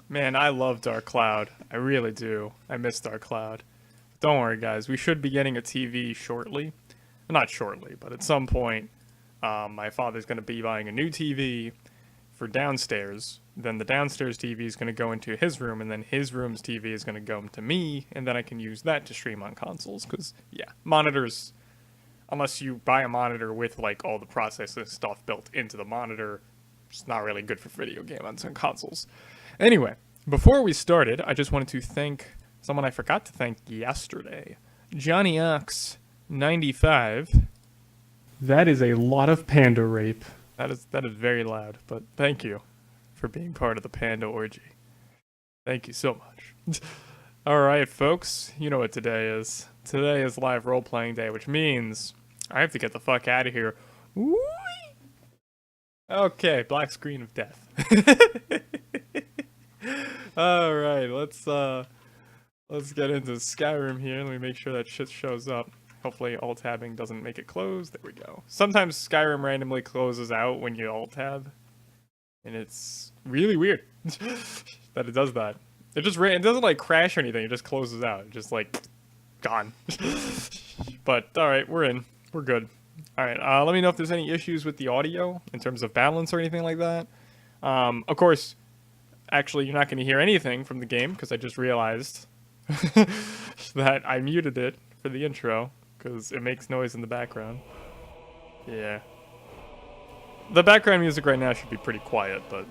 Man, I love Dark Cloud. I really do. I miss Dark Cloud. Don't worry, guys. We should be getting a TV shortly. Not shortly, but at some point, my father's going to be buying a new TV for downstairs. Then the downstairs TV is going to go into his room, and then his room's TV is going to go to me, and then I can use that to stream on consoles. Because, yeah, monitors, unless you buy a monitor with, like, all the processing stuff built into the monitor, it's not really good for video games on consoles. Anyway, before we started, I just wanted to thank someone I forgot to thank yesterday. Johnny Ox 95. That is a lot of panda rape. That is very loud, but thank you for being part of the panda orgy. Thank you so much. Alright, folks, you know what today is. Today is live role-playing day, which means I have to get the fuck out of here. Whee! Okay, black screen of death. Alright, let's get into Skyrim here. Let me make sure that shit shows up. Hopefully alt-tabbing doesn't make it close. There we go. Sometimes Skyrim randomly closes out when you alt-tab. And it's really weird that it does that. It doesn't like crash or anything, it just closes out. It just like, gone. But, alright, we're in. We're good. Alright, let me know if there's any issues with the audio in terms of balance or anything like that. Of course, actually, you're not going to hear anything from the game because I just realized that I muted it for the intro because it makes noise in the background. Yeah. The background music right now should be pretty quiet, but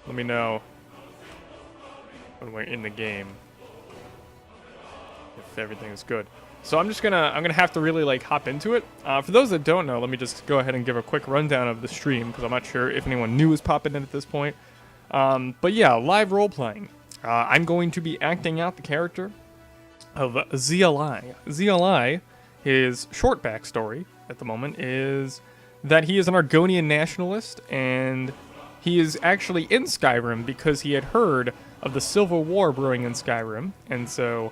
let me know when we're in the game if everything is good. So I'm gonna have to really like hop into it. For those that don't know, let me just go ahead and give a quick rundown of the stream because I'm not sure if anyone new is popping in at this point. But yeah, live role-playing. I'm going to be acting out the character of Xial. Xial, his short backstory at the moment is that he is an Argonian nationalist, and he is actually in Skyrim because he had heard of the Civil War brewing in Skyrim. And so,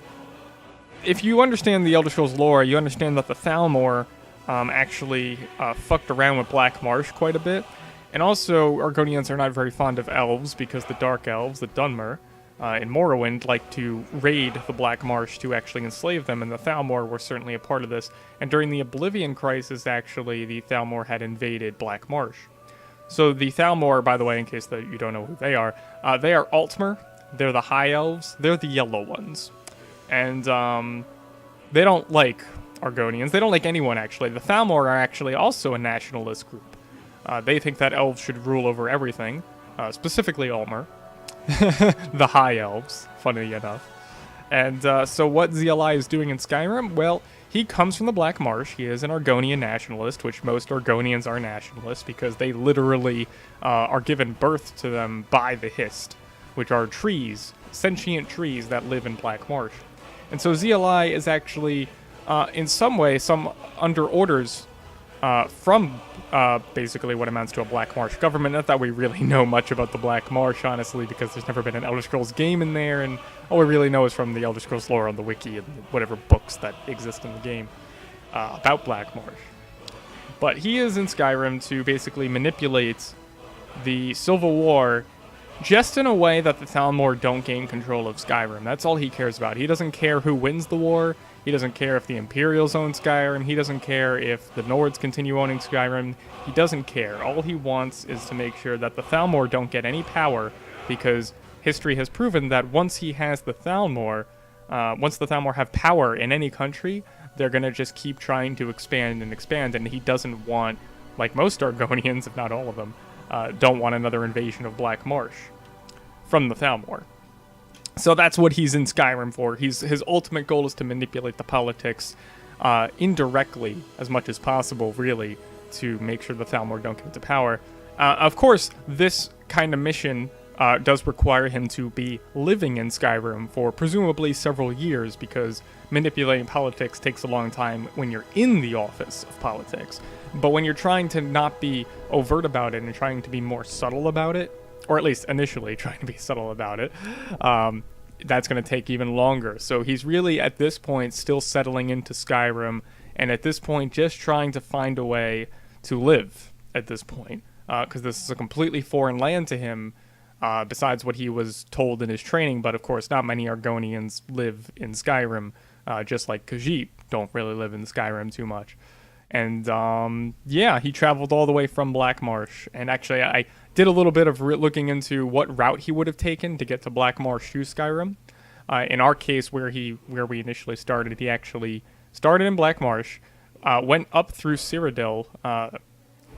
if you understand the Elder Scrolls lore, you understand that the Thalmor actually fucked around with Black Marsh quite a bit. And also, Argonians are not very fond of elves because the Dark Elves, the Dunmer, in Morrowind like to raid the Black Marsh to actually enslave them, and the Thalmor were certainly a part of this. And during the Oblivion Crisis, actually, the Thalmor had invaded Black Marsh. So the Thalmor, by the way, in case that you don't know who they are Altmer. They're the High Elves. They're the yellow ones. And they don't like Argonians. They don't like anyone, actually. The Thalmor are actually also a nationalist group. They think that elves should rule over everything, specifically Altmer. The High Elves, funnily enough. And so what Xial is doing in Skyrim? Well, he comes from the Black Marsh. He is an Argonian nationalist, which most Argonians are nationalists because they literally are given birth to them by the Hist, which are trees, sentient trees that live in Black Marsh. And so Xial is actually, in some way, under orders from basically what amounts to a Black Marsh government. Not that we really know much about the Black Marsh, honestly, because there's never been an Elder Scrolls game in there, and all we really know is from the Elder Scrolls lore on the wiki and whatever books that exist in the game about Black Marsh. But he is in Skyrim to basically manipulate the Civil War just in a way that the Thalmor don't gain control of Skyrim. That's all he cares about. He doesn't care who wins the war. He doesn't care if the Imperials own Skyrim. He doesn't care if the Nords continue owning Skyrim. He doesn't care. All he wants is to make sure that the Thalmor don't get any power, because history has proven that once he has the Thalmor, once the Thalmor have power in any country, they're going to just keep trying to expand and expand, and he doesn't want, like most Argonians, if not all of them, don't want another invasion of Black Marsh from the Thalmor. So that's what he's in Skyrim for. His ultimate goal is to manipulate the politics indirectly as much as possible, really, to make sure the Thalmor don't get to power. Of course, this kind of mission does require him to be living in Skyrim for presumably several years, because manipulating politics takes a long time when you're in the office of politics. But when you're trying to not be overt about it and trying to be more subtle about it, or at least initially trying to be subtle about it, that's going to take even longer. So he's really, at this point, still settling into Skyrim, and at this point, just trying to find a way to live at this point, because this is a completely foreign land to him, besides what he was told in his training. But of course, not many Argonians live in Skyrim, just like Khajiit don't really live in Skyrim too much. And yeah, he traveled all the way from Black Marsh. And actually, I did a little bit of looking into what route he would have taken to get to Black Marsh to Skyrim. In our case, where we initially started, he actually started in Black Marsh, went up through Cyrodiil,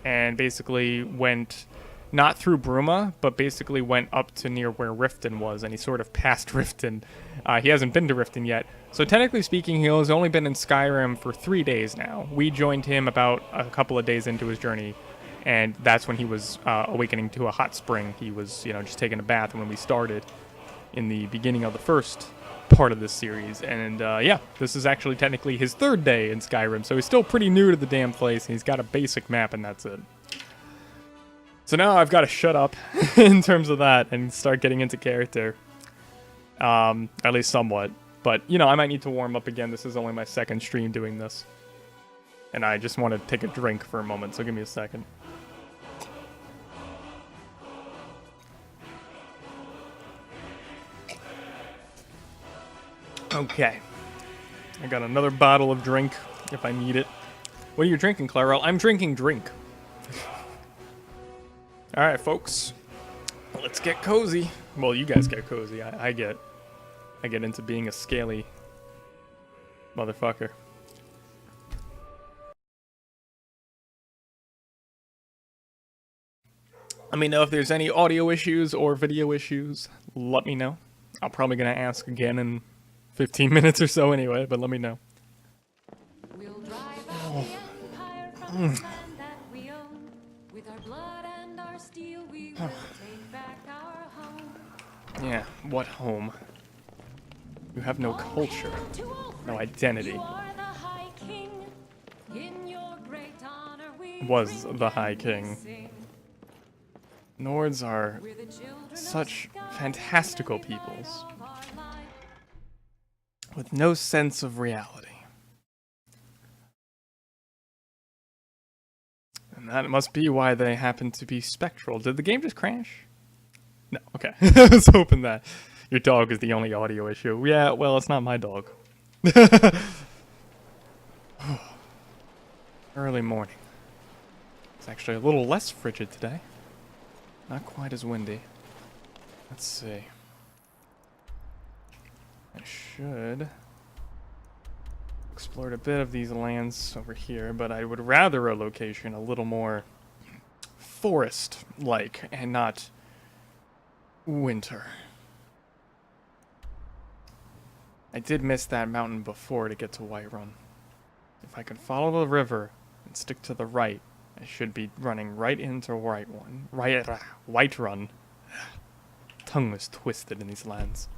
and basically went not through Bruma, but basically went up to near where Riften was, and he sort of passed Riften. He hasn't been to Riften yet. So technically speaking, he has only been in Skyrim for 3 days now. We joined him about a couple of days into his journey, and that's when he was awakening to a hot spring. He was, just taking a bath when we started in the beginning of the first part of this series. And yeah, this is actually technically his 3rd day in Skyrim, so he's still pretty new to the damn place, and he's got a basic map, and that's it. So now I've got to shut up in terms of that and start getting into character. At least somewhat. But, I might need to warm up again. This is only my 2nd stream doing this. And I just want to take a drink for a moment, so give me a second. Okay. I got another bottle of drink if I need it. What are you drinking, Clarel? I'm drinking drink. Alright, folks. Let's get cozy. Well, you guys get cozy. I get into being a scaly motherfucker. Let me know if there's any audio issues or video issues. Let me know. I'm probably gonna ask again in 15 minutes or so anyway, but let me know. We'll drive out the empire from the land that we own. With our blood and our steel, we will take back our home. Yeah, what home? You have no culture, no identity. Was the High King. Nords are such fantastical peoples with no sense of reality. And that must be why they happen to be spectral. Did the game just crash? No, okay. I was hoping that your dog is the only audio issue. Yeah, well, it's not my dog. Early morning. It's actually a little less frigid today. Not quite as windy. Let's see. I should explored a bit of these lands over here, but I would rather a location a little more forest-like and not winter. I did miss that mountain before to get to Whiterun. If I could follow the river and stick to the right, I should be running right into Whiterun. Tongue is twisted in these lands.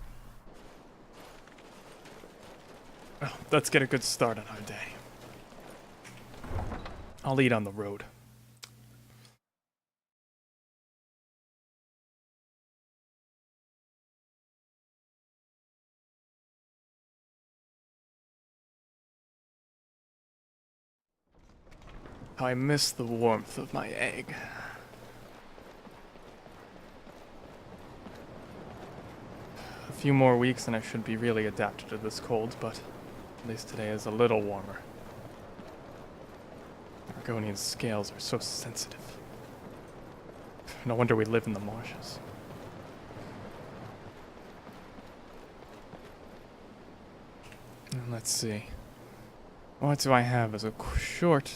Well, let's get a good start on our day. I'll eat on the road. How I miss the warmth of my egg. A few more weeks and I should be really adapted to this cold, but at least today is a little warmer. Argonian scales are so sensitive. No wonder we live in the marshes. And let's see. What do I have as a short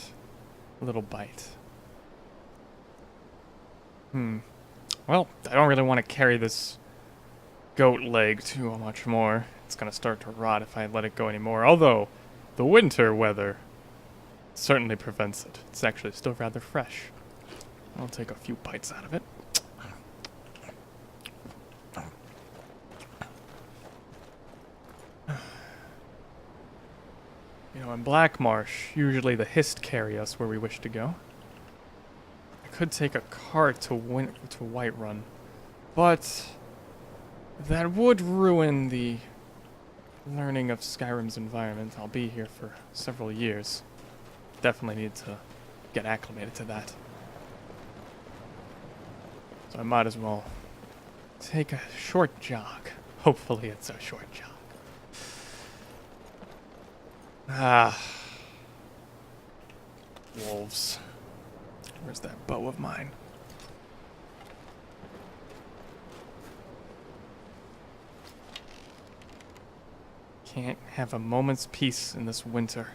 little bite? Well, I don't really want to carry this goat leg too much more. It's gonna start to rot if I let it go anymore. Although, the winter weather certainly prevents it. It's actually still rather fresh. I'll take a few bites out of it. You know, in Black Marsh, usually the Hist carry us where we wish to go. I could take a cart to Whiterun, but that would ruin the learning of Skyrim's environment. I'll be here for several years. Definitely need to get acclimated to that. So I might as well take a short jog. Hopefully it's a short jog. Ah. Wolves. Where's that bow of mine? Can't have a moment's peace in this winter.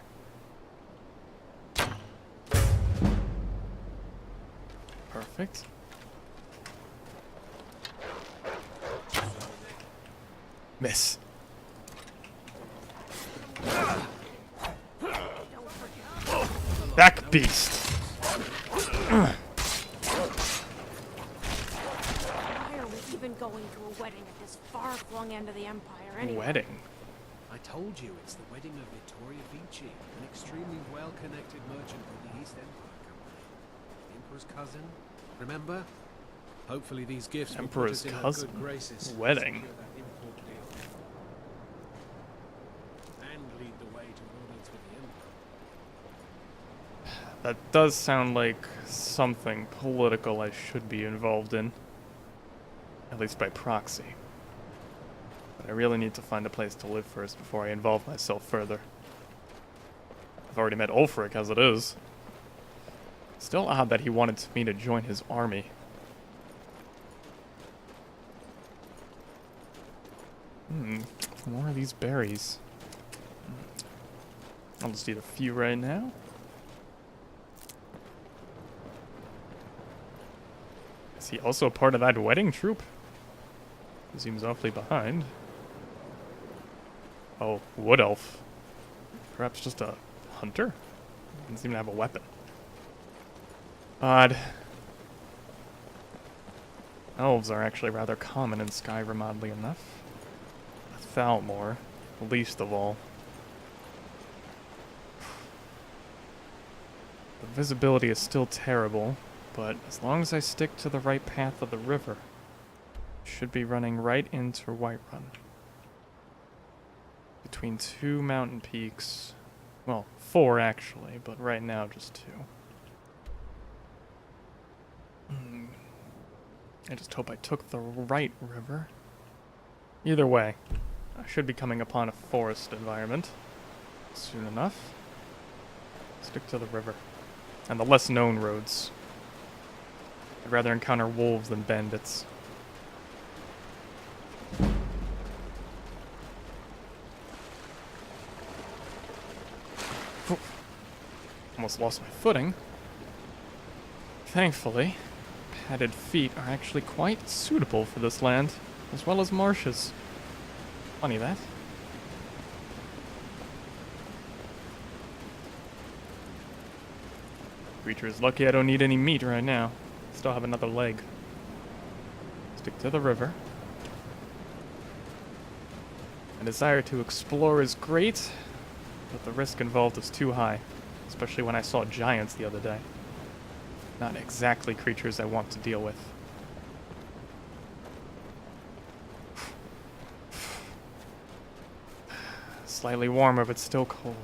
Perfect. Miss. Back, beast. Why are we even going to a wedding at this far-flung end of the Empire anyway? Wedding? I told you it's the wedding of Vittoria Vici, an extremely well-connected merchant with the East Empire Company. The Emperor's cousin, remember? Hopefully these gifts will put Emperor's us in our cousin? good graces. Wedding? Secure that import deal. And lead the way to an audience with the Emperor. That does sound like something political I should be involved in. At least by proxy. But I really need to find a place to live first before I involve myself further. I've already met Ulfric as it is. Still odd that he wanted me to join his army. More of these berries. I'll just eat a few right now. Is he also a part of that wedding troupe? He seems awfully behind. Oh, wood elf. Perhaps just a hunter? Doesn't seem to have a weapon. Odd. Elves are actually rather common in Skyrim, oddly enough. Thalmor, least of all. The visibility is still terrible, but as long as I stick to the right path of the river, I should be running right into Whiterun. Between two mountain peaks. Well, 4 actually, but right now just 2. I just hope I took the right river. Either way, I should be coming upon a forest environment soon enough. Stick to the river. And the less known roads. I'd rather encounter wolves than bandits. Almost lost my footing. Thankfully, padded feet are actually quite suitable for this land, as well as marshes. Funny that. Creature is lucky I don't need any meat right now. Still have another leg. Stick to the river. My desire to explore is great, but the risk involved is too high, especially when I saw giants the other day. Not exactly creatures I want to deal with. Slightly warmer, but still cold.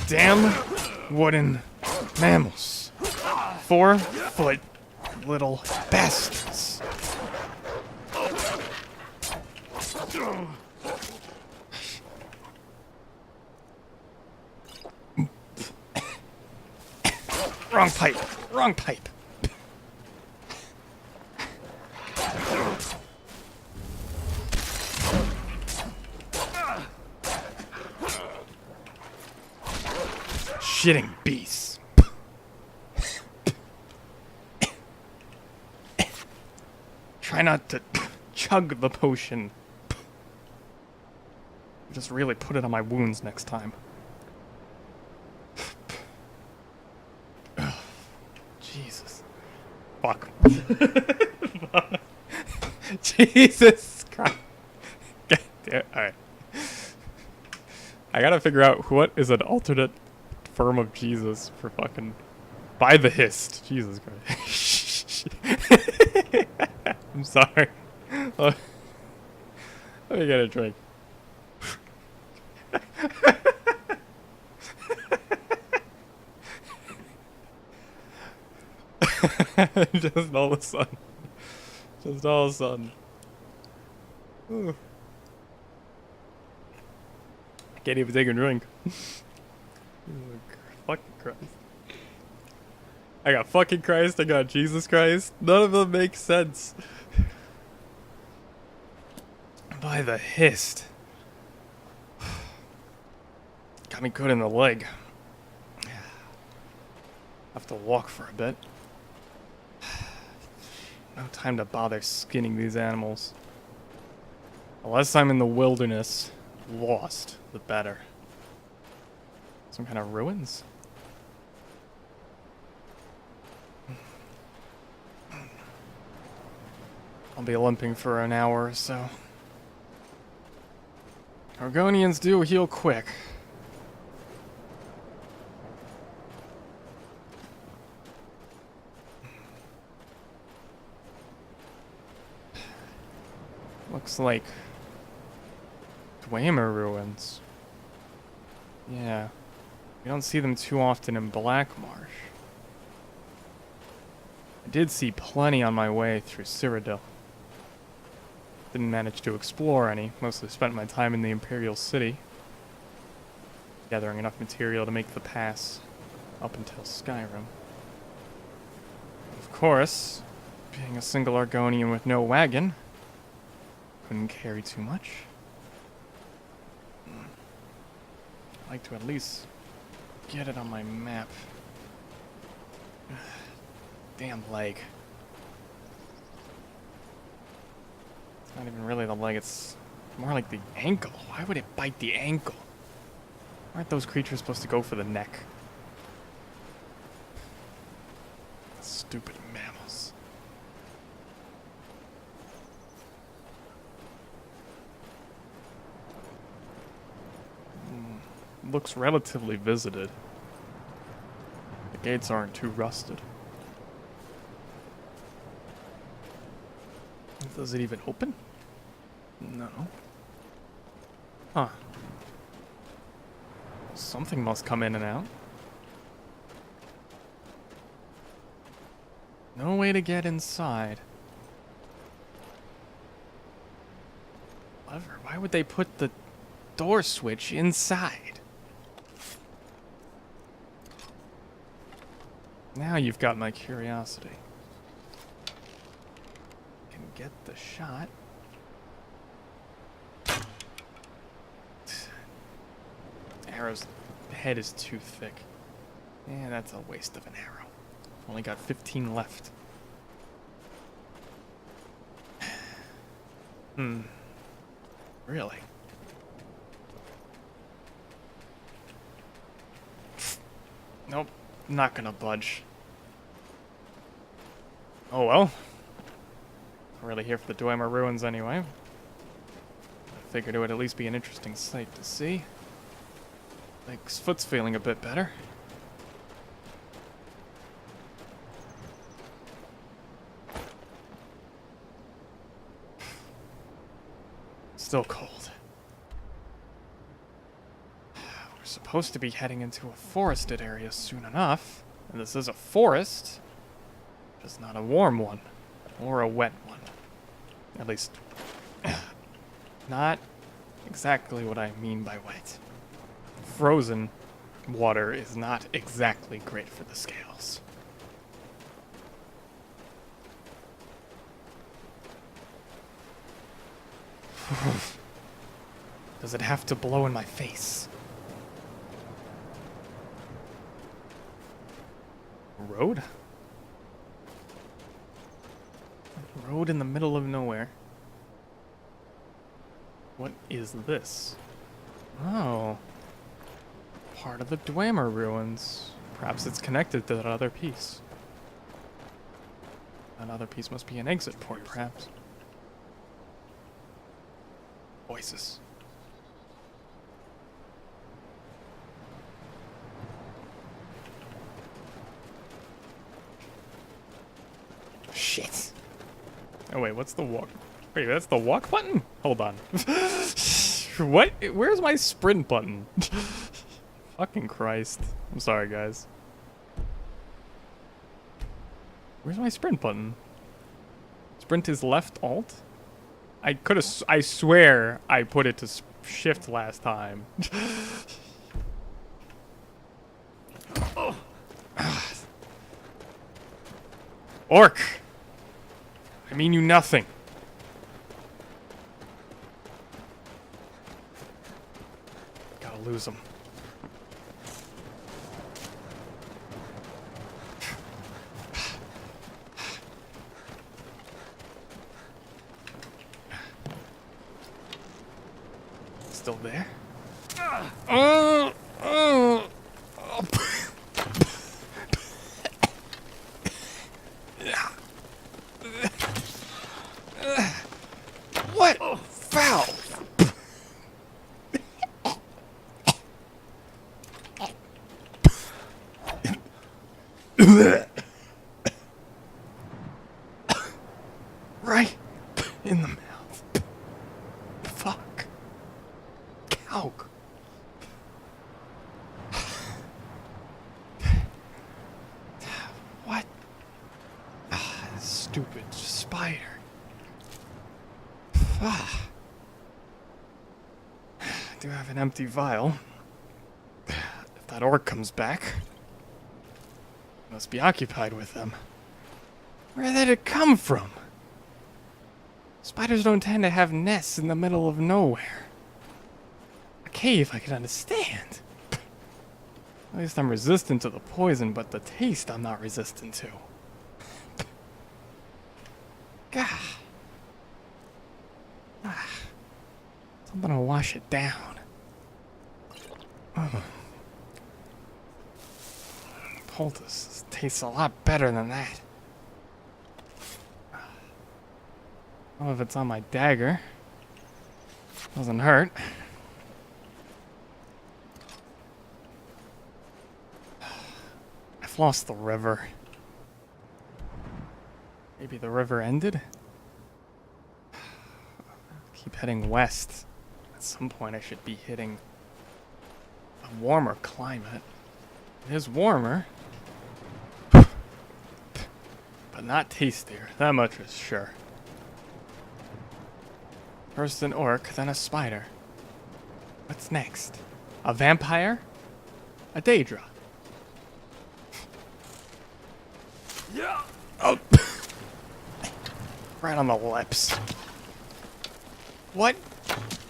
Damn wooden mammals. 4-foot little bastards. Wrong pipe. Wrong pipe. Shitting beasts. Try not to chug the potion. Just really put it on my wounds next time. Jesus. Fuck. Jesus Christ. Alright. I gotta figure out what is an alternate form of Jesus for fucking... By the hist. Jesus Christ. I'm sorry. Let me get a drink. Just all of a sudden. Just all of a sudden. Ooh. I can't even take a drink. Fucking Christ. I got fucking Christ, I got Jesus Christ. None of them make sense. By the hist. Got me good in the leg. Have to walk for a bit. No time to bother skinning these animals. The less I'm in the wilderness, lost, the better. Some kind of ruins? I'll be limping for an hour or so. Argonians do heal quick. Looks like Dwemer ruins. Yeah. We don't see them too often in Black Marsh. I did see plenty on my way through Cyrodiil. Didn't manage to explore any, mostly spent my time in the Imperial City, gathering enough material to make the pass up until Skyrim. Of course, being a single Argonian with no wagon, couldn't carry too much. I'd like to at least get it on my map. Damn leg. It's not even really the leg, it's more like the ankle. Why would it bite the ankle? Aren't those creatures supposed to go for the neck? Stupid mammals. Looks relatively visited. The gates aren't too rusted. Does it even open? No. Huh. Something must come in and out. No way to get inside. However, why would they put the door switch inside? Now you've got my curiosity. Can get the shot. Arrow's head is too thick. Yeah, that's a waste of an arrow. Only got 15 left. Really? Nope, not gonna budge. Oh well. I'm really here for the Dwemer ruins anyway. I figured it would at least be an interesting sight to see. Like, foot's feeling a bit better. Still cold. We're supposed to be heading into a forested area soon enough. And this is a forest. Just not a warm one. Or a wet one. At least, not exactly what I mean by wet. Frozen water is not exactly great for the scales. Does it have to blow in my face? Road? Road in the middle of nowhere. What is this? Oh. Part of the Dwemer ruins. Perhaps it's connected to that other piece. That other piece must be an exit port, perhaps. Voices. Shit. Oh wait, what's the walk? Wait, that's the walk button? Hold on. What? Where's my sprint button? Fucking Christ. I'm sorry, guys. Where's my sprint button? Sprint is left alt? I could have. I swear I put it to shift last time. Orc! I mean you nothing. Gotta lose him. Still there? What? Foul! Right in the mouth. Fuck. Cow. What? Stupid spider. I do have an empty vial. If that orc comes back, I must be occupied with them. Where did it come from? Spiders don't tend to have nests in the middle of nowhere. A cave I can understand. At least I'm resistant to the poison, but the taste I'm not resistant to. God. Something to wash it down. Poultice tastes a lot better than that. Well, if it's on my dagger, doesn't hurt. I've lost the river. Maybe the river ended? Keep heading west. At some point I should be hitting a warmer climate. It is warmer. But not tastier. That much is sure. First an orc, then a spider. What's next? A vampire? A Daedra? Yeah. Oh. Right on the lips. What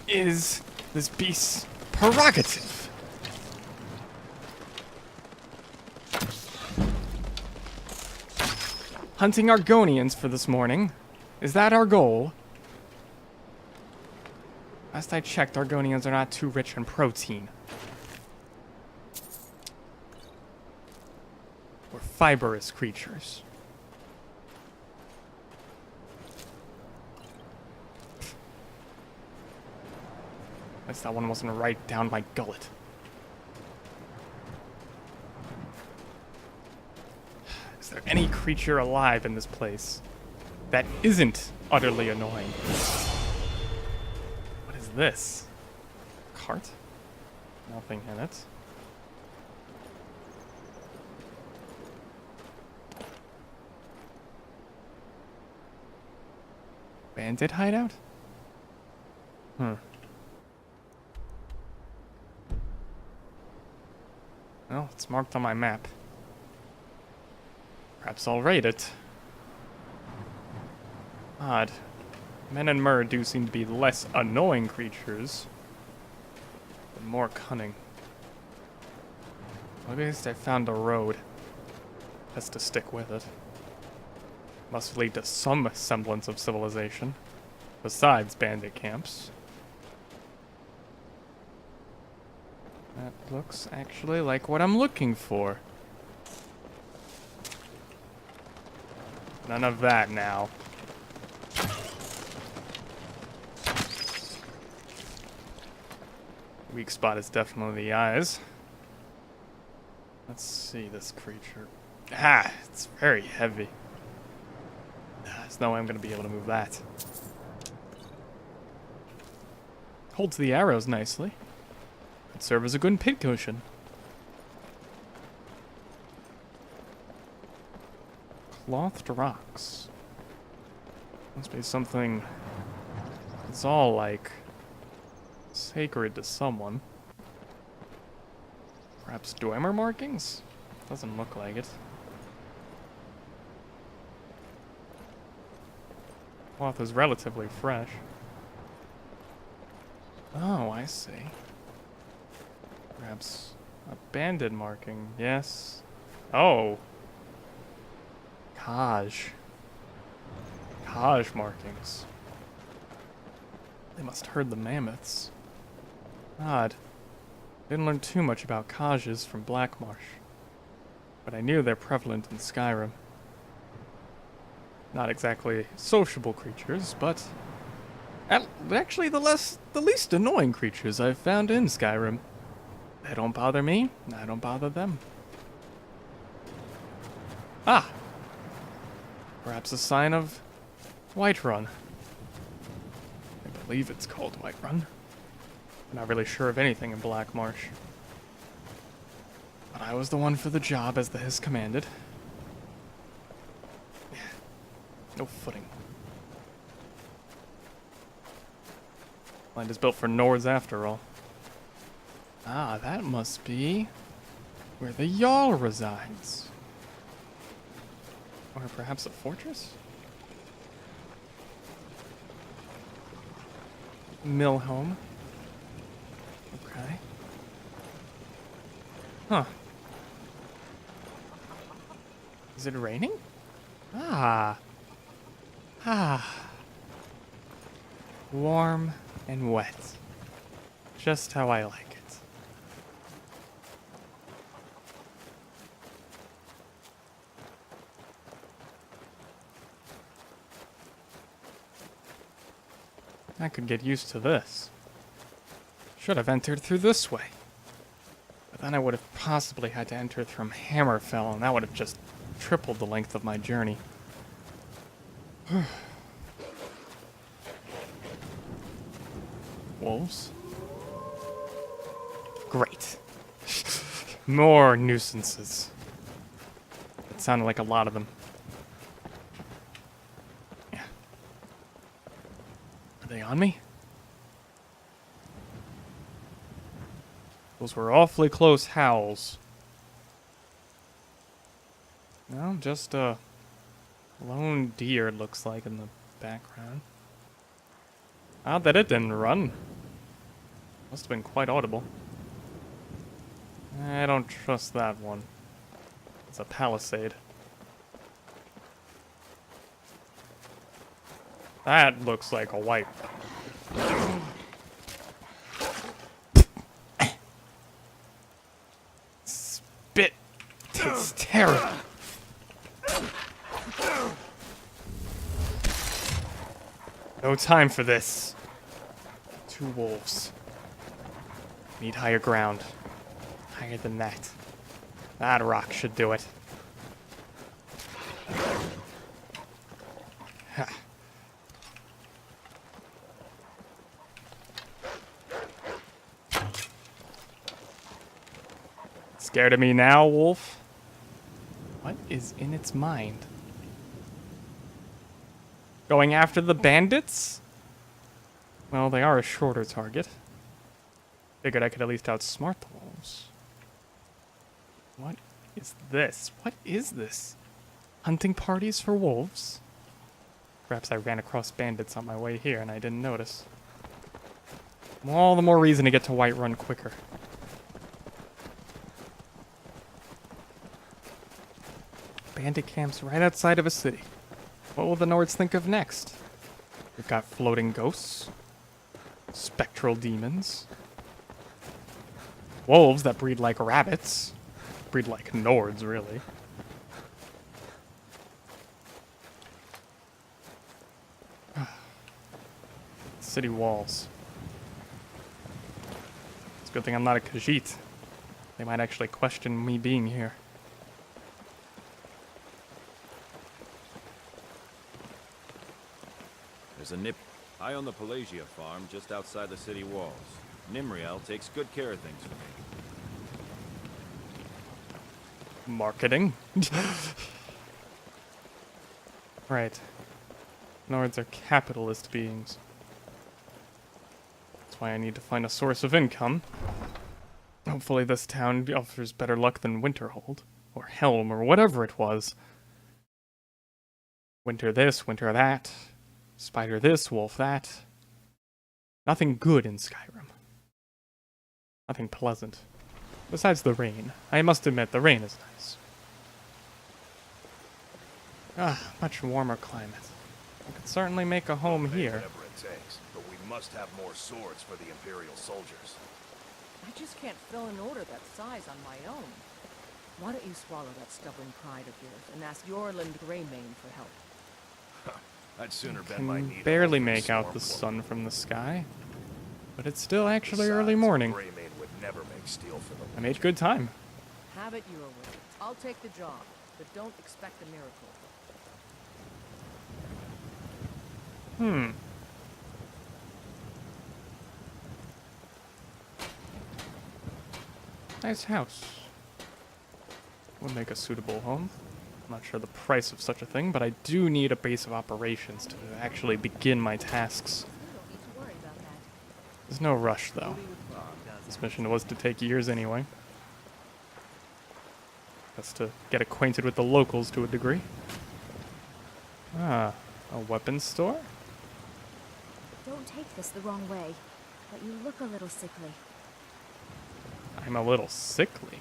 is this beast's prerogative? Hunting Argonians for this morning. Is that our goal? Last I checked, Argonians are not too rich in protein. We're fibrous creatures. At least that one wasn't right down my gullet. Is there any creature alive in this place that isn't utterly annoying? What is this? Cart? Nothing in it. Bandit hideout? Well, it's marked on my map. Perhaps I'll raid it. Odd. Men and Mer do seem to be less annoying creatures, but more cunning. Well, at least I found a road. Best to stick with it. Must lead to some semblance of civilization, besides bandit camps. That looks actually like what I'm looking for. None of that now. Weak spot is definitely the eyes. Let's see this creature. Ah, it's very heavy. There's no way I'm going to be able to move that. Holds the arrows nicely. Could serve as a good pin cushion. Clothed rocks. Must be something that's all like sacred to someone. Perhaps Dwemer markings? Doesn't look like it. Cloth is relatively fresh. Oh, I see. Perhaps a banded marking, yes. Oh. Kaj. Kaj markings. They must herd the mammoths. Odd. Didn't learn too much about Kajas from Blackmarsh. But I knew they're prevalent in Skyrim. Not exactly sociable creatures, but actually the least annoying creatures I've found in Skyrim. They don't bother me, I don't bother them. Ah! Perhaps a sign of Whiterun. I believe it's called Whiterun. I'm not really sure of anything in Blackmarsh. But I was the one for the job as the Hiss commanded. No footing. Land is built for Nords after all. Ah, that must be where the Xial resides. Or perhaps a fortress? Mill home. Okay. Huh. Is it raining? Ah. Ah. Warm and wet. Just how I like it. I could get used to this. Should have entered through this way. But then I would have possibly had to enter from Hammerfell, and that would have just tripled the length of my journey. Wolves? Great. More nuisances. It sounded like a lot of them. Yeah. Are they on me? Those were awfully close howls. No, just a lone deer, it looks like, in the background. Odd that it didn't run. Must have been quite audible. I don't trust that one. It's a palisade. That looks like a white. Spit tastes terrible. No time for this. 2 wolves. Need higher ground. Higher than that. That rock should do it. Ha. Scared of me now, wolf? What is in its mind? Going after the bandits? Well, they are a shorter target. Figured I could at least outsmart the wolves. What is this? What is this? Hunting parties for wolves? Perhaps I ran across bandits on my way here and I didn't notice. All the more reason to get to Whiterun quicker. Bandit camps right outside of a city. What will the Nords think of next? We've got floating ghosts, spectral demons, wolves that breed like rabbits, breed like Nords, really. City walls. It's a good thing I'm not a Khajiit. They might actually question me being here. There's a nip. I own the Pelagia farm just outside the city walls. Nimriel takes good care of things for me. Marketing. Right. Nords are capitalist beings. That's why I need to find a source of income. Hopefully this town offers better luck than Winterhold, or Helm, or whatever it was. Winter this, winter that. Spider this, wolf that. Nothing good in Skyrim. Nothing pleasant. Besides the rain. I must admit, the rain is nice. Ah, much warmer climate. I could certainly make a home here. Whatever it takes, but we must have more swords for the Imperial soldiers. I just can't fill an order that size on my own. Why don't you swallow that stubborn pride of yours and ask Yorland Greymane for help? I'd sooner bet my Can knee barely to make out the sun from the sky. But it's still actually early morning. Greymane would never make steel for the I made good time. Have it your way. I'll take the job, but don't expect a miracle. Nice house. Would make a suitable home. I'm not sure the price of such a thing, but I do need a base of operations to actually begin my tasks. You don't need to worry about that. There's no rush, though. This mission was to take years anyway. Just to get acquainted with the locals to a degree. Ah, a weapons store? Don't take this the wrong way, but you look a little sickly. I'm a little sickly.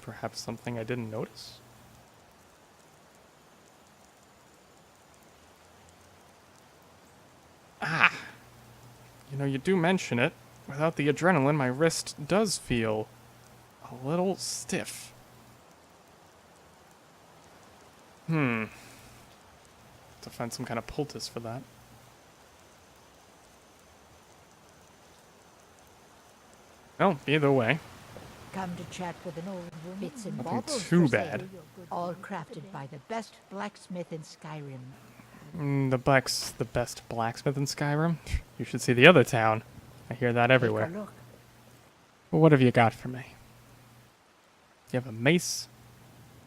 Perhaps something I didn't notice? Ah! You know, you do mention it. Without the adrenaline, my wrist does feel a little stiff. To find some kind of poultice for that. Well, either way. Come to chat with an old woman. Bits and Nothing baubles too for sale. bad. All crafted by the best blacksmith in Skyrim. The best blacksmith in Skyrim? You should see the other town. I hear that everywhere. Take a look. Well, what have you got for me? You have a mace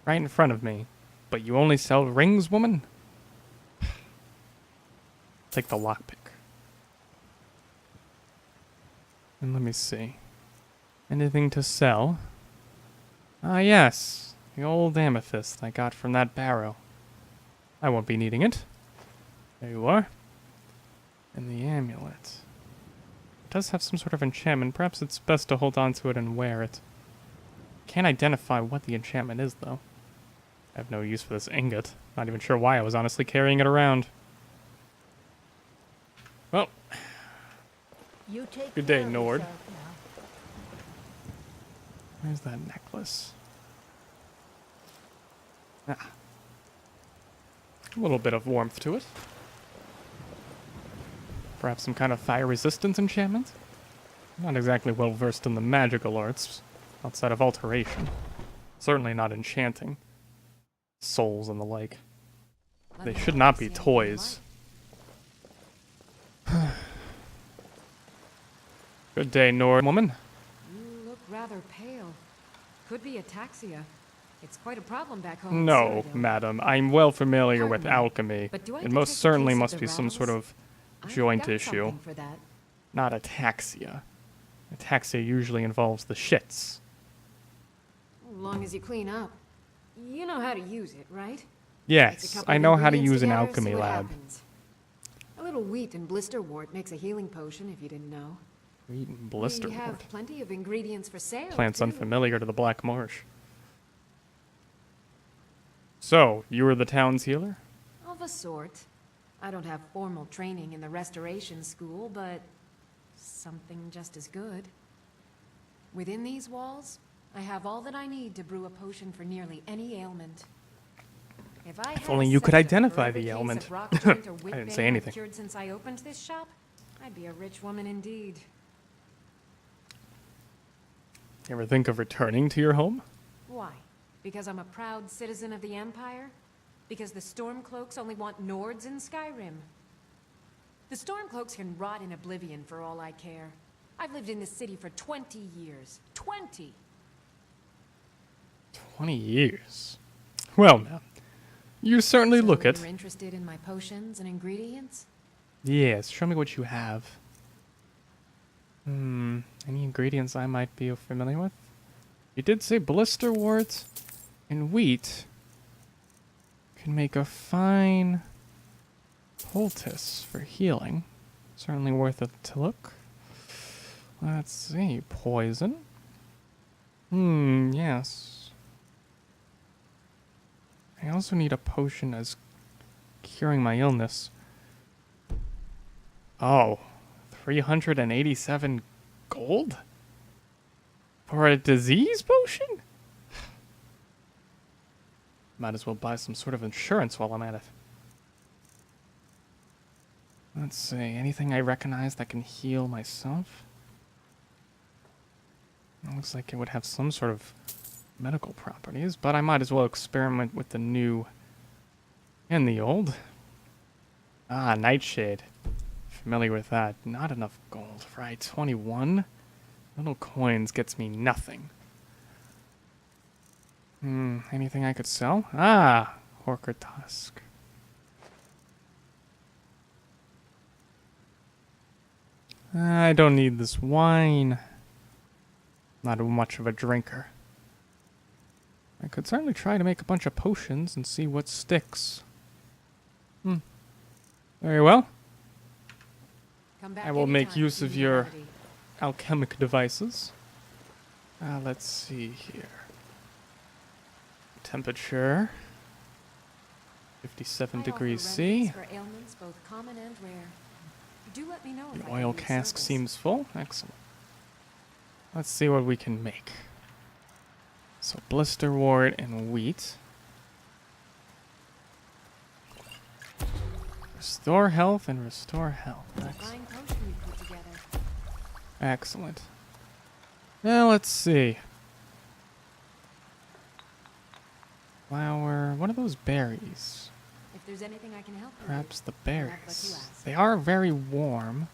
right in front of me, but you only sell rings, woman? Take the lockpick. And let me see. Anything to sell? Ah, yes. The old amethyst I got from that barrow. I won't be needing it. There you are. And the amulet. It does have some sort of enchantment. Perhaps it's best to hold on to it and wear it. Can't identify what the enchantment is, though. I have no use for this ingot. Not even sure why I was honestly carrying it around. Well, You take Good day, care of Nord. yourself now. where's that necklace? Ah. A little bit of warmth to it. Perhaps some kind of fire resistance enchantment? Not exactly well versed in the magical arts, outside of alteration. Certainly not enchanting. Souls and the like. They should not be toys. Good day, Nord woman. You look rather pale. Could be ataxia. It's quite a problem back home. in No, Citadel. madam. I'm well familiar with Pardon me, alchemy. but do I It most detect a certainly case of must the be some sort rattles? of I've joint got issue, something for that. not ataxia. Ataxia usually involves the shits. As long as you clean up. You know how to use it, right? Mix a Yes, couple I of know how to ingredients use an together, alchemy see what lab. happens. A little wheat and blisterwort makes a healing potion, if you didn't know. Wheat and We blister have wort. plenty of ingredients for sale. Plants too. unfamiliar to the Black Marsh. So, you were the town's healer? Of a sort. I don't have formal training in the restoration school, but something just as good. Within these walls, I have all that I need to brew a potion for nearly any ailment. If only you could identify the ailment. I didn't didn't say anything. Cured since I opened this shop, I'd be a rich woman indeed. You ever think of returning to your home? Why? Because I'm a proud citizen of the Empire? Because the Stormcloaks only want Nords in Skyrim? The Stormcloaks can rot in oblivion for all I care. I've lived in this city for 20 years. 20! 20 years. Well, now, you certainly look it. You're interested in my potions and ingredients? Yes, show me what you have. Any ingredients I might be familiar with? You did say blisterwort and wheat can make a fine poultice for healing. Certainly worth it to look. Let's see. Poison. Yes. I also need a potion as curing my illness. Oh, 387 gold? For a disease potion? Might as well buy some sort of insurance while I'm at it. Let's see, anything I recognize that can heal myself? It looks like it would have some sort of medical properties, but I might as well experiment with the new and the old. Ah, Nightshade. Familiar with that. Not enough gold, right? 21? Little coins gets me nothing. Anything I could sell? Ah, Horker Tusk. I don't need this wine. Not much of a drinker. I could certainly try to make a bunch of potions and see what sticks. Very well. Come back I will make anytime use if of you need your remedy. alchemic devices. Let's see here. Temperature. 57 I offer degrees C. remedies for ailments both common and rare. Do let me know if The I can oil be of cask service. seems full. Excellent. Let's see what we can make. So blisterwort and wheat. Restore health and restore health. Excellent. Fine potion you put together. Excellent. Now let's see. Flower. What are those berries? If there's anything I can help you Perhaps the with, I'll let you berries. ask. They are very warm.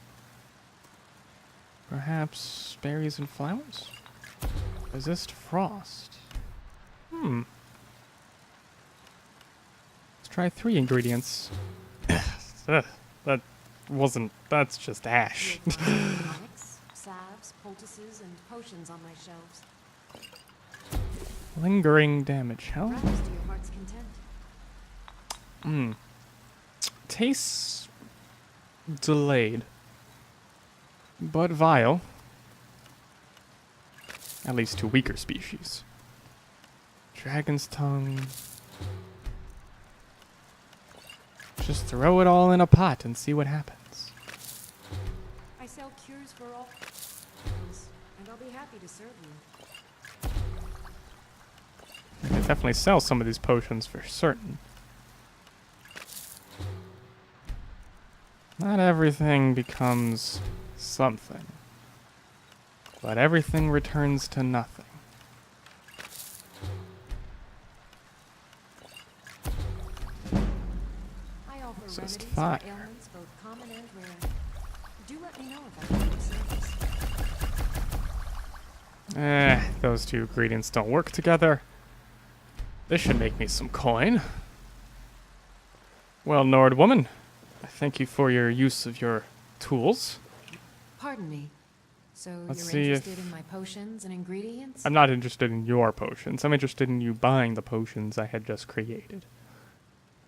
Perhaps berries and flowers? Resist frost. Let's try 3 ingredients. That's just ash. You'll find tonics, salves, poultices, and potions on my shelves. Lingering damage. Hell. Perhaps to your heart's content. Tastes delayed, but vile. At least to weaker species. Dragon's tongue. Just throw it all in a pot and see what happens. I sell cures for all, and I'll be happy to serve you. I can definitely sell some of these potions for certain. Not everything becomes something, but everything returns to nothing. I offer Resist remedies fire. for ailments both common and rare. Do let me know if I can be of service. Those 2 ingredients don't work together. This should make me some coin. Well, Nord woman, I thank you for your use of your tools. Pardon me. So Let's you're see if- interested in my potions and ingredients? I'm not interested in your potions. I'm interested in you buying the potions I had just created.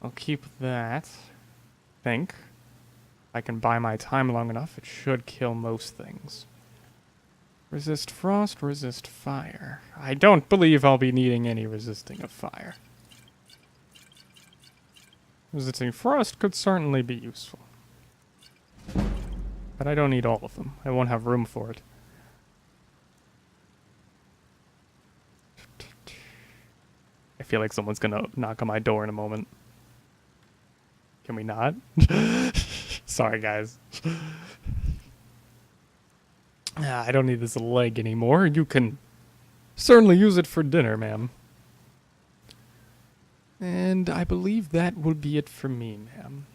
I'll keep that. Think. I can buy my time long enough. It should kill most things. Resist frost, resist fire. I don't believe I'll be needing any resisting of fire. Resisting frost could certainly be useful. But I don't need all of them. I won't have room for it. I feel like someone's gonna knock on my door in a moment. Can we not? Sorry, guys. I don't need this leg anymore. You can certainly use it for dinner, ma'am. And I believe that would be it for me, ma'am.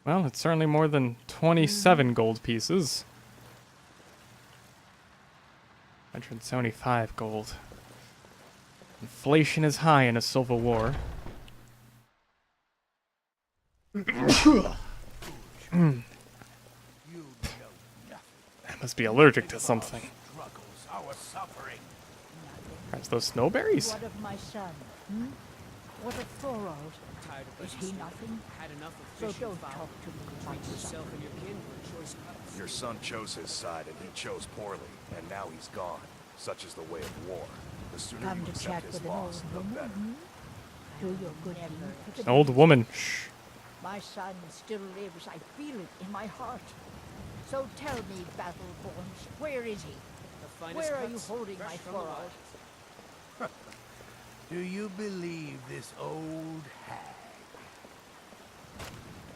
Well, it's certainly more than 27 gold pieces. 175 gold. Inflation is high in a civil war. I must be allergic to something. Perhaps those snowberries? What of my son? Hmm? What of Thorald? Is he nothing? So don't talk to me about yourself and your kin for choice. Your son chose his side, and he chose poorly, and now he's gone. Such is the way of war. The sooner Come you to accept chat his with an loss, old the better. woman? Do your good deed. An old woman. Shh. My son still lives. I feel it in my heart. So tell me, Battleborns, where is he? Where are you holding my Thorald? Do you believe this old hag?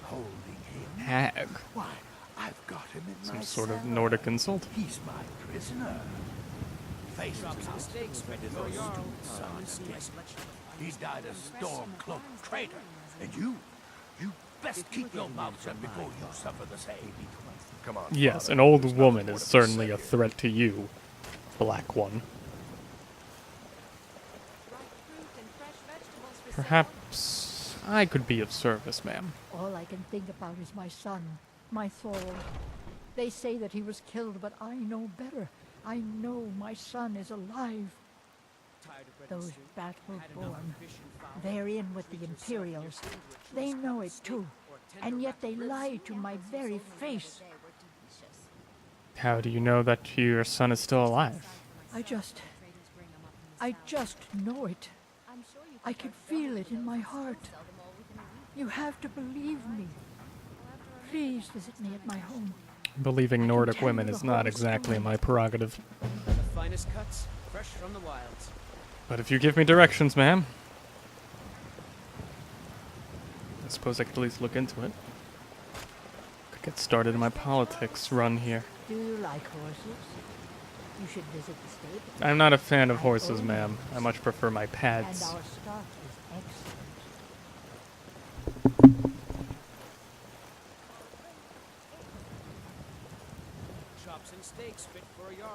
Holding him? Hag. Why, I've got him in my Some sort of cellar. Nordic insult. He's my prisoner. Face mistakes, but his own son again. He died a storm-cloaked traitor. And you best keep your mouth shut before you suffer the same. Come on. Yes, Father. an old There's woman nothing is more to certainly say a here. threat to you, Black One. Perhaps I could be of service, ma'am. All I can think about is my son, my Thorald. They say that he was killed, but I know better. I know my son is alive. Those Battleborn, they're in with the Imperials. They know it too, and yet they lie to my very face. How do you know that your son is still alive? I just know it. I can feel it in my heart. You have to believe me. Please visit me at my home. Believing Nordic tell women you is the not whole exactly story. my prerogative. The finest cuts, fresh from the wilds. But if you give me directions, ma'am, I suppose I could at least look into it. Could get started in my politics run here. Do you like horses? You should visit the stable. I'm not a fan of horses, own ma'am. I much prefer my And pads. our stock is excellent. Chops and steaks fit for a jarl.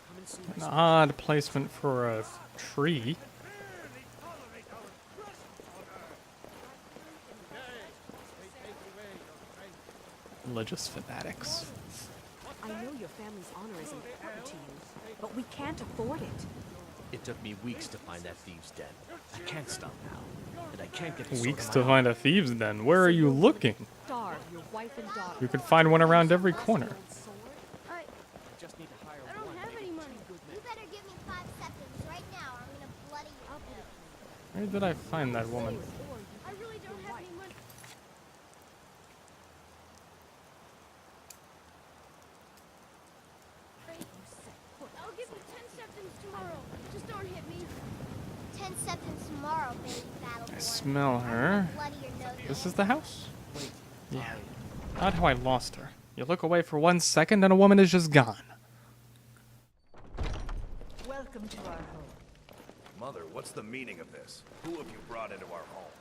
Come and see An my odd placement for a tree. Religious fanatics. I know your family's honor is important to you, but we can't afford it. It took me weeks to find that thieves' den. I can't stop now, and I can't get the sword Weeks on to my find a thieves' den. Where are you looking? Starve your wife and daughter. You could find one around every corner. I just need to hire I don't one. have any money. You better give me 5 seconds right now, or I'm gonna bloody you. Where did I find that woman? I really don't have any money. I'll give you 10 seconds tomorrow. Just don't hit me. 10 seconds tomorrow, baby Battleborn. I smell her. Bloody your nose. This is the house? Yeah. Not how I lost her. You look away for 1 second and a woman is just gone. Welcome to our home. Mother, what's the meaning of this? Who have you brought into our home?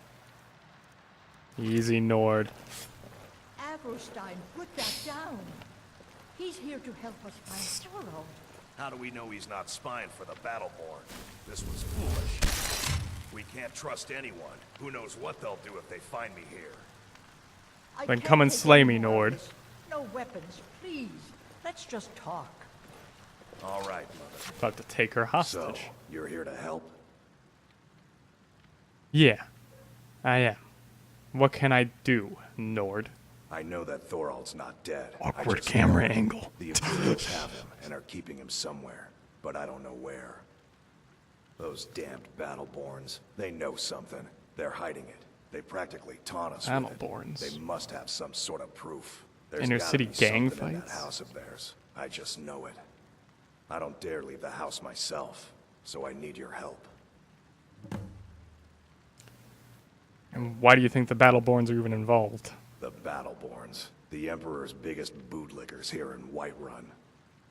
Easy, Nord. Avrostine, put that down. He's here to help us find Thorald. How do we know he's not spying for the Battleborn? This was foolish. We can't trust anyone. Who knows what they'll do if they find me here. I Then can't come and take slay any me, more of Nord. this. No weapons, please. Let's just talk. All right, Mother. About to take her So, hostage. you're here to help? Yeah, I am. What can I do, Nord? I know that Thorald's not dead. I Awkward just camera know angle. The Imperials have him and are keeping him somewhere, but I don't know where. Those damned Battleborns, they know something. They're hiding it. They practically taunt us with it. Battleborns. They must have some sort of proof. There's Inner gotta city be gang something in that fights? house of theirs. I just know it. I don't dare leave the house myself, so I need your help. And why do you think the Battleborns are even involved? The Battleborns, the Emperor's biggest bootlickers here in Whiterun.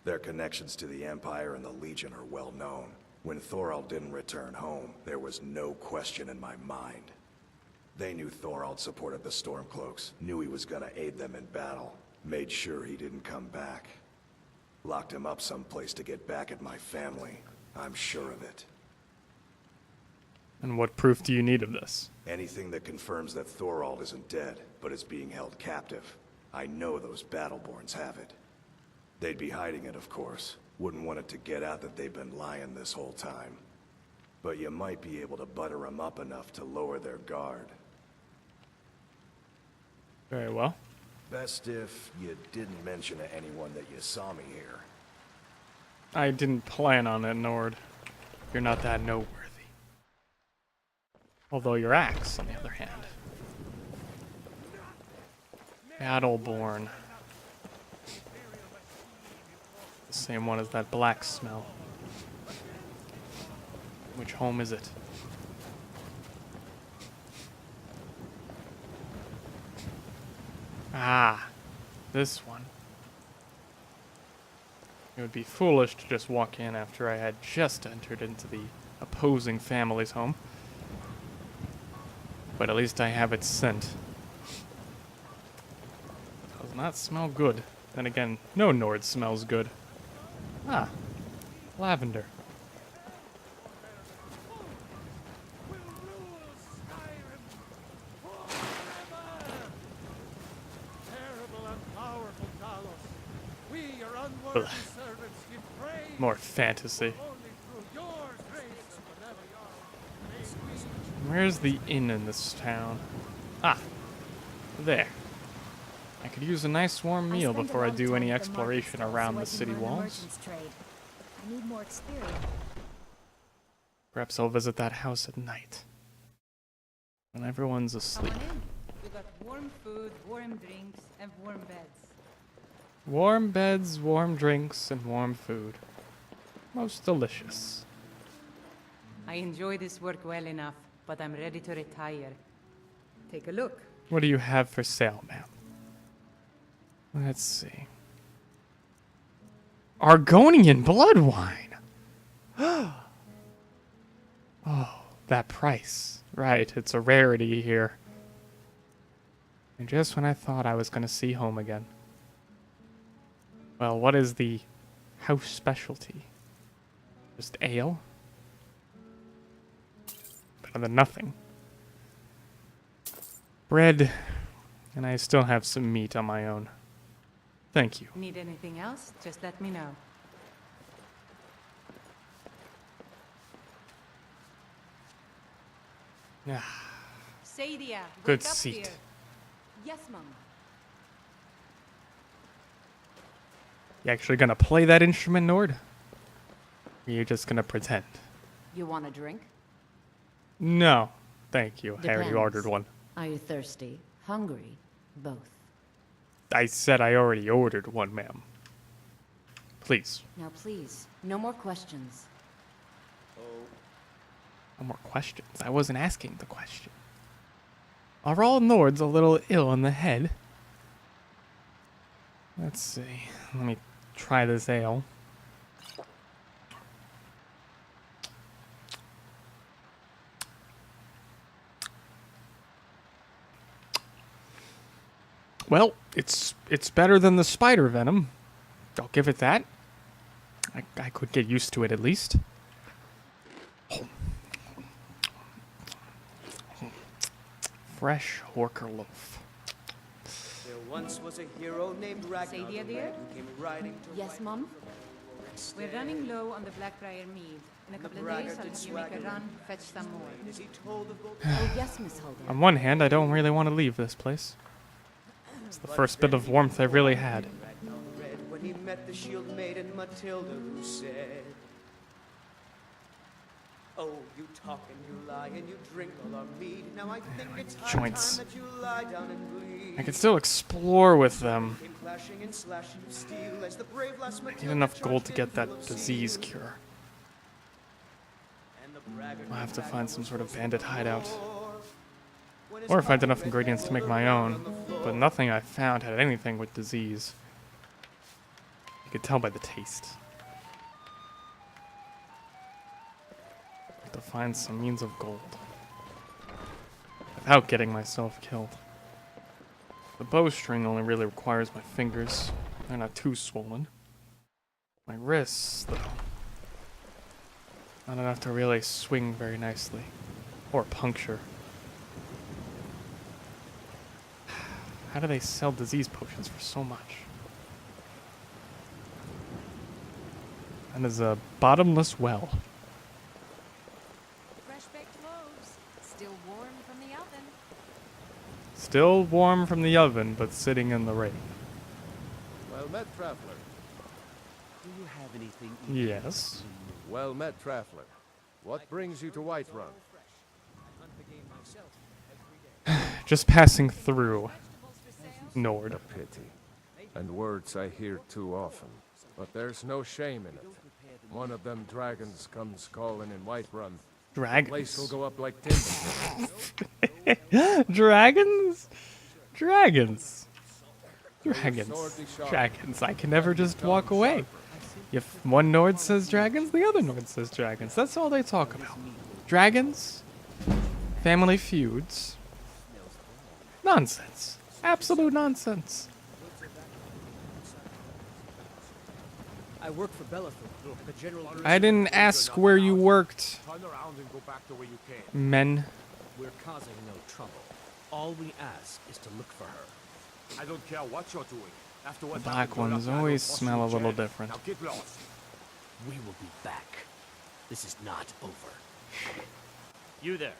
Their connections to the Empire and the Legion are well known. When Thorald didn't return home, there was no question in my mind. They knew Thorald supported the Stormcloaks, knew he was gonna aid them in battle, made sure he didn't come back. Locked him up someplace to get back at my family. I'm sure of it. And what proof do you need of this? Anything that confirms that Thorald isn't dead, but is being held captive. I know those Battleborns have it. They'd be hiding it, of course. Wouldn't want it to get out that they've been lying this whole time. But you might be able to butter them up enough to lower their guard. Very well. Best if you didn't mention to anyone that you saw me here. I didn't plan on it, Nord. You're not that noteworthy. Although your axe, on the other hand. Battleborn. The same one as that black smell. Which home is it? Ah, this one. It would be foolish to just walk in after I had just entered into the opposing family's home. But at least I have its scent. Does not smell good. Then again, no Nord smells good. Ah, lavender. Ugh. More fantasy. Where's the inn in this town? Ah, there. I could use a nice warm meal before I do any exploration around the city walls. I need more experience. Perhaps I'll visit that house at night. When everyone's asleep. We got warm food, warm drinks, and warm beds. Warm beds, warm drinks, and warm food. Most delicious. I enjoy this work well enough, but I'm ready to retire. Take a look. What do you have for sale, ma'am? Let's see. Argonian blood wine! Oh, that price. Right, it's a rarity here. And just when I thought I was going to see home again. Well, what is the house specialty? Just ale? Better than nothing. Bread, and I still have some meat on my own. Thank you. Need anything else? Just let me know. Sadia, good wake up seat. here. Yes, Mom. You actually gonna play that instrument, Nord? Or are you just gonna pretend? You want a drink? No, thank you. I already Depends. ordered one. Are you thirsty? Hungry? Both. I said I already ordered one, ma'am. Please. Now please, no more questions. No more questions. I wasn't asking the question. Are all Nords a little ill in the head? Let's see. Let me try this ale. Well, it's better than the spider venom. I'll give it that. I could get used to it at least. Fresh Horker loaf. There once was a hero named Ragnar Sadia, the dear? Red who came riding to Yes, Mom? We're running low on the Blackbriar mead. In a couple of days, I'll have you make a run, fetch some more. Oh, yes, Miss Holden. On one hand, I don't really want to leave this place. It's the first bit of warmth I've really had. Ragnar the Red when he met the shield maiden Matilda, who said, "Oh, you talk and you lie and you drink all our mead. Now I think it's high Joints. time that you lie down and bleed." I could still explore with them. Came clashing and slashing of steel as the brave lass I need Matilda enough gold charged to in get full that of disease zeal. cure. And the braggart I'll have to Ragnar find some was sort of forced bandit to hideout. war. When his Or find body enough red ingredients to make my own. But nothing I found had anything with disease. You could tell by the taste. Have to find some means of gold. without getting myself killed. The bowstring only really requires my fingers. They're not too swollen. My wrists, though. Not enough to really swing very nicely. Or puncture. How do they sell disease potions for so much? And there's a bottomless well. Fresh baked loaves, still warm from the oven. Still warm from the oven, but sitting in the rain. Well met, traveler. Do you have anything? Yes. Well met, traveler. What brings you to Whiterun? Just passing through Nord. A pity. And words I hear too often. But there's no shame in it. One of them dragons comes calling in Whiterun. Dragons? The place will go up like timber. Dragons? Dragons. Dragons. Dragons. I can never just walk away. If one Nord says dragons, the other Nord says dragons. That's all they talk about. Dragons, family feuds. Nonsense. Absolute nonsense. I work for Bellathor, the general. I didn't ask where you worked. Turn around and go back the way you came. Men. We're causing no trouble. All we ask is to look for her. I don't care what you're doing. After The what black happened, ones you're not always gonna smell a bust you little in jail. different. Now get lost. We will be back. This is not over. You there.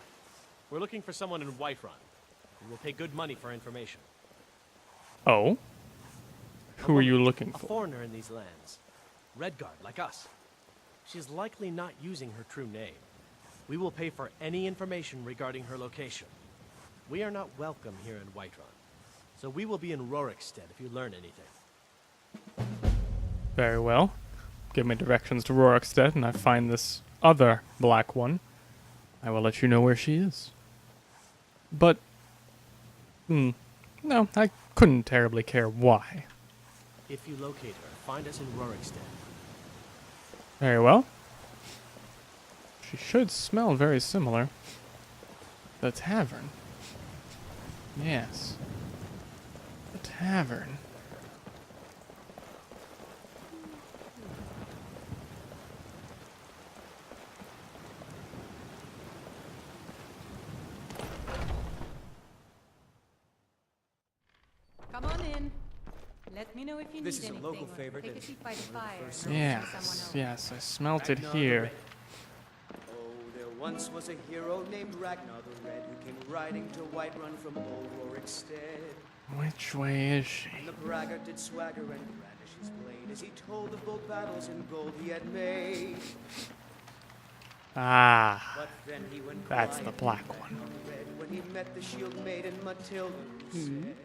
We're looking for someone in Whiterun. We will pay good money for information. Oh? Who are you looking A for? foreigner in these lands. Redguard, like us. She's likely not using her true name. We will pay for any information regarding her location. We are not welcome here in Whiterun. So we will be in Rorikstead if you learn anything. Very well. Give me directions to Rorikstead, and I find this other black one. I will let you know where she is. But, no, I couldn't terribly care why. If you locate her, find us in Rorikstead. Very well. She should smell very similar. The tavern. Yes. The tavern. Come on in. Let me know if you This need is a anything. local favorite Take a and seat by the fire. Yes, yes, I smelt it here. Oh, there once was a hero named Ragnar the Red who came riding to Whiterun from old Rorikstead. Which way is she? And the braggart did swagger and brandish his blade as he told of bold battles in gold he had made. Ah, But then he went that's the quiet black and one. red when he met the shield maiden Matilda who said,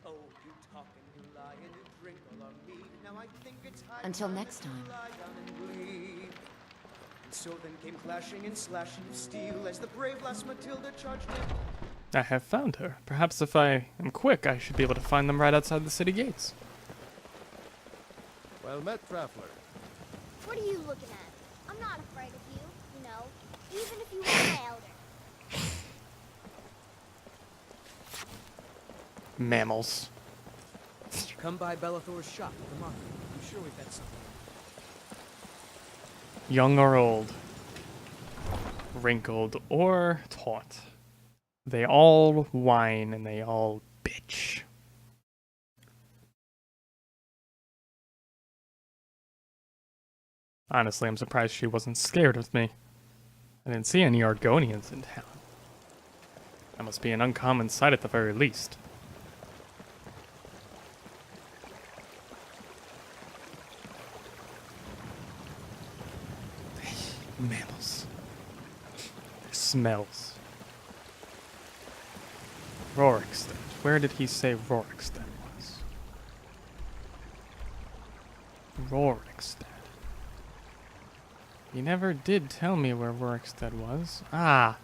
"Oh, you talk and you lie and you drink all our mead. Now I think it's high Until time next that you time. lie down and bleed." And so then came clashing and slashing of steel as the brave lass Matilda charged in. I have found her. Perhaps if I am quick, I should be able to find them right outside the city gates. Well met, traveler. What are you looking at? I'm not afraid of you, you know, even if you were my elder. Mammals. Come by Bellathor's shop at the market. I'm sure we've got something. Young or old. Wrinkled or taut. They all whine and they all bitch. Honestly, I'm surprised she wasn't scared of me. I didn't see any Argonians in town. That must be an uncommon sight at the very least. Mammals. Their smells. Rorikstead. Where did he say Rorikstead was? Rorikstead. He never did tell me where Rorikstead was. Ah.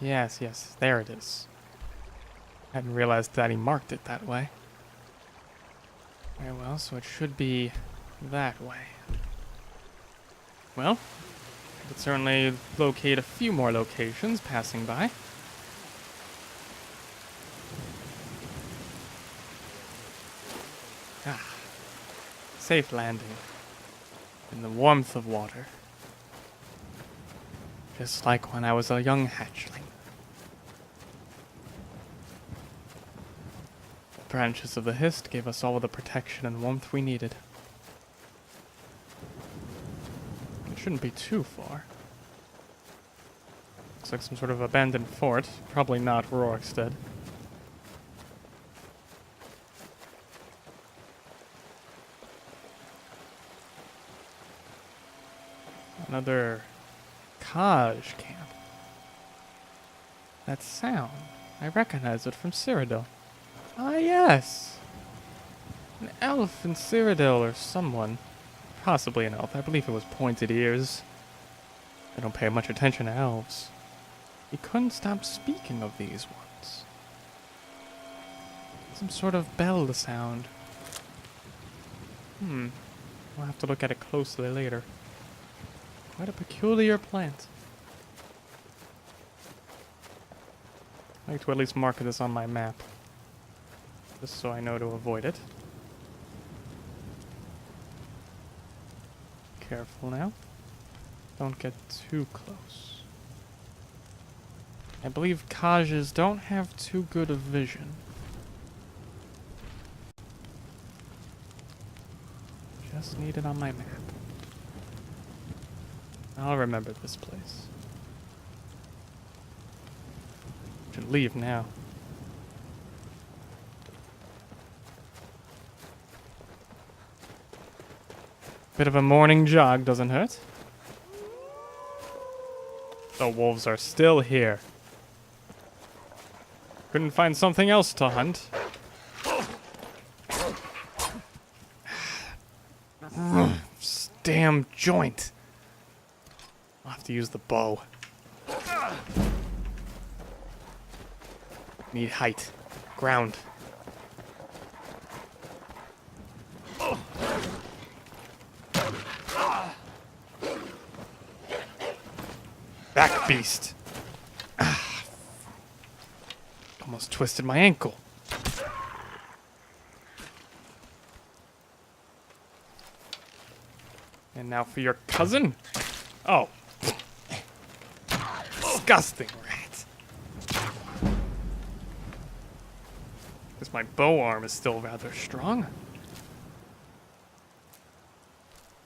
Yes, yes. There it is. Hadn't realized that he marked it that way. Very well, so it should be that way. Well, Could certainly locate a few more locations passing by. Ah, safe landing in the warmth of water. Just like when I was a young hatchling. The branches of the Hist gave us all the protection and warmth we needed. It shouldn't be too far. Looks like some sort of abandoned fort. Probably not Rorikstead. Another Kaj camp. That sound. I recognize it from Cyrodiil. Ah, yes! An elf in Cyrodiil or someone. Possibly an elf. I believe it was Pointed Ears. I don't pay much attention to elves. He couldn't stop speaking of these ones. Some sort of bell sound. We'll have to look at it closely later. Quite a peculiar plant. I'd like to at least mark this on my map. Just so I know to avoid it. Careful now. Don't get too close. I believe Kajas don't have too good of vision. Just need it on my map. I'll remember this place. Should leave now. Bit of a morning jog doesn't hurt. The wolves are still here. Couldn't find something else to hunt. This damn joint. I'll have to use the bow. Need height. Ground. Back beast. Almost twisted my ankle. And now for your cousin? Oh. Disgusting rat. Because my bow arm is still rather strong.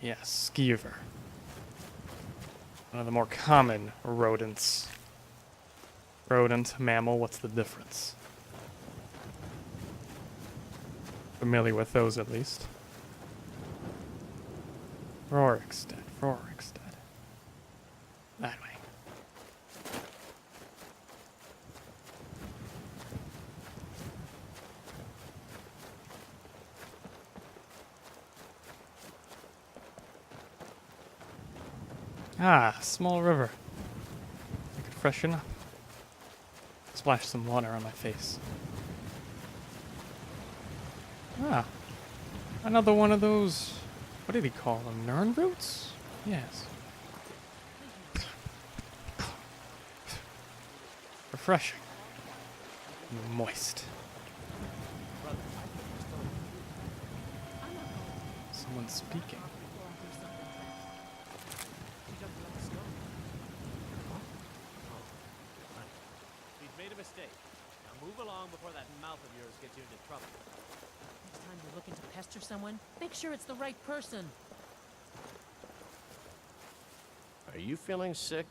Yes, skeever. One of the more common rodents. Rodent, mammal, what's the difference? Familiar with those at least. Rorikstead. That way. Ah, small river. I could freshen up. Splash some water on my face. Ah, another one of those, what did he call them? Nern roots? Yes. Refreshing. And moist. Someone's speaking. Move along before that mouth of yours gets you into trouble. Next time you're looking to pester someone, make sure it's the right person. Are you feeling sick?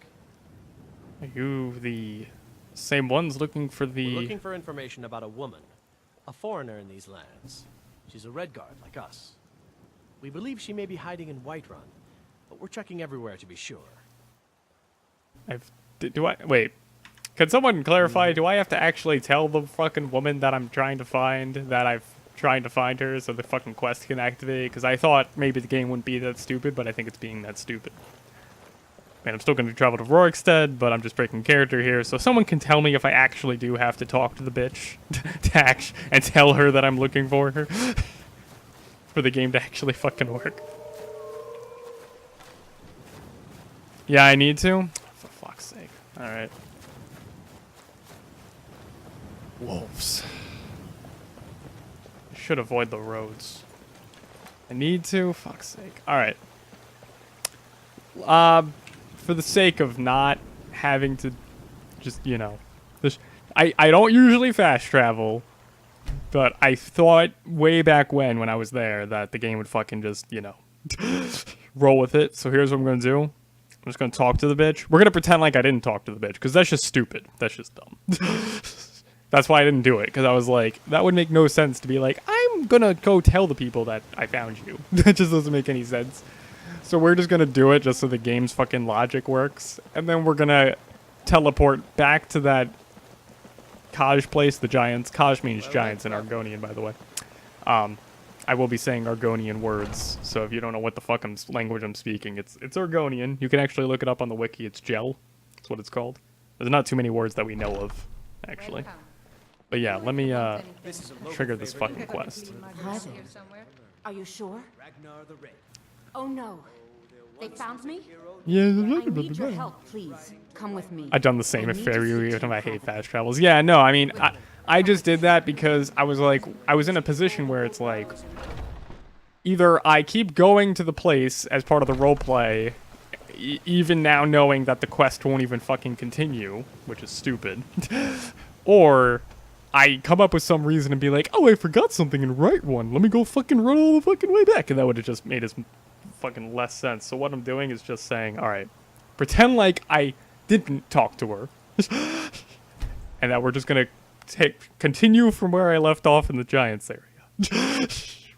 Are you the same ones looking for the... We're looking for information about a woman. A foreigner in these lands. She's a Redguard, like us. We believe she may be hiding in Whiterun, but we're checking everywhere to be sure. Wait. Can someone clarify, do I have to actually tell the fucking woman that I'm trying to find that I'm trying to find her so the fucking quest can activate? Because I thought maybe the game wouldn't be that stupid, but I think it's being that stupid. Man, I'm still going to travel to Rorikstead, but I'm just breaking character here, so someone can tell me if I actually do have to talk to the bitch and tell her that I'm looking for her for the game to actually fucking work. Yeah, I need to? For fuck's sake. Alright. Wolves. I should avoid the roads. I need to? Fuck's sake. Alright. For the sake of not having to just, you know... I don't usually fast travel, but I thought way back when I was there that the game would fucking just, you know, roll with it. So here's what I'm going to do. I'm just going to talk to the bitch. We're going to pretend like I didn't talk to the bitch, because that's just stupid. That's just dumb. That's why I didn't do it, because I was like, that would make no sense to be like, I'm going to go tell the people that I found you. That just doesn't make any sense. So we're just going to do it just so the game's fucking logic works. And then we're going to teleport back to that Kaj place, the Giants. Kaj means giants in Argonian, by the way. I will be saying Argonian words, so if you don't know what the fuck language I'm speaking, it's Argonian. You can actually look it up on the wiki. It's Xial. That's what it's called. There's not too many words that we know of, actually. But yeah, let me trigger this fucking quest. Are you sure? Oh no. They found me? Yeah, I need your help, please. Come with me. I've done the same if I hate fast travels. Yeah, no, I mean, I just did that because I was like, I was in a position where it's like, either I keep going to the place as part of the roleplay, even now knowing that the quest won't even fucking continue, which is stupid, or I come up with some reason and be like, oh, I forgot something and write one. Let me go fucking run all the fucking way back. And that would have just made fucking less sense. So what I'm doing is just saying, all right, pretend like I didn't talk to her, and that we're just gonna continue from where I left off in the Giants area.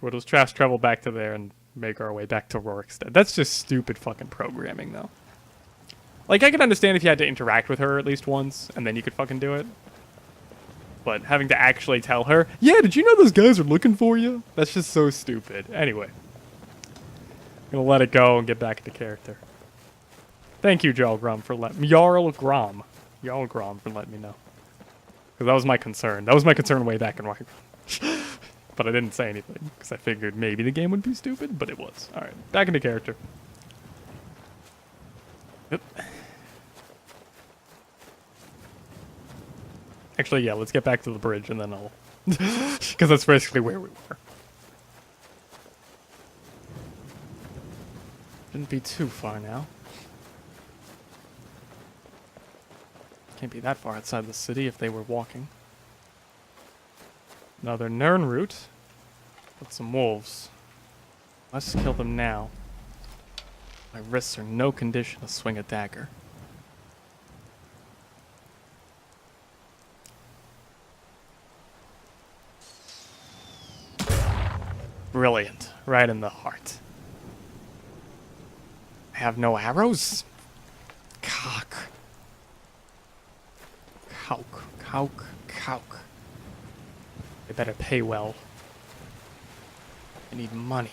We'll just fast travel back to there and make our way back to Rorikstead. That's just stupid fucking programming, though. Like, I could understand if you had to interact with her at least once, and then you could fucking do it. But having to actually tell her, yeah, did you know those guys are looking for you? That's just so stupid. Anyway. I'm gonna let it go and get back into character. Thank you, Jarl Grom, for letting me know. Because that was my concern. That was my concern way back in Whiterun. But I didn't say anything, because I figured maybe the game would be stupid, but it was. Alright, back into character. Yep. Actually, yeah, let's get back to the bridge, and then I'll... Because that's basically where we were. Shouldn't be too far now. Can't be that far outside the city if they were walking. Another Nern route. With some wolves. Let's kill them now. My wrists are no condition to swing a dagger. Brilliant. Right in the heart. I have no arrows? Cock. Cock. They better pay well. I need money,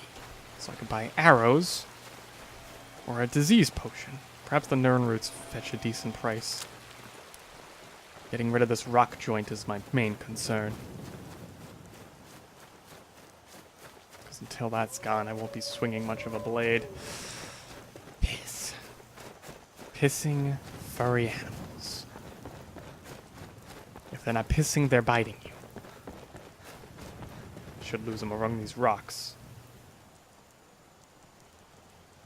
so I can buy arrows or a disease potion. Perhaps the Nern roots fetch a decent price. Getting rid of this rock joint is my main concern. Because until that's gone, I won't be swinging much of a blade. Piss. Pissing furry animals. If they're not pissing, they're biting you. Should lose them among these rocks.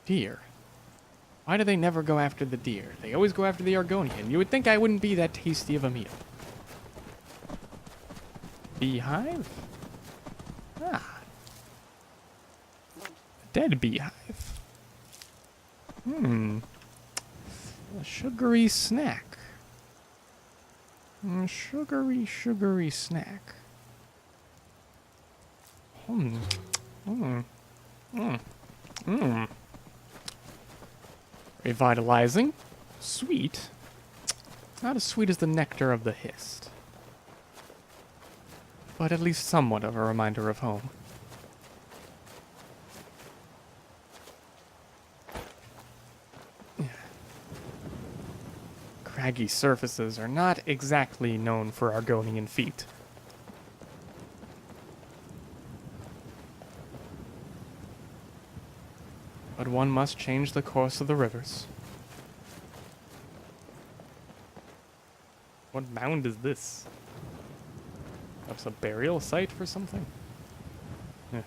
Deer. Why do they never go after the deer? They always go after the Argonian. You would think I wouldn't be that tasty of a meal. Beehive? Ah. A dead beehive. A sugary snack. Sugary snack. Revitalizing. Sweet. Not as sweet as the nectar of the hist. But at least somewhat of a reminder of home. Craggy surfaces are not exactly known for Argonian feet. But one must change the course of the rivers. What mound is this? That's a burial site for something? Yeah.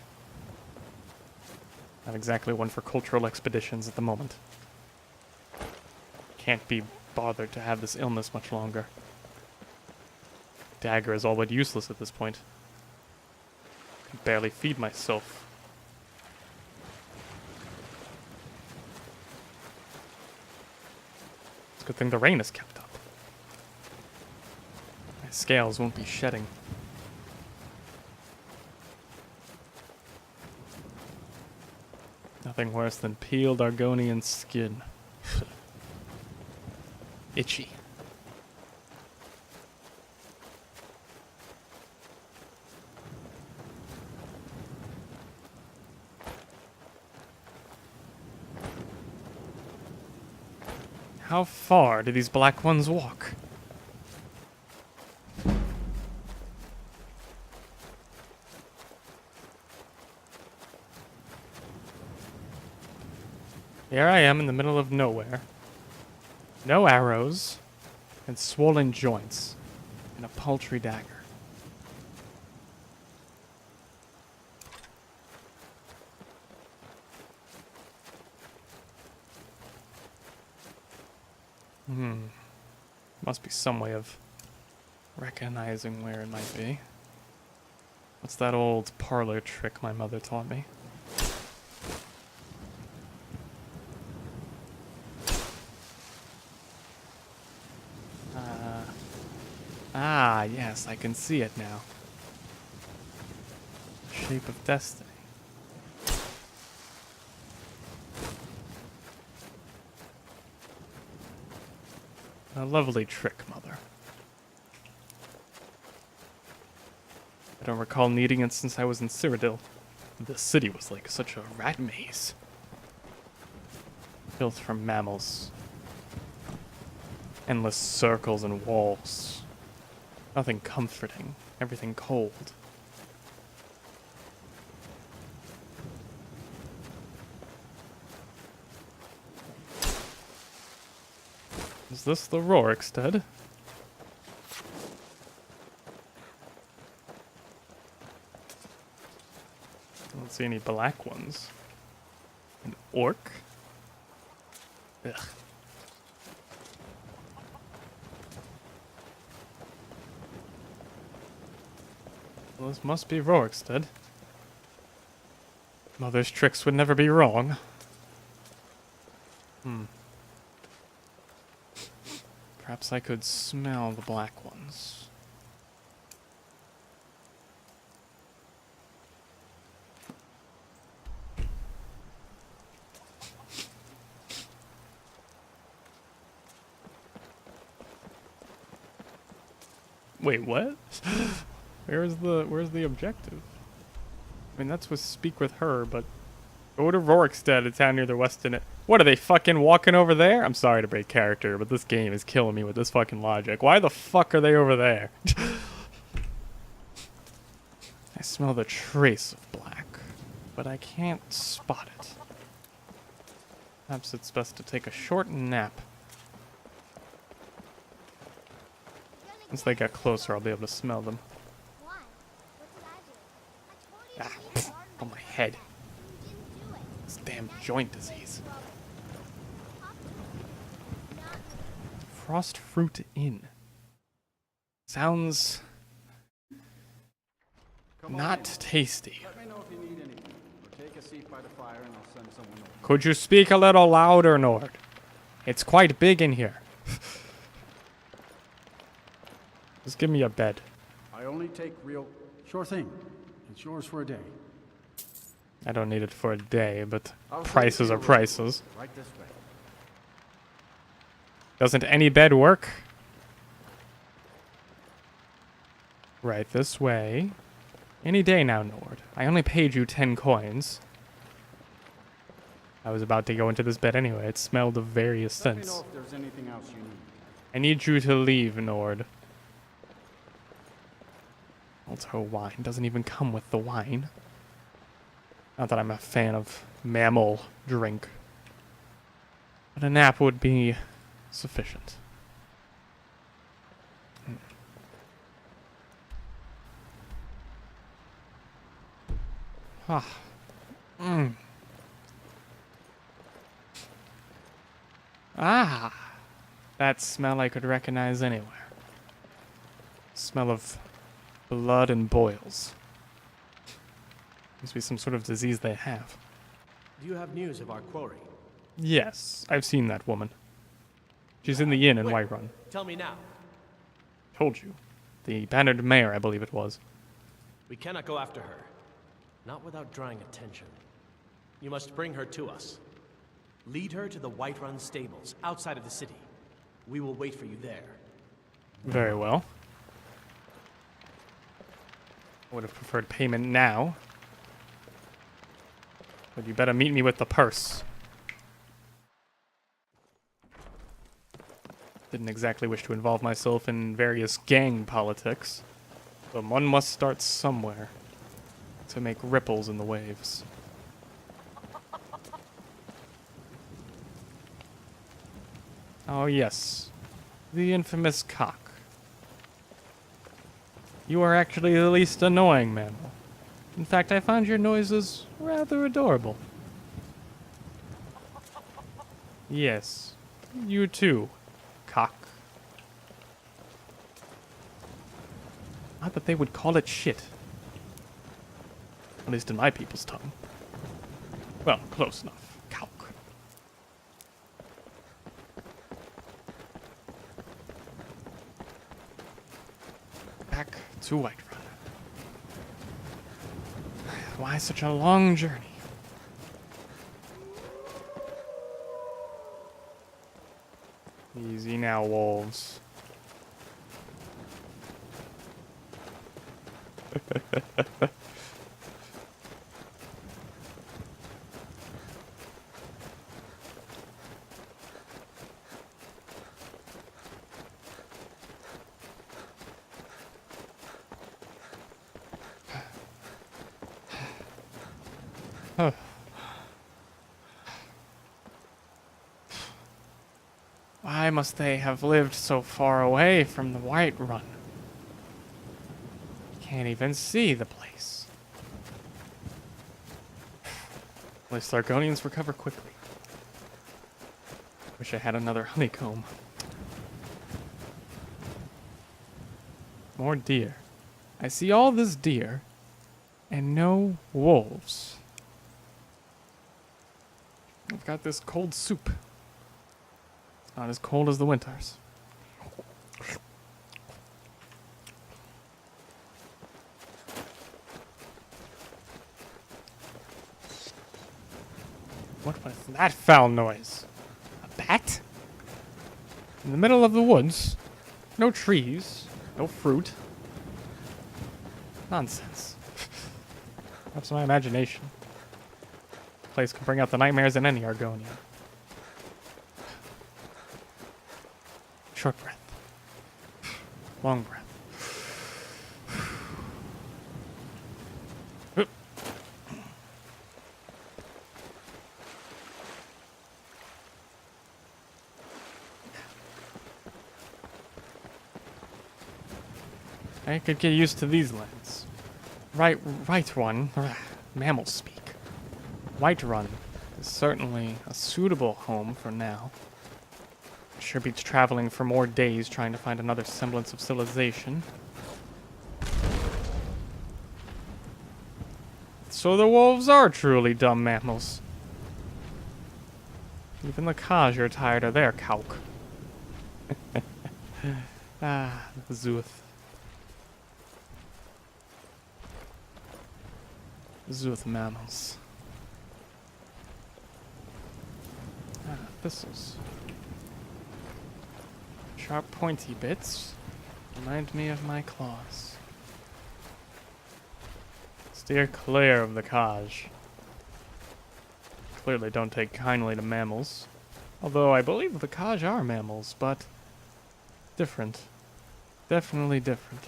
Not exactly one for cultural expeditions at the moment. Can't be bothered to have this illness much longer. Dagger is all but useless at this point. Can barely feed myself. It's a good thing the rain is kept up. My scales won't be shedding. Nothing worse than peeled Argonian skin. Itchy. How far do these black ones walk? Here I am in the middle of nowhere. No arrows, and swollen joints, and a paltry dagger. Must be some way of recognizing where it might be. What's that old parlor trick my mother taught me? Ah, yes, I can see it now. Shape of destiny. A lovely trick, Mother. I don't recall needing it since I was in Cyrodiil. The city was like such a rat maze. Built from mammals. Endless circles and walls. Nothing comforting. Everything cold. Is this the Rorikstead? I don't see any black ones. An orc? Ugh. Well, this must be Rorikstead. Mother's tricks would never be wrong. Perhaps I could smell the black ones. Wait, what? Where's the objective? I mean, that's with speak with her, but go to Rorikstead, a town near the western. What are they fucking walking over there? I'm sorry to break character, but this game is killing me with this fucking logic. Why the fuck are they over there? I smell the trace of black, but I can't spot it. Perhaps it's best to take a short nap. Once they get closer, I'll be able to smell them. Ah, pfft, on my head. This damn joint disease. Frost Fruit Inn. Sounds not tasty. Could you speak a little louder, Nord? It's quite big in here. Just give me a bed. I only take real... Sure thing. It's yours for a day. I don't need it for a day, but prices are prices. Right this way. Doesn't any bed work? Right this way. Any day now, Nord. I only paid you 10 coins. I was about to go into this bed anyway. It smelled of various scents. Let me know if there's anything else you need. I need you to leave, Nord. Also, wine doesn't even come with the wine. Not that I'm a fan of mammal drink. But a nap would be sufficient. Ah. Mm. Ah. That smell I could recognize anywhere. Smell of blood and boils. Must be some sort of disease they have. Do you have news of our quarry? Yes, I've seen that woman. She's in the inn in Whiterun. Tell me now. Told you. The bannered mare, I believe it was. We cannot go after her. Not without drawing attention. You must bring her to us. Lead her to the Whiterun stables, outside of the city. We will wait for you there. Very well. I would have preferred payment now. But you better meet me with the purse. Didn't exactly wish to involve myself in various gang politics. But one must start somewhere to make ripples in the waves. Oh yes, the infamous cock. You are actually the least annoying mammal. In fact, I find your noises rather adorable. Yes, you too, cock. Not that they would call it shit. At least in my people's tongue. Well, close enough. Cock. Back to Whiterun. Why such a long journey? Easy now, wolves. Why must they have lived so far away from the Whiterun? Can't even see the place. At least Argonians recover quickly. Wish I had another honeycomb. More deer. I see all this deer, and no wolves. I've got this cold soup. It's not as cold as the winters. What was that foul noise? A bat? In the middle of the woods? No trees, no fruit. Nonsense. That's my imagination. The place can bring out the nightmares in any Argonian. Short breath. Long breath. I could get used to these lands. Whiterun, mammal speak. Whiterun is certainly a suitable home for now. Sure beats traveling for more days trying to find another semblance of civilization. So the wolves are truly dumb mammals. Even the Kaj are tired of their cauk. Ah, Zuth. Zuth mammals. Ah, thistles. Sharp pointy bits remind me of my claws. Steer clear of the Kaj. Clearly don't take kindly to mammals. Although I believe the Kaj are mammals, but different. Definitely different.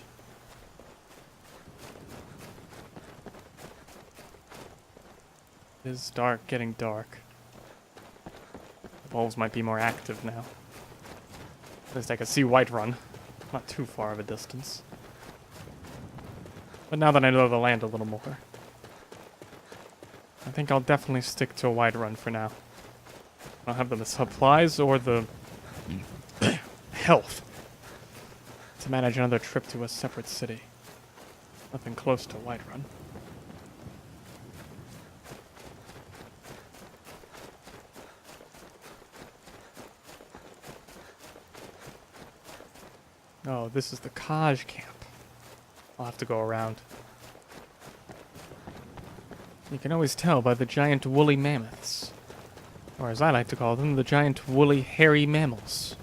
It is dark, getting dark. The wolves might be more active now. At least I could see Whiterun. Not too far of a distance. But now that I know the land a little more, I think I'll definitely stick to a Whiterun for now. I don't have the supplies or the health to manage another trip to a separate city. Nothing close to Whiterun. Oh, this is the Kaj camp. I'll have to go around. You can always tell by the giant woolly mammoths. Or as I like to call them, the giant woolly hairy mammals.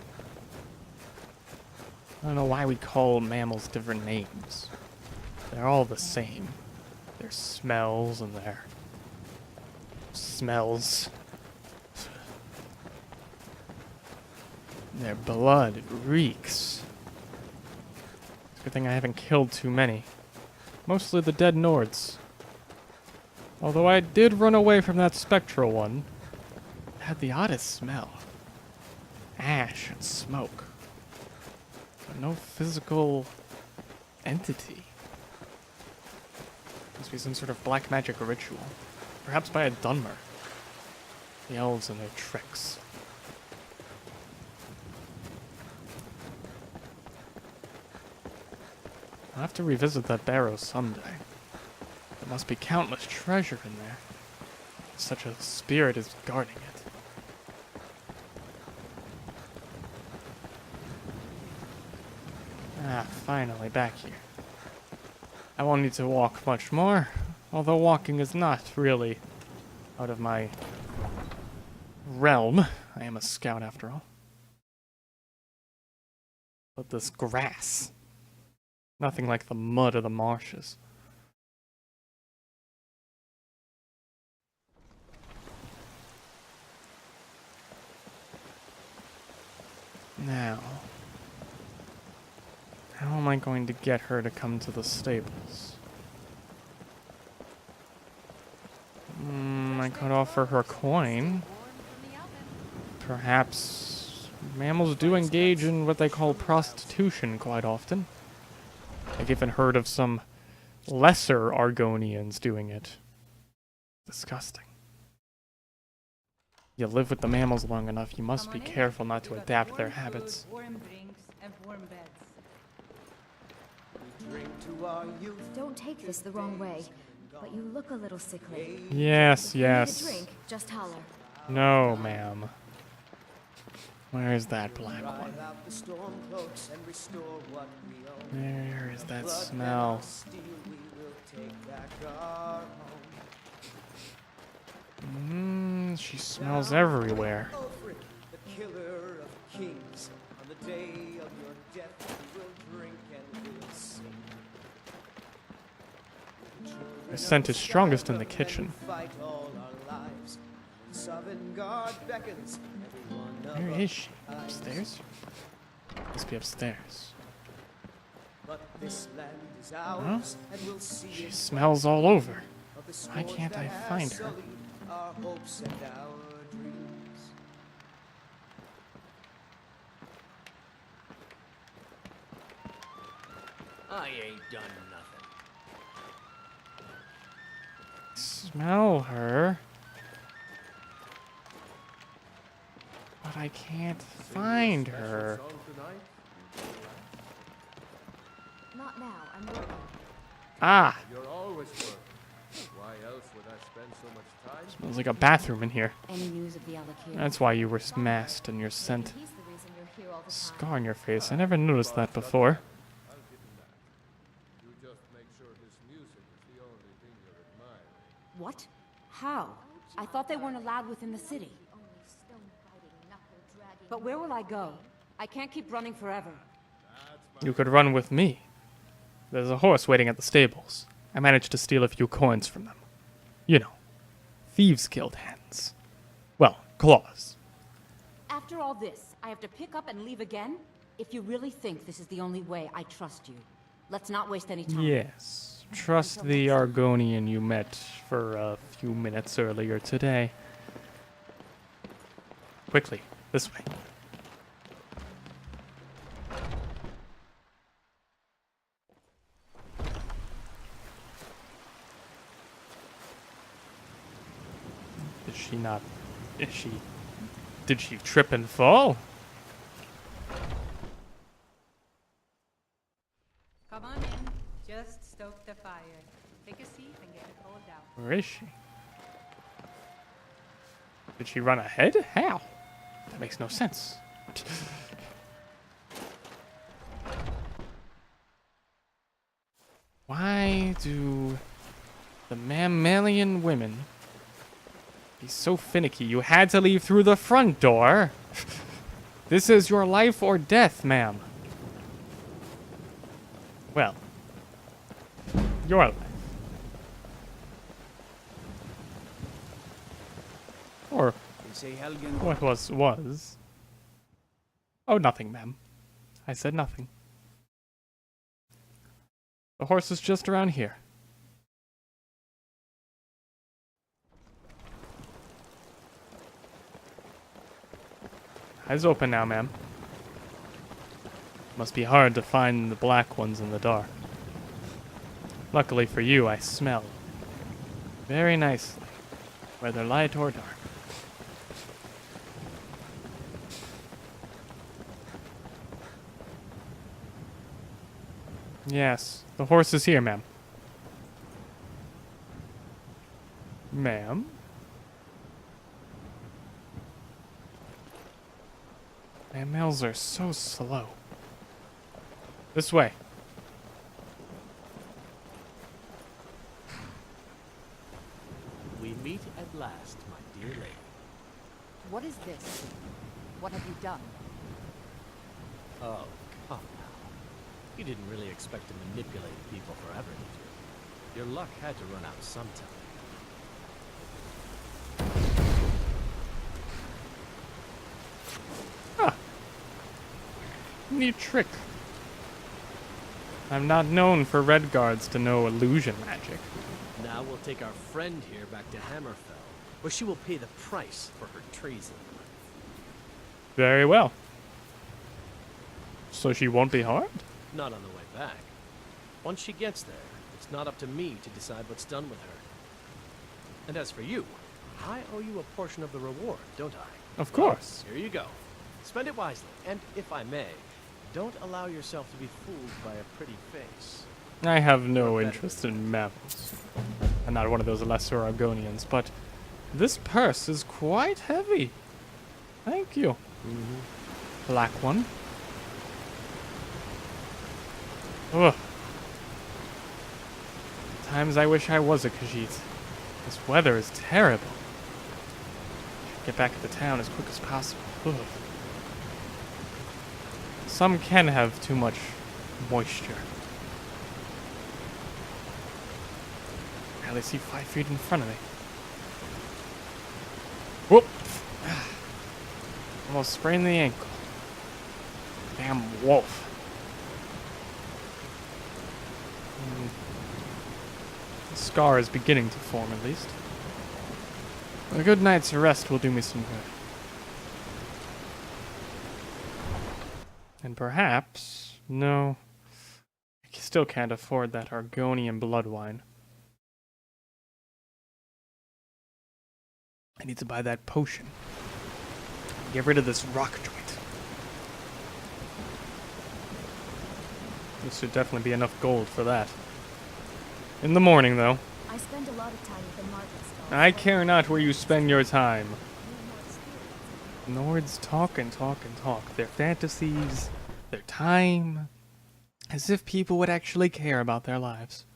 I don't know why we call mammals different names. They're all the same. Their smells and their smells. Their blood reeks. It's a good thing I haven't killed too many. Mostly the dead Nords. Although I did run away from that spectral one. It had the oddest smell. Ash and smoke. But no physical entity. Must be some sort of black magic ritual. Perhaps by a Dunmer. The elves and their tricks. I'll have to revisit that barrow someday. There must be countless treasure in there. Such a spirit is guarding it. Ah, finally back here. I won't need to walk much more, although walking is not really out of my realm. I am a scout after all. But this grass. Nothing like the mud of the marshes. Now, how am I going to get her to come to the stables? I could offer her coin. Perhaps mammals do engage in what they call prostitution quite often. I've even heard of some lesser Argonians doing it. Disgusting. You live with the mammals long enough, you must be careful not to adapt their habits. Don't take this the wrong way, but you look a little sickly. Yes, yes. If you need a drink, just holler. No, ma'am. Where is that black one? Where is that smell? She smells everywhere. The killer of kings, on the day of your death, we will drink and we'll sing. The scent is strongest in the kitchen. Fight all our lives. Sovngarde beckons. Where is she? Upstairs? Must be upstairs. But this land is Huh? ours, and we'll see She smells all over. Why can't I find her? our hopes and our dreams. I ain't done nothing. Smell her. But I can't find her. Not now, I'm working. Ah! You're always working. Why else would I spend so much time? Smells like a bathroom in here. Any news of the Alakir? That's why you were masked and your scent. Scar on your face. I never noticed that before. I'll give him that. You just make sure his music is the only thing you're admiring. What? How? I thought they weren't allowed within the city. But where will I go? I can't keep running forever. You could run with me. There's a horse waiting at the stables. I managed to steal a few coins from them. You know, thieves killed hens. Well, claws. After all this, I have to pick up and leave again? If you really think this is the only way, I trust you. Let's not waste any time. Yes. Trust the Argonian you met for a few minutes earlier today. Quickly, this way. she not... Is she... Did she trip and fall? Come on in. Just stoke the fire. Take a seat and get it cold down. Where is she? Did she run ahead? How? That makes no sense. Why do the mammalian women be so finicky? You had to leave through the front door. This is your life or death, ma'am. Well, your life. Or what was. Oh, nothing, ma'am. I said nothing. The horse is just around here. Eyes open now, ma'am. Must be hard to find the black ones in the dark. Luckily for you, I smell very nicely, whether light or dark. Yes, the horse is here, ma'am. Ma'am? Mammals are so slow. This way. We meet at last, my dear lady. What is this? What have you done? Oh, come now. You didn't really expect to manipulate people forever, did you? Your luck had to run out sometime. Huh. Neat trick. I'm not known for Red Guards to know illusion magic. Now we'll take our friend here back to Hammerfell, where she will pay the price for her treason. Very well. So she won't be harmed? Not on the way back. Once she gets there, it's not up to me to decide what's done with her. And as for you, I owe you a portion of the reward, don't I? Of course. Well, here you go. Spend it wisely, and if I may, don't allow yourself to be fooled by a pretty face. I have no interest in mammals. I'm not one of those lesser Argonians, but this purse is quite heavy. Thank you. Black one. Ugh. Times I wish I was a Khajiit. This weather is terrible. Should get back to town as quick as possible. Ugh. Some can have too much moisture. I barely see 5 feet in front of me. Whoop! Almost sprained the ankle. Damn wolf. The scar is beginning to form, at least. A good night's rest will do me some good. And perhaps... No. I still can't afford that Argonian blood wine. I need to buy that potion. Get rid of this rock joint. This should definitely be enough gold for that. In the morning, though. I spend a lot of time with the market stalls. I care not where you spend your time. Nords talk and talk and talk. Their fantasies, their time. As if people would actually care about their lives.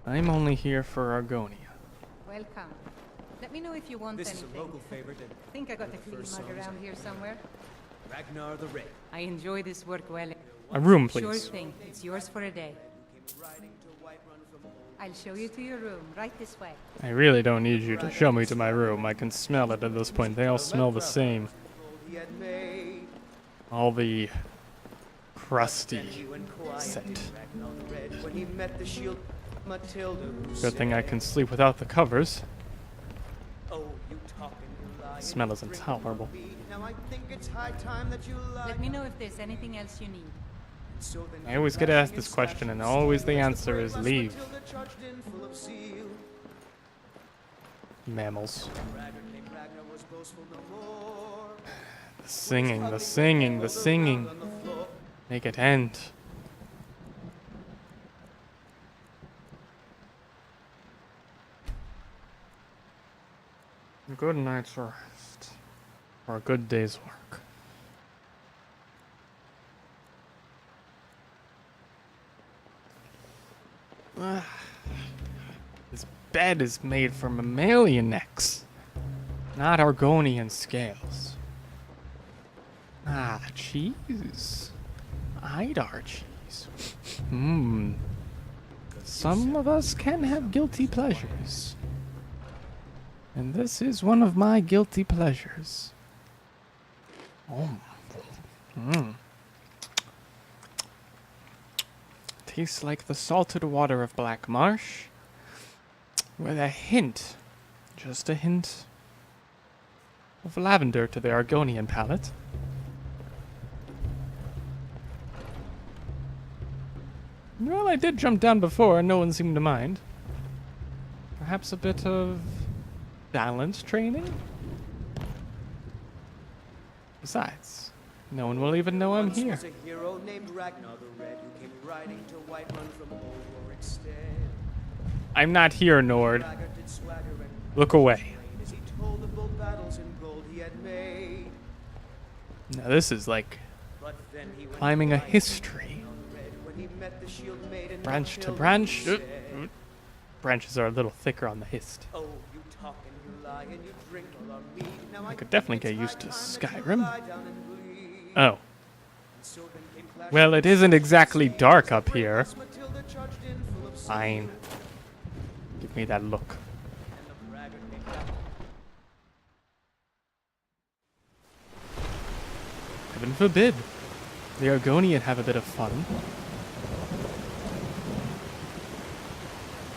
I'm only here for Argonia. Welcome. Let me know if you want This anything. is a local favorite. I think I got a clean mug around here somewhere. Ragnar the Red. I enjoy this work well. A room, please. Sure thing. It's yours for a day. I'll show you to your room, right this way. I really don't need you to show me to my room. I can smell it at this point. They all smell the same. All the crusty scent. Good thing I can sleep without the covers. The smell is intolerable. Let me know if there's anything else you need. I always get asked this question, and always the answer is leave. Mammals. Braggart named Ragnar was boastful no more. The singing, the singing, the singing. Make it end. A good night's rest. Or a good day's work. This bed is made from mammalian necks, not Argonian scales. Ah, cheese. Idar cheese. Mmm. Some of us can have guilty pleasures. And this is one of my guilty pleasures. Oh. Mmm. Tastes like the salted water of Black Marsh, with a hint, just a hint, of lavender to the Argonian palate. Well, I did jump down before, and no one seemed to mind. Perhaps a bit of balance training? Besides, no one will even know I'm here. Once was a hero named Ragnar the Red who came riding to Whiterun from old Rorikstead. I'm not here, Nord. Braggart did swagger and Look away. as he told of bold battles in gold he had made. Now this is like But then he went climbing a flying history. red when he met the shield maiden Branch to Hill branch. said, Branches are a little thicker on the hist. "Oh, you talk and you lie and you drink all our mead. Now I could definitely get used to Skyrim. lie down and bleed." Oh. And so then came clashing Well, it isn't exactly dark up here. Matilda charged in full of Fine. Give me that look. and the braggart named Ragnar. Heaven forbid. The Argonian have a bit of fun.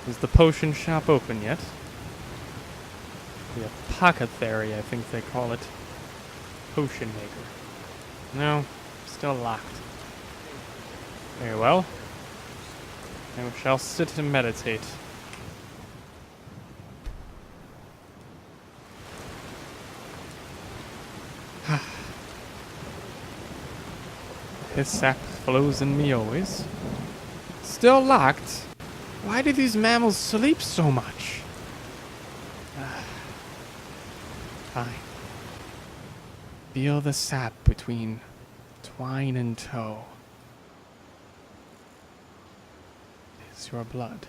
Is the potion shop open yet? The apothecary, I think they call it. Potion maker. No, still locked. Very well. I shall sit and meditate. His sap flows in me always. Still locked? Why do these mammals sleep so much? Fine. Feel the sap between twine and toe. It is your blood.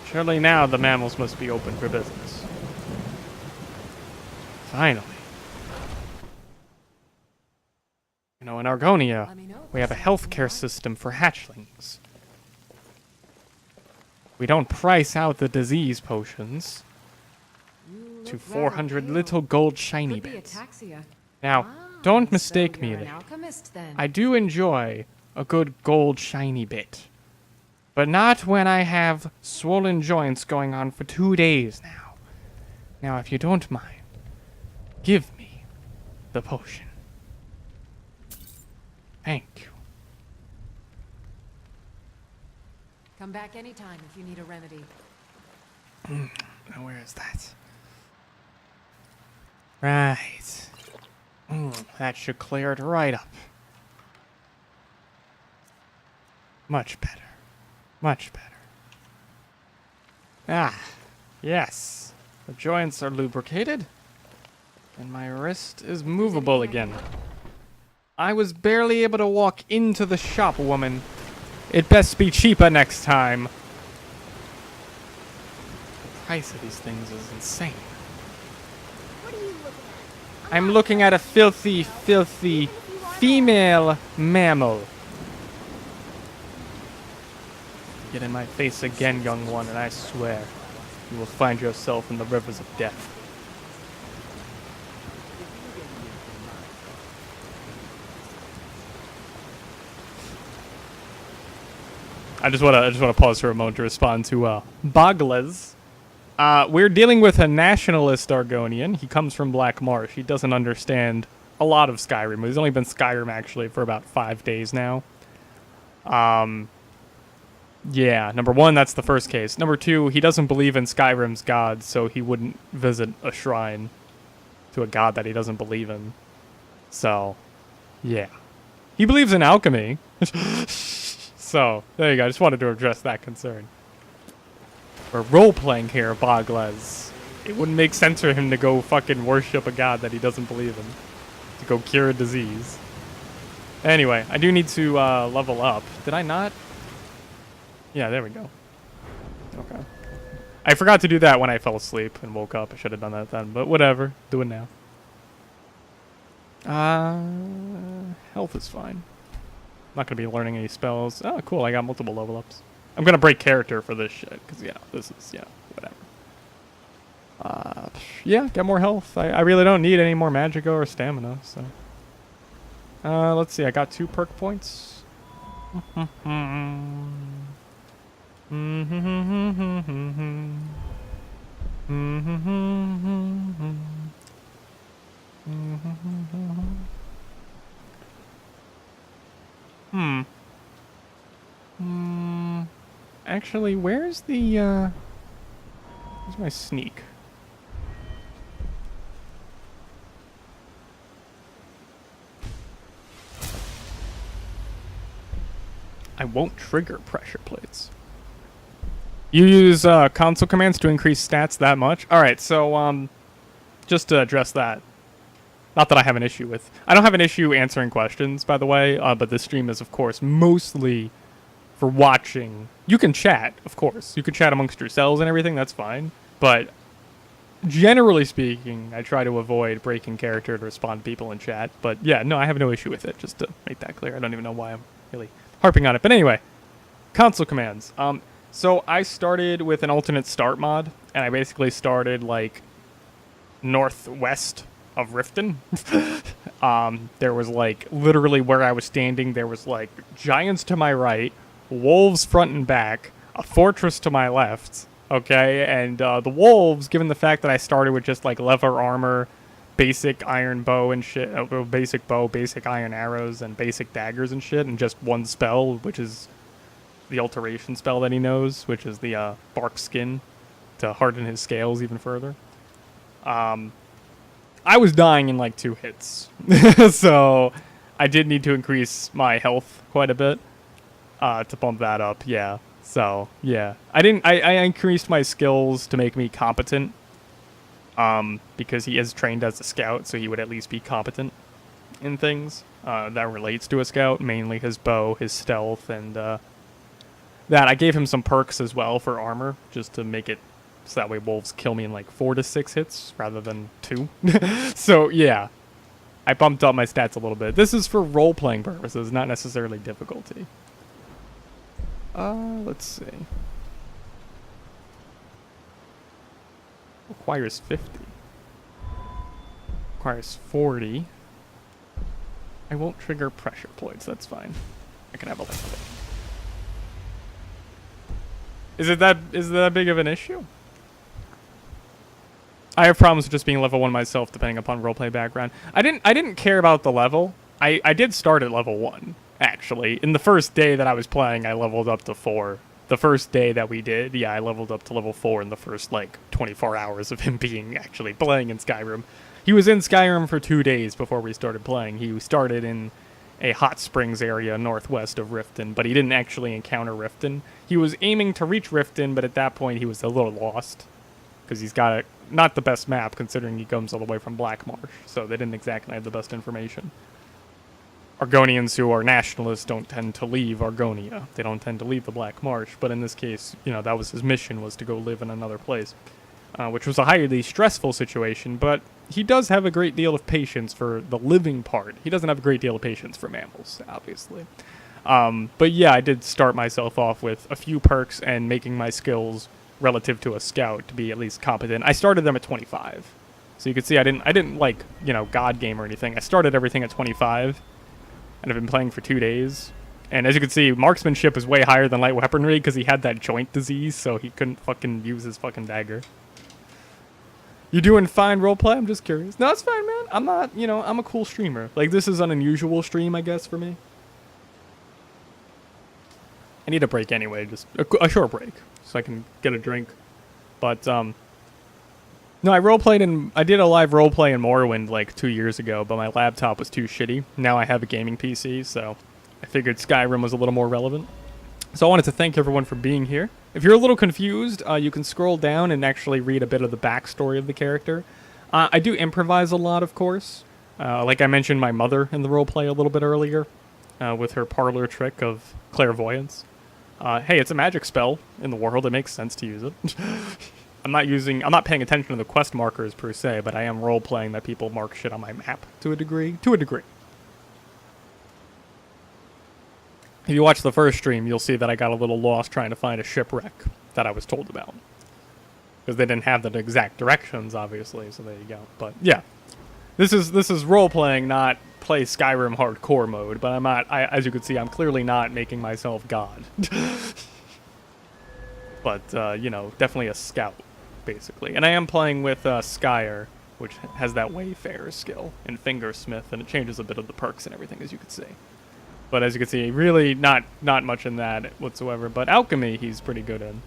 Surely now the mammals must be open for business. Finally. You know, in Argonia, we have a healthcare system for hatchlings. We don't price out the disease potions to 400 little gold shiny bits. Now, don't mistake me there. I do enjoy a good gold shiny bit. But not when I have swollen joints going on for 2 days now. Now, if you don't mind, give me the potion. Thank you. Come back anytime if you need a remedy. Now where is that? Right. That should clear it right up. Much better. Much better. Ah, yes. The joints are lubricated, and my wrist is movable again. I was barely able to walk into the shop, woman. It best be cheaper next time. The price of these things is insane. What are you looking at? I'm looking at a filthy, filthy female mammal. Get in my face again, young one, and I swear you will find yourself in the rivers of death. I just want to pause for a moment to respond to Bogles. We're dealing with a nationalist Argonian. He comes from Black Marsh. He doesn't understand a lot of Skyrim. He's only been Skyrim actually for about 5 days now. Yeah, number one, that's the first case. Number two, he doesn't believe in Skyrim's gods, so he wouldn't visit a shrine to a god that he doesn't believe in. So, yeah. He believes in alchemy. So, there you go. I just wanted to address that concern. We're role-playing here, Bogles. It wouldn't make sense for him to go fucking worship a god that he doesn't believe in. To go cure a disease. Anyway, I do need to level up. Did I not? Yeah, there we go. Okay. I forgot to do that when I fell asleep and woke up. I should have done that then, but whatever. Do it now. Health is fine. Not going to be learning any spells. Oh, cool. I got multiple level ups. I'm going to break character for this shit, because, yeah, this is, yeah, whatever. Yeah, get more health. I really don't need any more magicka or stamina, so. Let's see. I got 2 perk points. Actually, where's the, where's my sneak? I won't trigger pressure plates. You use console commands to increase stats that much? Alright, so just to address that. Not that I have an issue with. I don't have an issue answering questions, by the way, but this stream is, of course, mostly for watching. You can chat, of course. You can chat amongst yourselves and everything, that's fine. But generally speaking, I try to avoid breaking character to respond to people in chat. But yeah, no, I have no issue with it, just to make that clear. I don't even know why I'm really harping on it. But anyway, console commands. So I started with an alternate start mod, and I basically started, like, northwest of Riften. There was, like, literally where I was standing, there was, like, giants to my right, wolves front and back, a fortress to my left, okay? And the wolves, given the fact that I started with just, like, leather armor, basic iron bow and shit, basic bow, basic iron arrows, and basic daggers and shit, and just one spell, which is the alteration spell that he knows, which is the bark skin to harden his scales even further. I was dying in like 2 hits, so I did need to increase my health quite a bit to bump that up. Yeah, so yeah, I increased my skills to make me competent, because he is trained as a scout, so he would at least be competent in things that relates to a scout, mainly his bow, his stealth, and that. I gave him some perks as well for armor, just to make it so that way wolves kill me in like 4 to 6 hits rather than 2. So yeah, I bumped up my stats a little bit. This is for role-playing purposes, not necessarily difficulty. Let's see. Requires 50. Requires 40. I won't trigger pressure points, that's fine. I can have a look. Is that big of an issue? I have problems with just being level 1 myself, depending upon roleplay background. I didn't care about the level. I did start at level 1, actually. In the first day that I was playing, I leveled up to 4. The first day that we did, yeah, I leveled up to level 4 in the first, like, 24 hours of him being actually playing in Skyrim. He was in Skyrim for 2 days before we started playing. He started in a hot springs area northwest of Riften, but he didn't actually encounter Riften. He was aiming to reach Riften, but at that point he was a little lost, because he's got not the best map, considering he comes all the way from Black Marsh, so they didn't exactly have the best information. Argonians who are nationalists don't tend to leave Argonia. They don't tend to leave the Black Marsh, but in this case, you know, that was his mission, was to go live in another place, which was a highly stressful situation, but he does have a great deal of patience for the living part. He doesn't have a great deal of patience for mammals, obviously. But yeah, I did start myself off with a few perks and making my skills relative to a scout to be at least competent. I started them at 25. So you can see I didn't like, you know, God game or anything. I started everything at 25, and I've been playing for 2 days. And as you can see, marksmanship is way higher than light weaponry because he had that joint disease, so he couldn't fucking use his fucking dagger. You doing fine roleplay? I'm just curious. No, it's fine, man. I'm not, you know, I'm a cool streamer. Like, this is an unusual stream, I guess, for me. I need a break anyway, just a short break, so I can get a drink. But, no, I did a live roleplay in Morrowind like 2 years ago, but my laptop was too shitty. Now I have a gaming PC, so I figured Skyrim was a little more relevant. So I wanted to thank everyone for being here. If you're a little confused, you can scroll down and actually read a bit of the backstory of the character. I do improvise a lot, of course. Like I mentioned my mother in the roleplay a little bit earlier, with her parlor trick of clairvoyance. Hey, it's a magic spell in the world. It makes sense to use it. I'm not paying attention to the quest markers per se, but I am role-playing that people mark shit on my map to a degree. If you watch the first stream, you'll see that I got a little lost trying to find a shipwreck that I was told about. Because they didn't have the exact directions, obviously, so there you go. But, yeah. This is role-playing, not play Skyrim hardcore mode, but as you can see, I'm clearly not making myself God. But, you know, definitely a scout, basically. And I am playing with Xial, which has that Wayfarer skill, and Fingersmith, and it changes a bit of the perks and everything, as you can see. But as you can see, really not much in that whatsoever. But alchemy, he's pretty good in.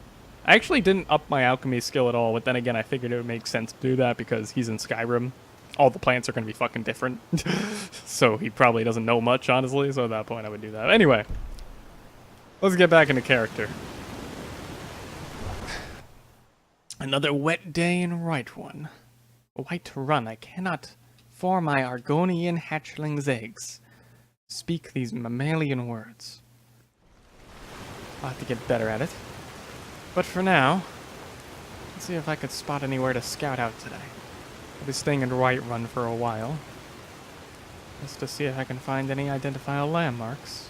I actually didn't up my alchemy skill at all, but then again, I figured it would make sense to do that because he's in Skyrim. All the plants are going to be fucking different. So he probably doesn't know much, honestly, so at that point I would do that. Anyway, let's get back into character. Another wet day in Whiterun. Whiterun, I cannot form my Argonian hatchling's eggs. Speak these mammalian words. I'll have to get better at it. But for now, let's see if I could spot anywhere to scout out today. I'll be staying in Whiterun for a while, just to see if I can find any identifiable landmarks.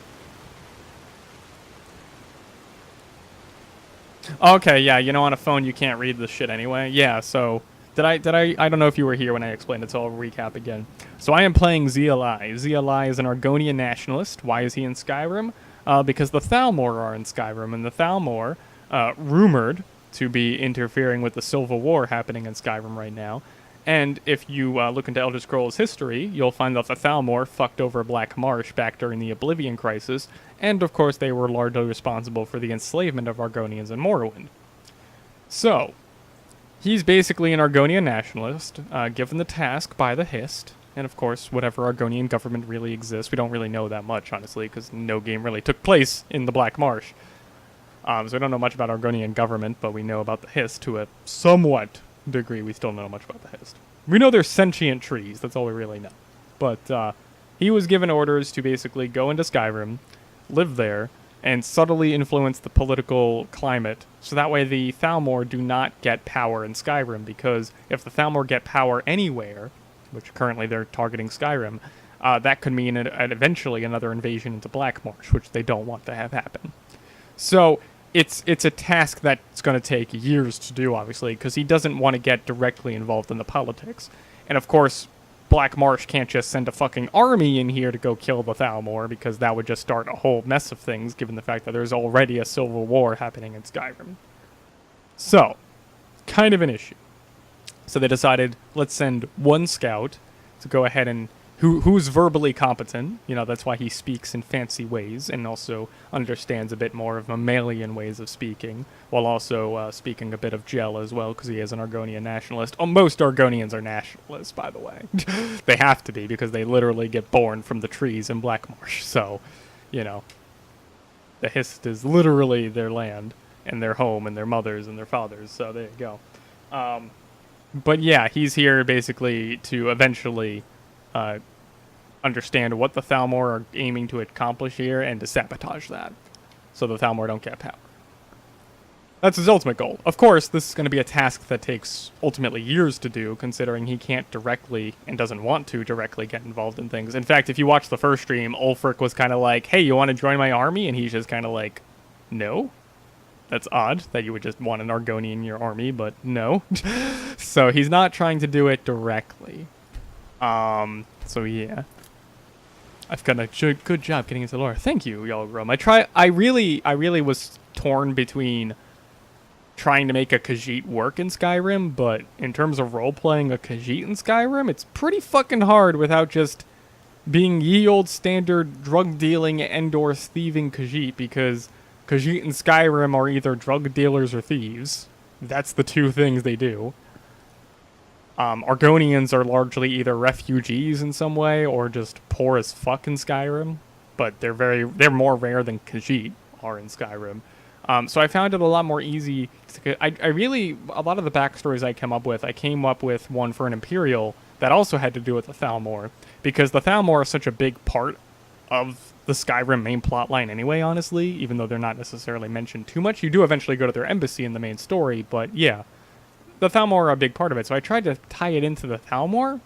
Okay, yeah, you know, on a phone you can't read this shit anyway. Yeah, so I don't know if you were here when I explained it, so I'll recap again. So I am playing Xial. Xial is an Argonian nationalist. Why is he in Skyrim? Because the Thalmor are in Skyrim, and the Thalmor, rumored to be interfering with the Civil War happening in Skyrim right now. And if you look into Elder Scrolls history, you'll find that the Thalmor fucked over Black Marsh back during the Oblivion Crisis, and of course they were largely responsible for the enslavement of Argonians in Morrowind. So, he's basically an Argonian nationalist, given the task by the Hist, and of course, whatever Argonian government really exists. We don't really know that much, honestly, because no game really took place in the Black Marsh. So we don't know much about Argonian government, but we know about the Hist to a somewhat degree. We still know much about the Hist. We know they're sentient trees, that's all we really know. But he was given orders to basically go into Skyrim, live there, and subtly influence the political climate, so that way the Thalmor do not get power in Skyrim, because if the Thalmor get power anywhere, which currently they're targeting Skyrim, that could mean eventually another invasion into Black Marsh, which they don't want to have happen. So it's a task that's going to take years to do, obviously, because he doesn't want to get directly involved in the politics. And of course, Black Marsh can't just send a fucking army in here to go kill the Thalmor, because that would just start a whole mess of things, given the fact that there's already a civil war happening in Skyrim. So, kind of an issue. So they decided, let's send one scout to go ahead and who's verbally competent. You know, that's why he speaks in fancy ways and also understands a bit more of mammalian ways of speaking, while also speaking a bit of Xial as well, because he is an Argonian nationalist. Oh, most Argonians are nationalists, by the way. They have to be, because they literally get born from the trees in Black Marsh. So, you know, the Hist is literally their land and their home and their mothers and their fathers. So there you go. But yeah, he's here basically to eventually understand what the Thalmor are aiming to accomplish here and to sabotage that, so the Thalmor don't get power. That's his ultimate goal. Of course, this is going to be a task that takes ultimately years to do, considering he can't directly, and doesn't want to directly, get involved in things. In fact, if you watch the first stream, Ulfric was kind of like, hey, you want to join my army? And he's just kind of like, no. That's odd that you would just want an Argonian in your army, but no. So he's not trying to do it directly. So yeah. I've done a good job getting into lore. Thank you, Yalgrum. I really was torn between trying to make a Khajiit work in Skyrim, but in terms of role-playing a Khajiit in Skyrim, it's pretty fucking hard without just being ye old standard drug-dealing and/or thieving Khajiit, because Khajiit and Skyrim are either drug dealers or thieves. That's the two things they do. Argonians are largely either refugees in some way or just poor as fuck in Skyrim, but they're more rare than Khajiit are in Skyrim. So I found it a lot more easy. A lot of the backstories I came up with one for an Imperial that also had to do with the Thalmor, because the Thalmor are such a big part of the Skyrim main plotline anyway, honestly, even though they're not necessarily mentioned too much. You do eventually go to their embassy in the main story, but yeah. The Thalmor are a big part of it, so I tried to tie it into the Thalmor.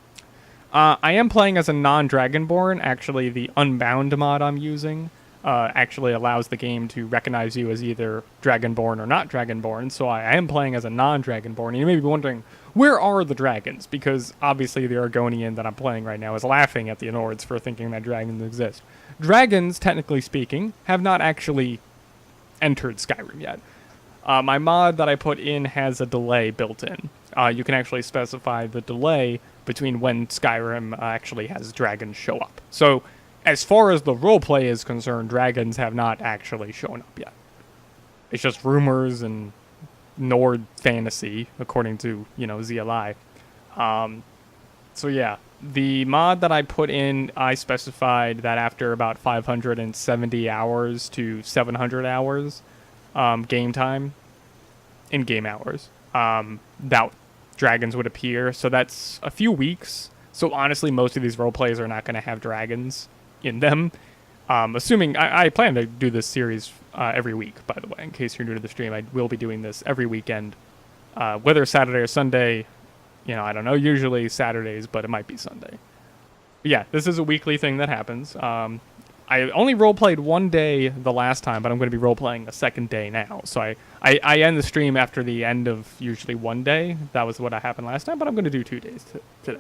I am playing as a non-Dragonborn. Actually, the Unbound mod I'm using actually allows the game to recognize you as either Dragonborn or not Dragonborn, so I am playing as a non-Dragonborn. And you may be wondering, where are the dragons? Because obviously the Argonian that I'm playing right now is laughing at the Anords for thinking that dragons exist. Dragons, technically speaking, have not actually entered Skyrim yet. My mod that I put in has a delay built in. You can actually specify the delay between when Skyrim actually has dragons show up. So, as far as the roleplay is concerned, dragons have not actually shown up yet. It's just rumors and Nord fantasy, according to, Xial. So yeah, the mod that I put in, I specified that after about 570 hours to 700 hours, game time, in-game hours, that dragons would appear. So that's a few weeks. So honestly, most of these roleplays are not going to have dragons in them. Assuming, I plan to do this series every week, by the way, in case you're new to the stream. I will be doing this every weekend, whether Saturday or Sunday, I don't know, usually Saturdays, but it might be Sunday. But yeah, this is a weekly thing that happens. I only roleplayed one day the last time, but I'm going to be roleplaying a second day now. So I end the stream after the end of usually one day. That was what happened last time, but I'm going to do 2 days today.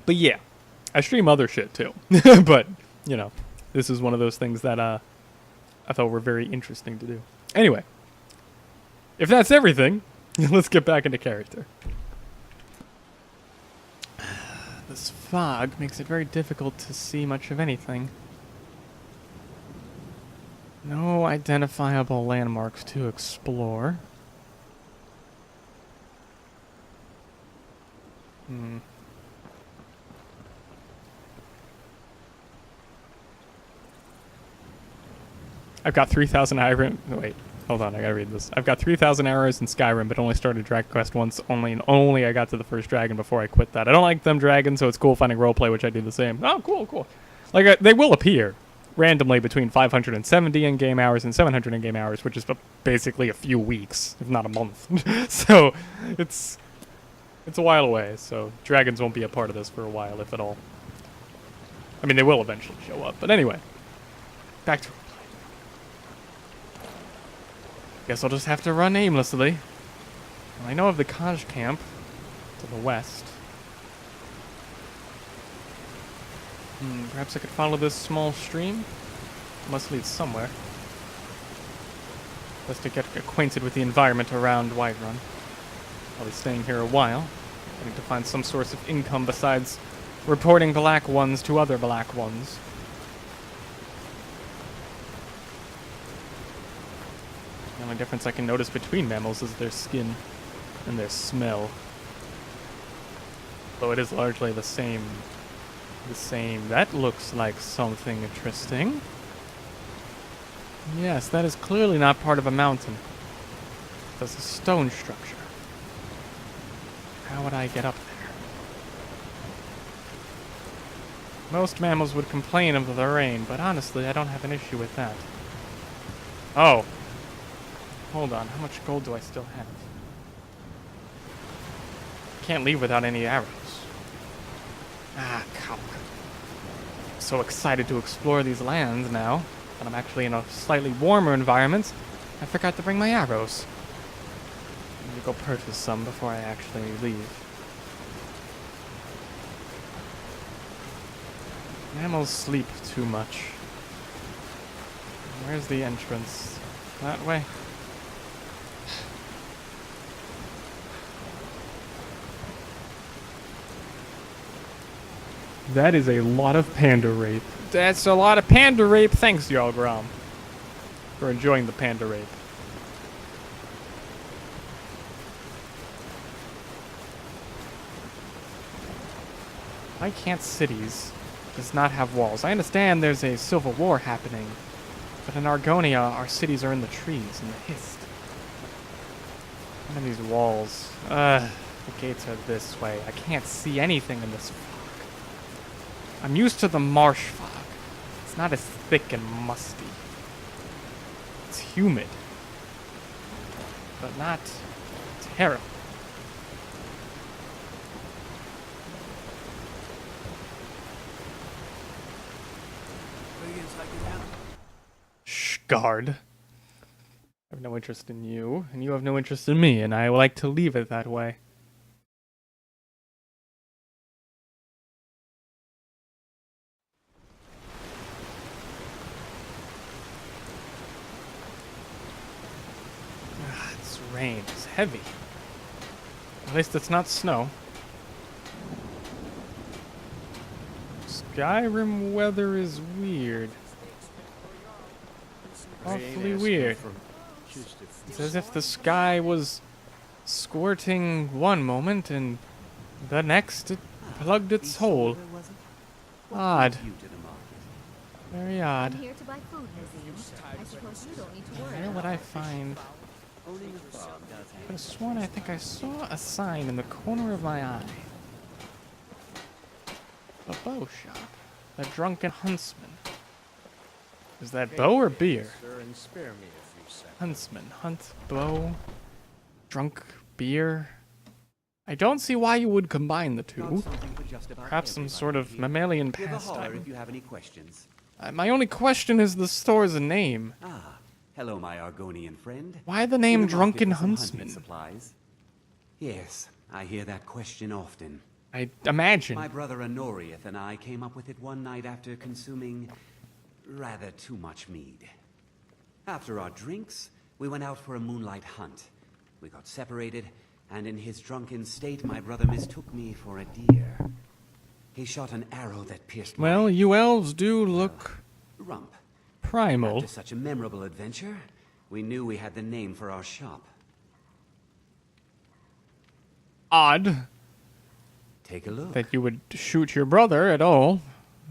But yeah, I stream other shit too. But, this is one of those things that I thought were very interesting to do. Anyway, if that's everything, let's get back into character. This fog makes it very difficult to see much of anything. No identifiable landmarks to explore. I've got 3,000 Skyrim. Wait, hold on, I gotta read this. I've got 3,000 hours in Skyrim, but only started Dragon Quest once. Only I got to the first dragon before I quit that. I don't like them dragons, so it's cool finding roleplay, which I do the same. Oh, cool. Like, they will appear randomly between 570 in-game hours and 700 in-game hours, which is basically a few weeks, if not a month. So, it's a while away, so dragons won't be a part of this for a while, if at all. I mean, they will eventually show up, but anyway. Back to... Guess I'll just have to run aimlessly. Well, I know of the Kaj camp to the west. Perhaps I could follow this small stream? It must lead somewhere. Just to get acquainted with the environment around Whiterun. I'll be staying here a while. I need to find some source of income besides reporting black ones to other black ones. The only difference I can notice between mammals is their skin and their smell. Though it is largely the same. That looks like something interesting. Yes, that is clearly not part of a mountain. That's a stone structure. How would I get up there? Most mammals would complain of the rain, but honestly, I don't have an issue with that. Oh. Hold on, how much gold do I still have? Can't leave without any arrows. Ah, come on. I'm so excited to explore these lands now, but I'm actually in a slightly warmer environment. I forgot to bring my arrows. I need to go purchase some before I actually leave. Mammals sleep too much. Where's the entrance? That way? That is a lot of panda rape. That's a lot of panda rape. Thanks, Xial Grom, for enjoying the panda rape. Why can't cities just not have walls? I understand there's a civil war happening, but in Argonia, our cities are in the trees, in the Hist. What are these walls? The gates are this way. I can't see anything in this fog. I'm used to the marsh fog. It's not as thick and musty. It's humid, but not terrible. Shh, guard. I have no interest in you, and you have no interest in me, and I like to leave it that way. This rain is heavy. At least it's not snow. Skyrim weather is weird. Awfully weird. It's as if the sky was squirting one moment and the next it plugged its hole. Odd. Very odd. I'm here to buy food, Nazim. I suppose you don't need to worry. Where would I find? I could have sworn I think I saw a sign in the corner of my eye. A bow shop. A drunken huntsman. Is that bow or beer? Huntsman. Hunt, bow, drunk, beer. I don't see why you would combine the two. Perhaps some sort of mammalian pastime. If you have any questions. My only question is the store's name. Ah, hello, my Argonian friend. Why the name Drunken Huntsman? Supplies. Yes, I hear that question often. I imagine. My brother Honorius and I came up with it one night after consuming rather too much mead. After our drinks, we went out for a moonlight hunt. We got separated, and in his drunken state, my brother mistook me for a deer. He shot an arrow that pierced my... Well, you elves do look... rump. Primal. After such a memorable adventure, we knew we had the name for our shop. Odd. Take a look. That you would shoot your brother at all.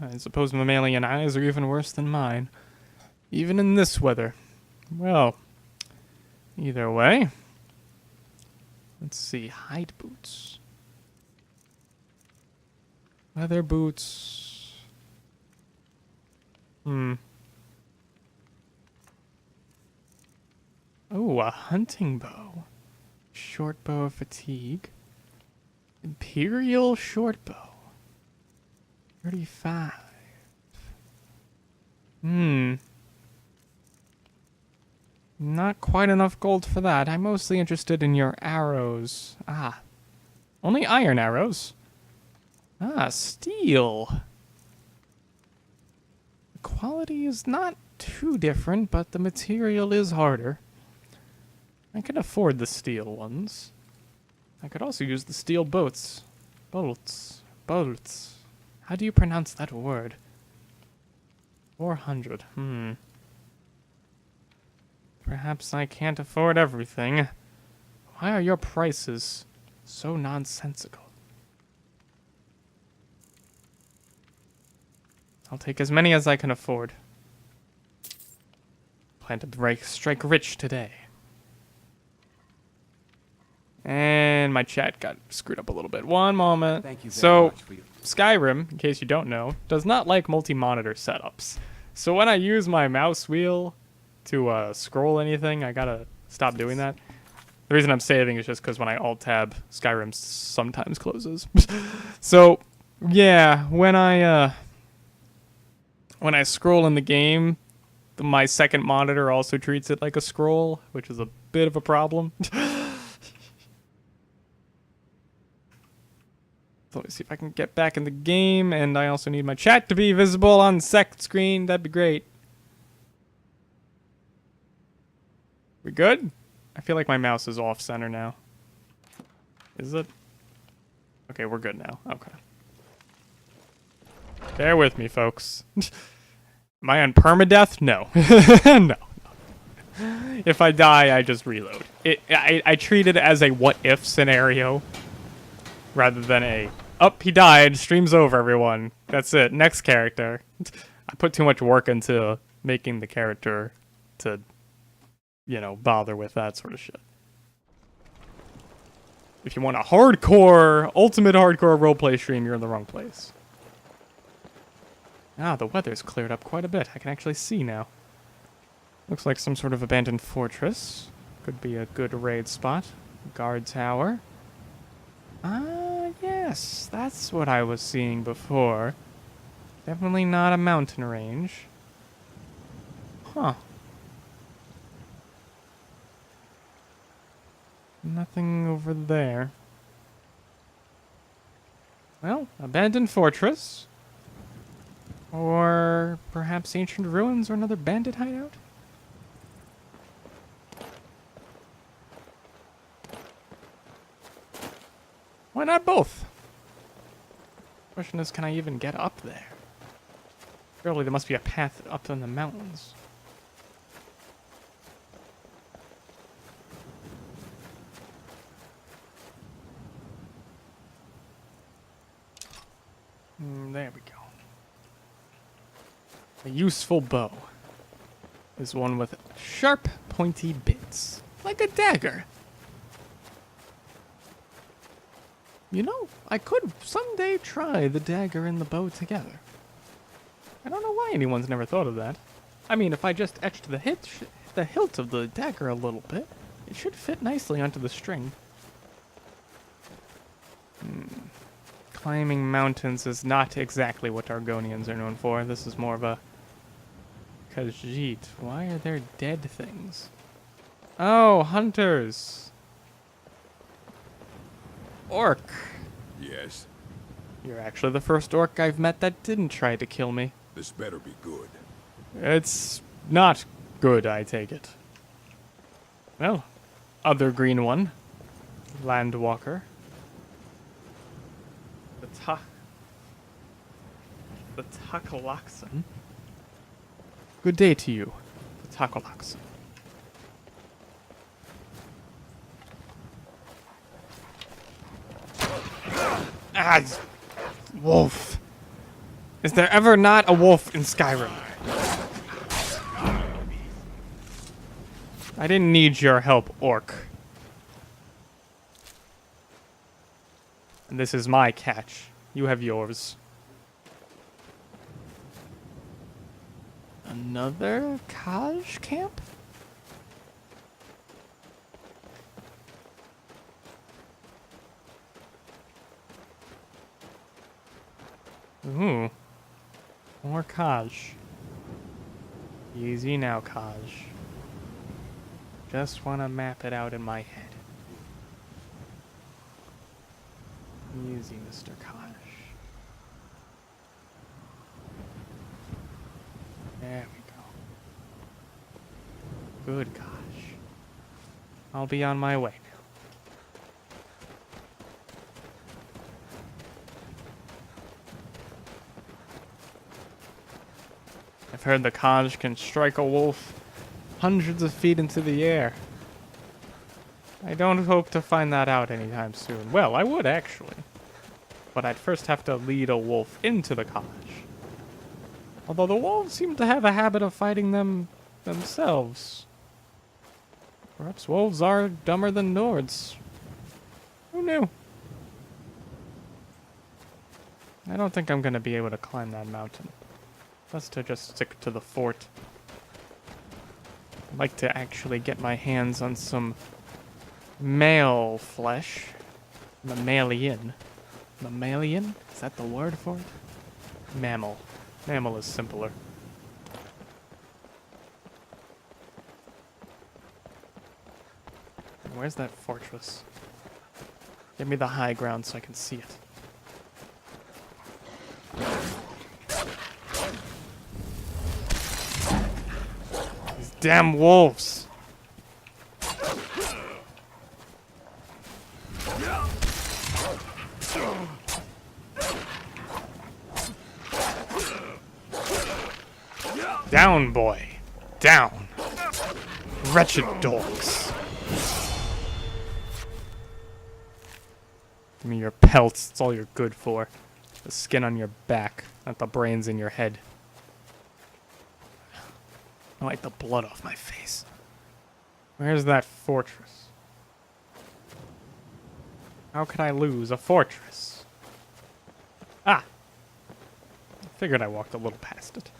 I suppose mammalian eyes are even worse than mine. Even in this weather. Well, either way. Let's see. Hide boots. Leather boots. Oh, a hunting bow. Short bow of fatigue. Imperial short bow. 35. Not quite enough gold for that. I'm mostly interested in your arrows. Ah. Only iron arrows. Ah, steel. The quality is not too different, but the material is harder. I can afford the steel ones. I could also use the steel bolts. Bolts. How do you pronounce that word? 400. Perhaps I can't afford everything. Why are your prices so nonsensical? I'll take as many as I can afford. Plan to strike rich today. And my chat got screwed up a little bit. One moment. Thank you very so, much for your... Skyrim, in case you don't know, does not like multi-monitor setups. So when I use my mouse wheel to scroll anything, I gotta stop doing that. The reason I'm saving is just because when I alt-tab, Skyrim sometimes closes. So, yeah, when I scroll in the game, my second monitor also treats it like a scroll, which is a bit of a problem. So let me see if I can get back in the game, and I also need my chat to be visible on the second screen. That'd be great. We good? I feel like my mouse is off center now. Is it? Okay, we're good now. Okay. Bear with me, folks. Am I on permadeath? No. No. If I die, I just reload. I treat it as a what-if scenario rather than a, oh, he died, stream's over, everyone. That's it, next character. I put too much work into making the character to, you know, bother with that sort of shit. If you want a hardcore, ultimate hardcore roleplay stream, you're in the wrong place. Ah, the weather's cleared up quite a bit. I can actually see now. Looks like some sort of abandoned fortress. Could be a good raid spot. Guard tower. Ah, yes. That's what I was seeing before. Definitely not a mountain range. Huh. Nothing over there. Well, abandoned fortress. Or perhaps ancient ruins or another bandit hideout? Why not both? Question is, can I even get up there? Surely there must be a path up in the mountains. There we go. A useful bow is one with sharp, pointy bits, like a dagger. You know, I could someday try the dagger and the bow together. I don't know why anyone's never thought of that. I mean, if I just etched the hilt of the dagger a little bit, it should fit nicely onto the string. Climbing mountains is not exactly what Argonians are known for. This is more of a Khajiit. Why are there dead things? Oh, hunters! Orc. Yes? You're actually the first orc I've met that didn't try to kill me. This better be good. It's not good, I take it. Well, other green one. Landwalker. The Takalaxan. Good day to you, the Takalaxan. Ah, wolf. Is there ever not a wolf in Skyrim? I didn't need your help, orc. And this is my catch. You have yours. Another Kaj camp? Ooh. More Kaj. Easy now, Kaj. Just want to map it out in my head. Easy, Mr. Kaj. There we go. Good Kaj. I'll be on my way now. I've heard the Kaj can strike a wolf hundreds of feet into the air. I don't hope to find that out anytime soon. Well, I would actually. But I'd first have to lead a wolf into the Kaj. Although the wolves seem to have a habit of fighting them themselves. Perhaps wolves are dumber than Nords. Who knew? I don't think I'm going to be able to climb that mountain. Best to just stick to the fort. I'd like to actually get my hands on some male flesh. Mammalian. Mammalian? Is that the word for it? Mammal. Mammal is simpler. Where's that fortress? Give me the high ground so I can see it. These damn wolves! Down, boy. Down. Wretched dogs. Give me your pelts. It's all you're good for. The skin on your back, not the brains in your head. I like the blood off my face. Where's that fortress? How could I lose a fortress? Ah! Figured I walked a little past it.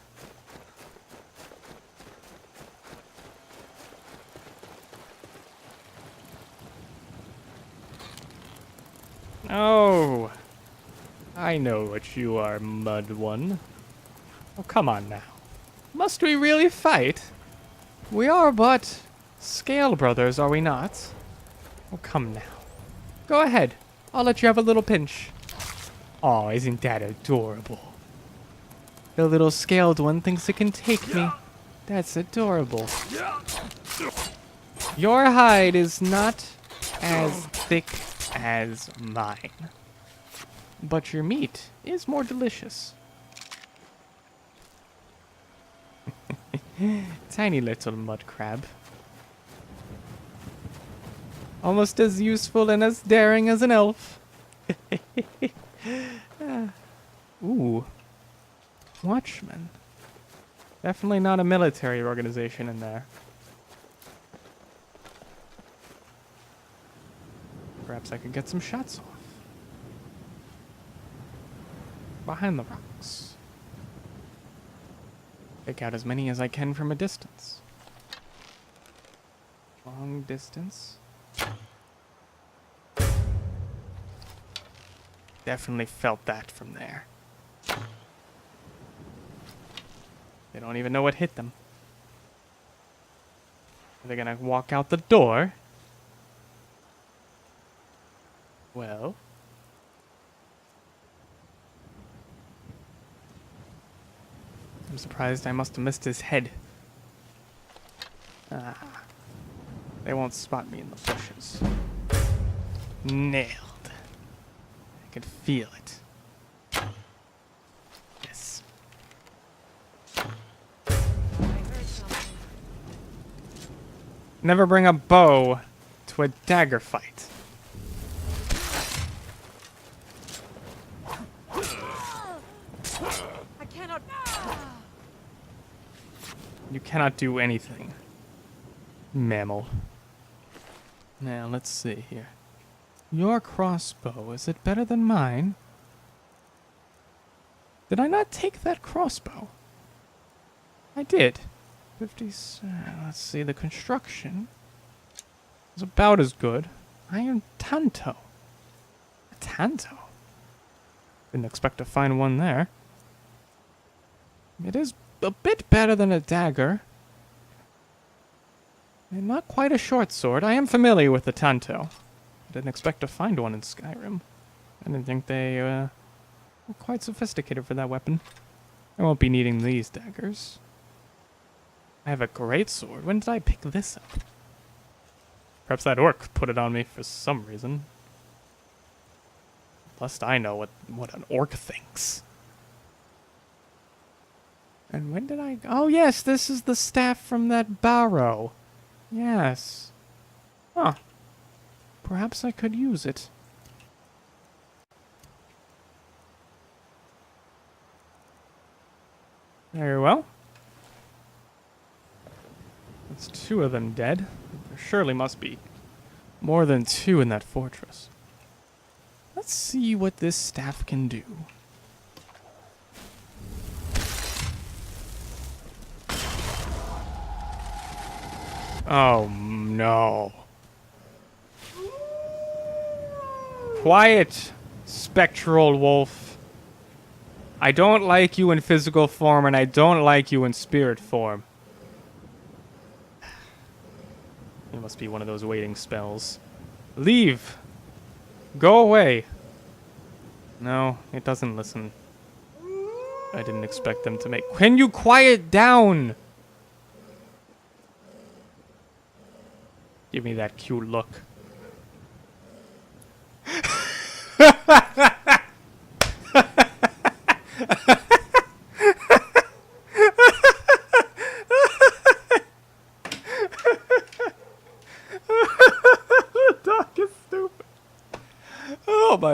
Oh! I know what you are, Mud One. Oh, come on now. Must we really fight? We are but Scale brothers, are we not? Oh, come now. Go ahead. I'll let you have a little pinch. Aw, isn't that adorable? The little scaled one thinks it can take me. That's adorable. Your hide is not as thick as mine. But your meat is more delicious. Tiny little mud crab. Almost as useful and as daring as an elf. Ooh. Watchmen. Definitely not a military organization in there. Perhaps I could get some shots off. Behind the rocks. Take out as many as I can from a distance. Long distance. Definitely felt that from there. They don't even know what hit them. Are they gonna walk out the door? Well. I'm surprised I must have missed his head. Ah. They won't spot me in the bushes. Nailed. I could feel it. Yes. Never bring a bow to a dagger fight. I cannot. You cannot do anything. Mammal. Now, let's see here. Your crossbow, is it better than mine? Did I not take that crossbow? I did. 50, let's see, the construction is about as good. Iron Tanto. A Tanto? Didn't expect to find one there. It is a bit better than a dagger. And not quite a short sword. I am familiar with the Tanto. I didn't expect to find one in Skyrim. I didn't think they were quite sophisticated for that weapon. I won't be needing these daggers. I have a great sword. When did I pick this up? Perhaps that orc put it on me for some reason. Lest I know what an orc thinks. And when did I... Oh, yes, this is the staff from that barrow. Yes. Huh. Perhaps I could use it. Very well. That's 2 of them dead. There surely must be more than 2 in that fortress. Let's see what this staff can do. Oh, no. Quiet, spectral wolf. I don't like you in physical form, and I don't like you in spirit form. It must be one of those waiting spells. Leave! Go away! No, it doesn't listen. I didn't expect them to make... Can you quiet down? Give me that cute look.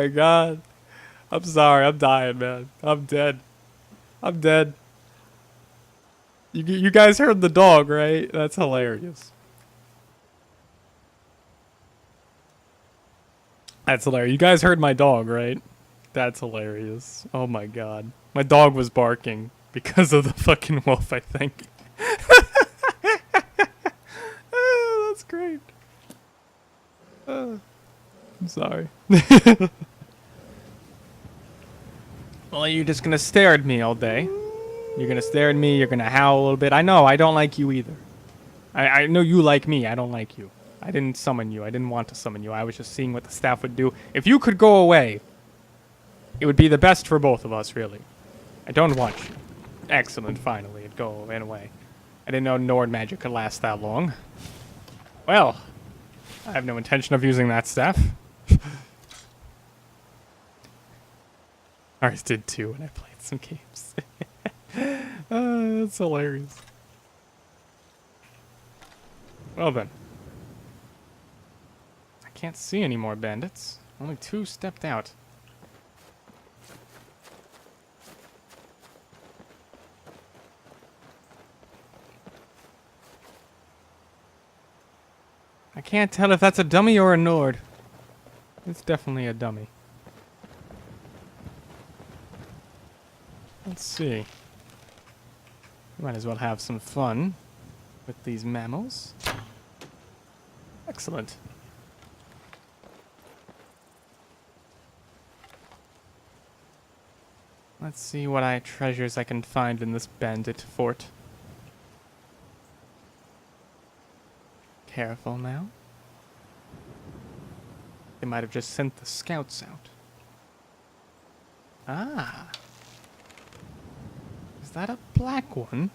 my god. I'm sorry. I'm dying, man. I'm dead. I'm dead. You guys heard the dog, right? That's hilarious. That's hilarious. You guys heard my dog, right? That's hilarious. Oh my god. My dog was barking because of the fucking wolf, I think. Oh, that's great. I'm sorry. Well, you're just gonna stare at me all day. You're gonna stare at me, you're gonna howl a little bit. I know, I don't like you either. I know you like me, I don't like you. I didn't summon you, I didn't want to summon you. I was just seeing what the staff would do. If you could go away, it would be the best for both of us, really. I don't want you. Excellent, finally, it'd go away. I didn't know Nord magic could last that long. Well, I have no intention of using that staff. I always did too when I played some games. That's hilarious. Well then. I can't see any more bandits. Only 2 stepped out. I can't tell if that's a dummy or a Nord. It's definitely a dummy. Let's see. Might as well have some fun with these mammals. Excellent. Let's see what treasures I can find in this bandit fort. Careful now. They might have just sent the scouts out. Ah. Is that a black one?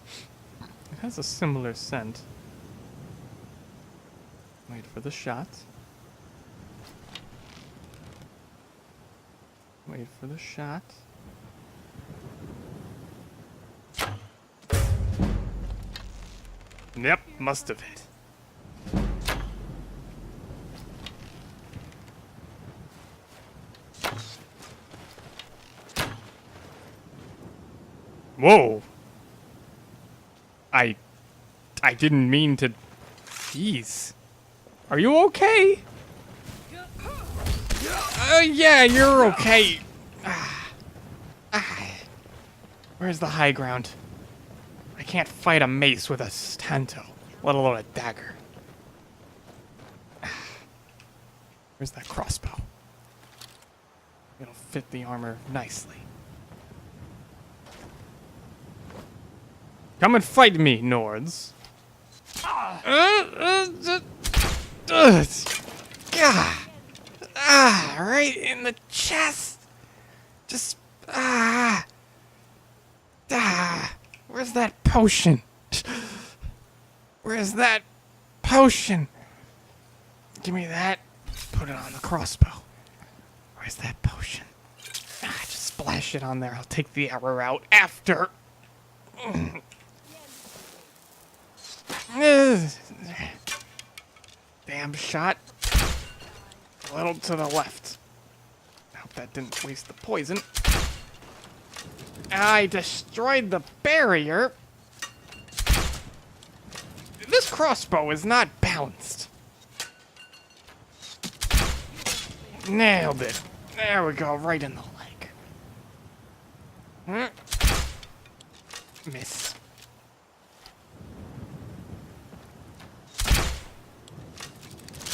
It has a similar scent. Wait for the shot. Wait for the shot. Yep, must have hit. Whoa! I didn't mean to... Jeez. Are you okay? Yeah, you're okay. Where's the high ground? I can't fight a mace with a stanto, let alone a dagger. Where's that crossbow? It'll fit the armor nicely. Come and fight me, Nords. Right in the chest. Just, where's that potion? Where's that potion? Give me that. Put it on the crossbow. Where's that potion? Just splash it on there. I'll take the arrow out after. Damn shot. A little to the left. Hope that didn't waste the poison. I destroyed the barrier. This crossbow is not balanced. Nailed it. There we go, right in the leg. Miss.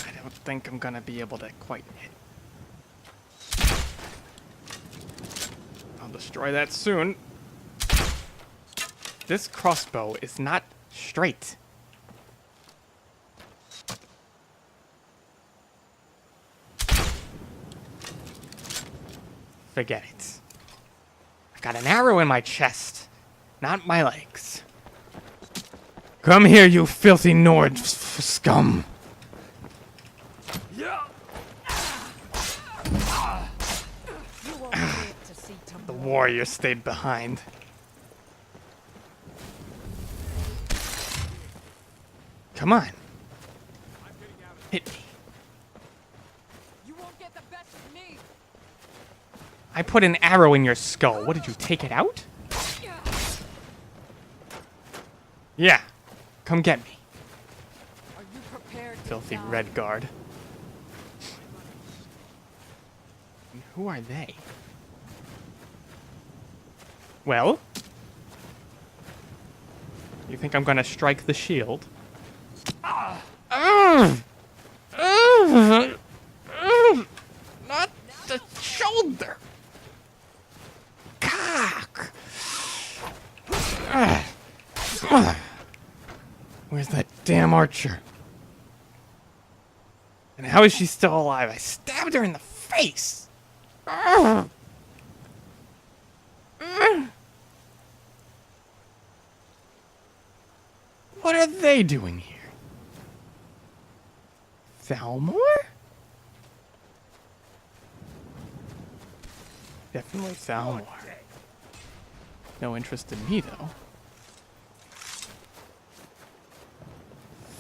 I don't think I'm gonna be able to quite hit. I'll destroy that soon. This crossbow is not straight. Forget it. I got an arrow in my chest, not my legs. Come here, you filthy Nord scum. The warrior stayed behind. Come on. Hit me. You won't get the best of me. I put an arrow in your skull. What, did you take it out? Yeah. Come get me. Are you prepared to Filthy die? red guard. And who are they? Well? You think I'm gonna strike the shield? Not the shoulder. Cock. Where's that damn archer? And how is she still alive? I stabbed her in the face. What are they doing here? Thalmor? Definitely Thalmor. No interest in me, though.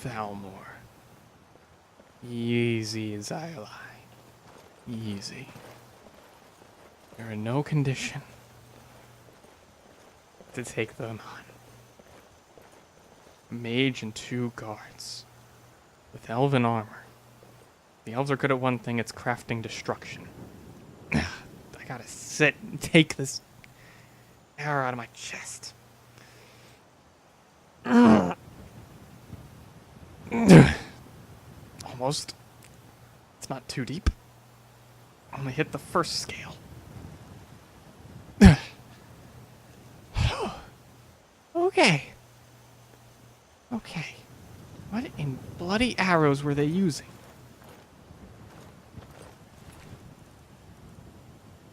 Thalmor. Easy, Xial. Easy. You're in no condition to take them on. Mage and 2 guards. With elven armor. The elves are good at one thing, it's crafting destruction. I gotta sit and take this arrow out of my chest. Almost. It's not too deep. Only hit the first scale. Okay. Okay. What in bloody arrows were they using?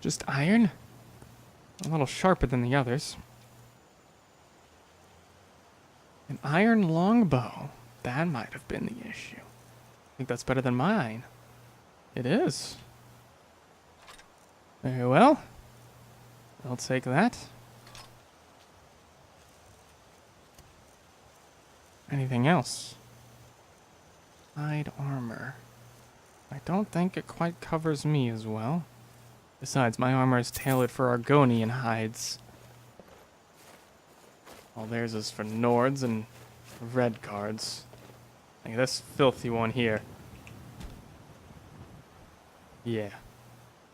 Just iron? A little sharper than the others. An iron longbow. That might have been the issue. I think that's better than mine. It is. Very well. I'll take that. Anything else? Hide armor. I don't think it quite covers me as well. Besides, my armor is tailored for Argonian hides. All theirs is for Nords and red guards. Like this filthy one here. Yeah.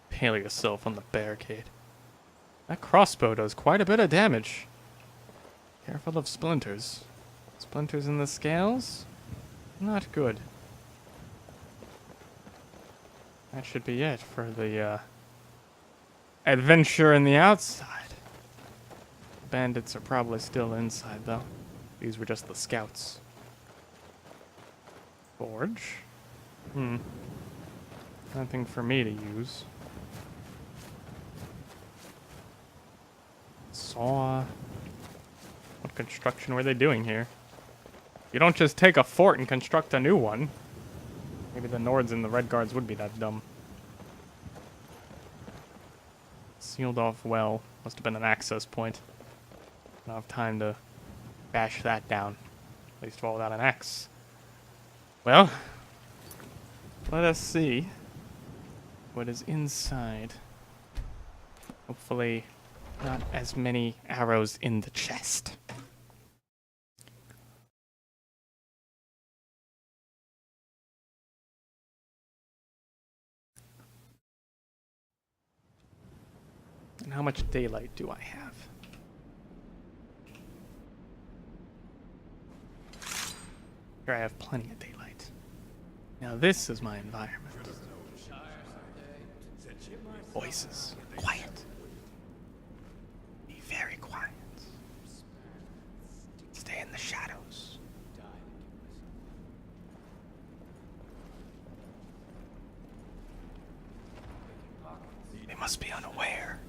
Pale yourself on the barricade. That crossbow does quite a bit of damage. Careful of splinters. Splinters in the scales? Not good. That should be it for the adventure in the outside. Bandits are probably still inside, though. These were just the scouts. Forge? Nothing for me to use. Saw. What construction were they doing here? You don't just take a fort and construct a new one. Maybe the Nords and the Red Guards would be that dumb. Sealed off well. Must have been an access point. Don't have time to bash that down. At least while without an axe. Well, let us see what is inside. Hopefully not as many arrows in the chest. And how much daylight do I have? Here I have plenty of daylight. Now this is my environment. Voices. Quiet. Be very quiet. Stay in the shadows. They must be unaware.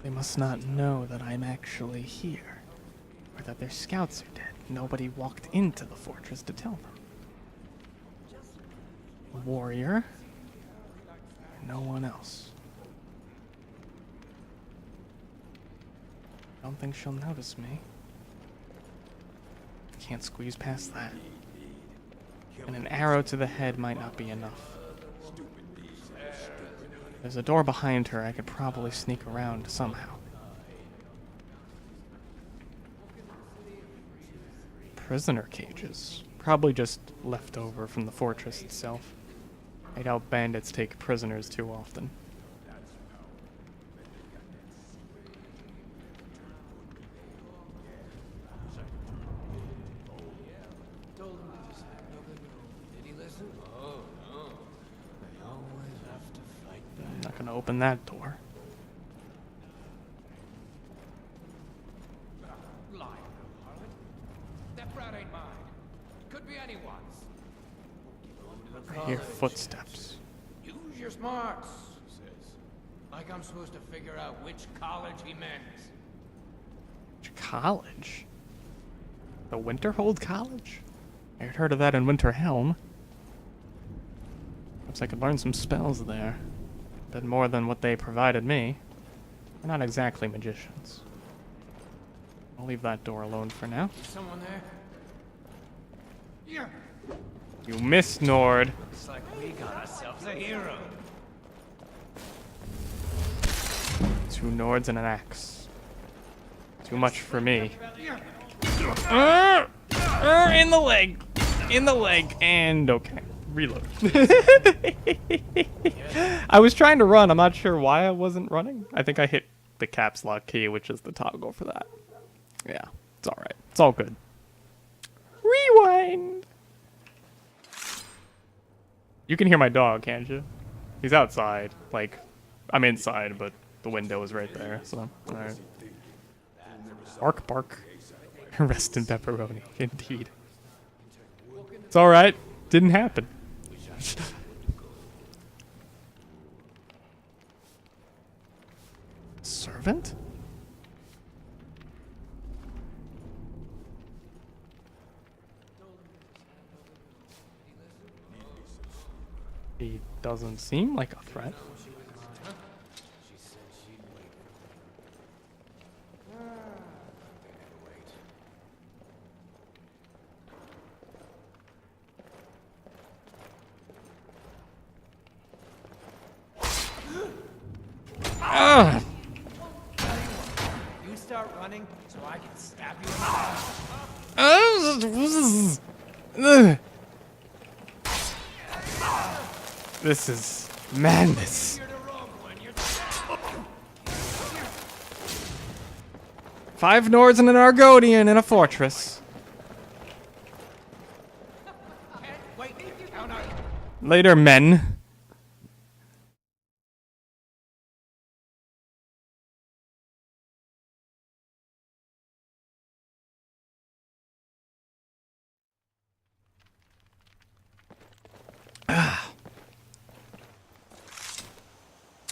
They must not know that I'm actually here, or that their scouts are dead. Nobody walked into the fortress to tell them. A warrior, no one else. Don't think she'll notice me. Can't squeeze past that. And an arrow to the head might not be enough. There's a door behind her. I could probably sneak around somehow. Prisoner cages. Probably just left over from the fortress itself. I doubt bandits take prisoners too often. I'm not gonna open that door. I hear footsteps. Use your smarts, she says. Like I'm supposed to figure out which college he meant. Which college? The Winterhold College? I had heard of that in Winterhelm. Perhaps I could learn some spells there. A bit more than what they provided me. They're not exactly magicians. I'll leave that door alone for now. Is someone there? Yeah. You missed, Nord. Looks like we got ourselves a hero. 2 Nords and an axe. Too much for me. In the leg. In the leg. And okay. Reload. I was trying to run. I'm not sure why I wasn't running. I think I hit the caps lock key, which is the toggle for that. Yeah. It's alright. It's all good. Rewind. You can hear my dog, can't you? He's outside. Like, I'm inside, but the window is right there, so, alright. Bark, bark. Rest in pepperoni, indeed. It's alright. Didn't happen. Servant? He doesn't seem like a threat. You start running so I can stab you. This is madness. 5 Nords and an Argonian in a fortress. Later, men.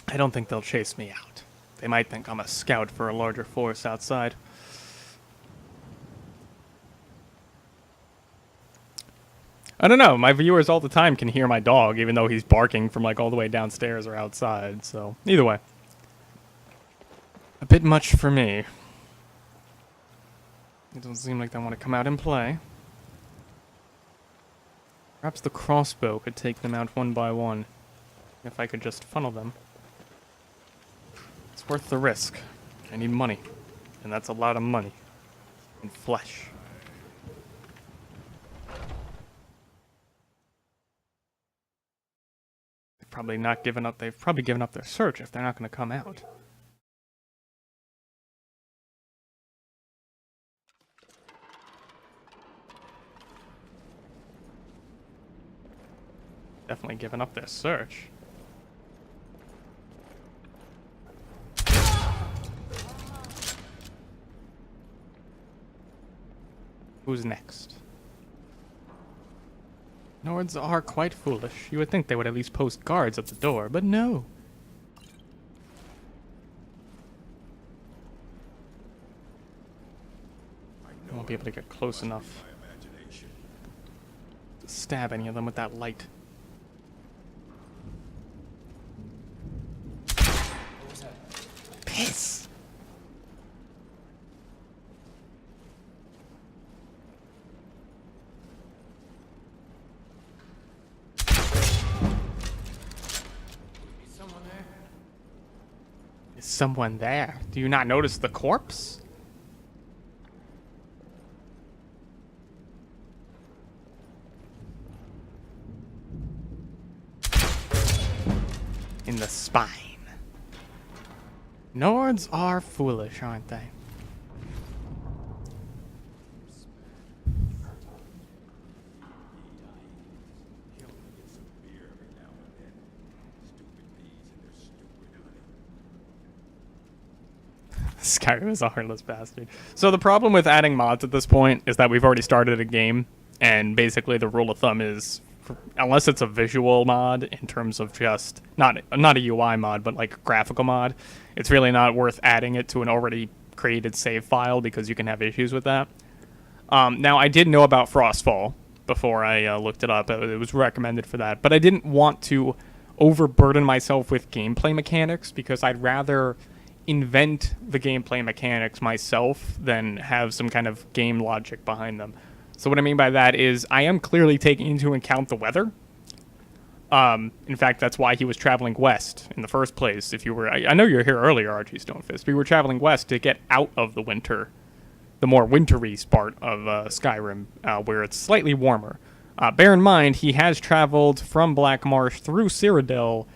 I don't think they'll chase me out. They might think I'm a scout for a larger force outside. I don't know, my viewers all the time can hear my dog, even though he's barking from like all the way downstairs or outside, so either way. A bit much for me. It doesn't seem like they want to come out and play. Perhaps the crossbow could take them out one by one, if I could just funnel them. It's worth the risk. I need money, and that's a lot of money. And flesh. They've probably given up their search if they're not going to come out. Definitely given up their search. Who's next? Nords are quite foolish. You would think they would at least post guards at the door, but no. I won't be able to get close enough to stab any of them with that light. Piss! someone there. Do you not notice the corpse? In the spine. Nords are foolish, aren't they? Skyrim is a heartless bastard. So the problem with adding mods at this point is that we've already started a game, and basically the rule of thumb is, unless it's a visual mod in terms of just not a UI mod, but like a graphical mod, it's really not worth adding it to an already created save file because you can have issues with that. Now I did know about Frostfall before I looked it up. It was recommended for that, but I didn't want to overburden myself with gameplay mechanics because I'd rather invent the gameplay mechanics myself than have some kind of game logic behind them. So what I mean by that is I am clearly taking into account the weather. In fact, that's why he was traveling west in the first place. If you were, I know you were here earlier, Archie Stonefist. We were traveling west to get out of the winter, the more wintry part of Skyrim, where it's slightly warmer. Bear in mind, he has traveled from Black Marsh through Cyrodiil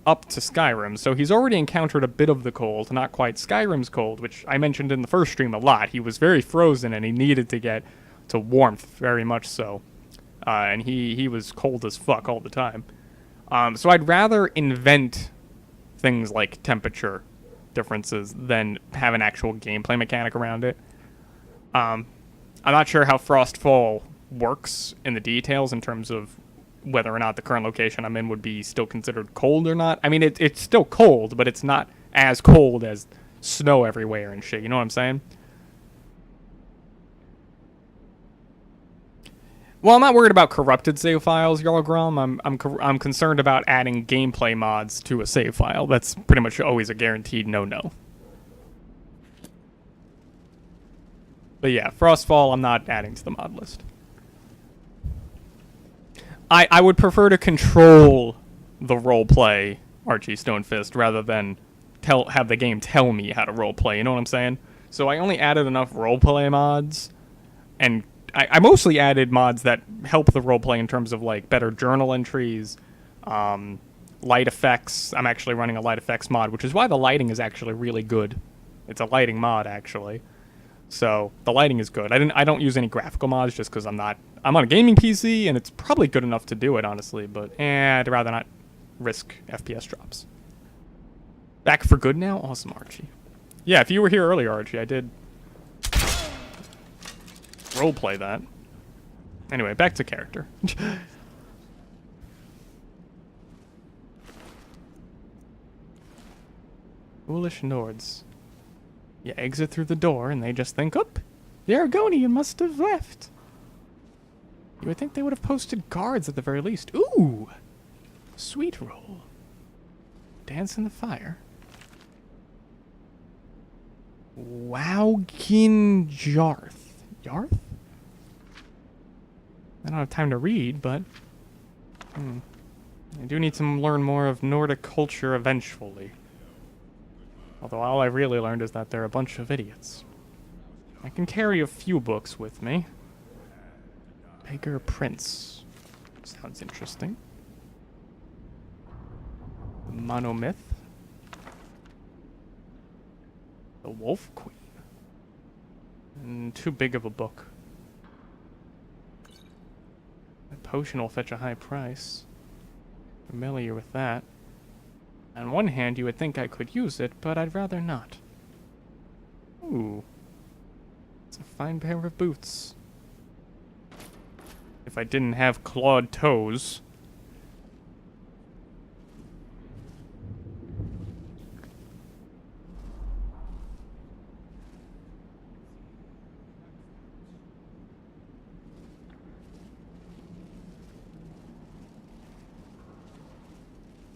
up to Skyrim, so he's already encountered a bit of the cold, not quite Skyrim's cold, which I mentioned in the first stream a lot. He was very frozen and he needed to get to warmth, very much so. And he was cold as fuck all the time. So I'd rather invent things like temperature differences than have an actual gameplay mechanic around it. I'm not sure how Frostfall works in the details in terms of whether or not the current location I'm in would be still considered cold or not. I mean, it's still cold, but it's not as cold as snow everywhere and shit. You know what I'm saying? Well, I'm not worried about corrupted save files, Jarl Grom. I'm concerned about adding gameplay mods to a save file. That's pretty much always a guaranteed no-no. But yeah, Frostfall I'm not adding to the mod list. I would prefer to control the roleplay, Archie Stonefist, rather than have the game tell me how to roleplay, you know what I'm saying? So I only added enough roleplay mods, and I mostly added mods that help the roleplay in terms of like better journal entries, light effects. I'm actually running a light effects mod, which is why the lighting is actually really good. It's a lighting mod, actually. So the lighting is good. I don't use any graphical mods just because I'm on a gaming PC and it's probably good enough to do it, honestly, but I'd rather not risk FPS drops. Back for good now? Awesome, Archie. Yeah, if you were here earlier, Archie, I did roleplay that. Anyway, back to character. Foolish Nords. You exit through the door, and they just think, "Oop, the Argonian must have left." You would think they would have posted guards at the very least. Ooh! Sweet roll. Dance in the fire. Wowgin Jarth. Yarth? I don't have time to read, but I do need to learn more of Nordic culture eventually. Although all I really learned is that they're a bunch of idiots. I can carry a few books with me. Beggar Prince. Sounds interesting. The Monomyth. The Wolf Queen. Too big of a book. A potion will fetch a high price. Familiar with that. On one hand, you would think I could use it, but I'd rather not. Ooh. It's a fine pair of boots. If I didn't have clawed toes.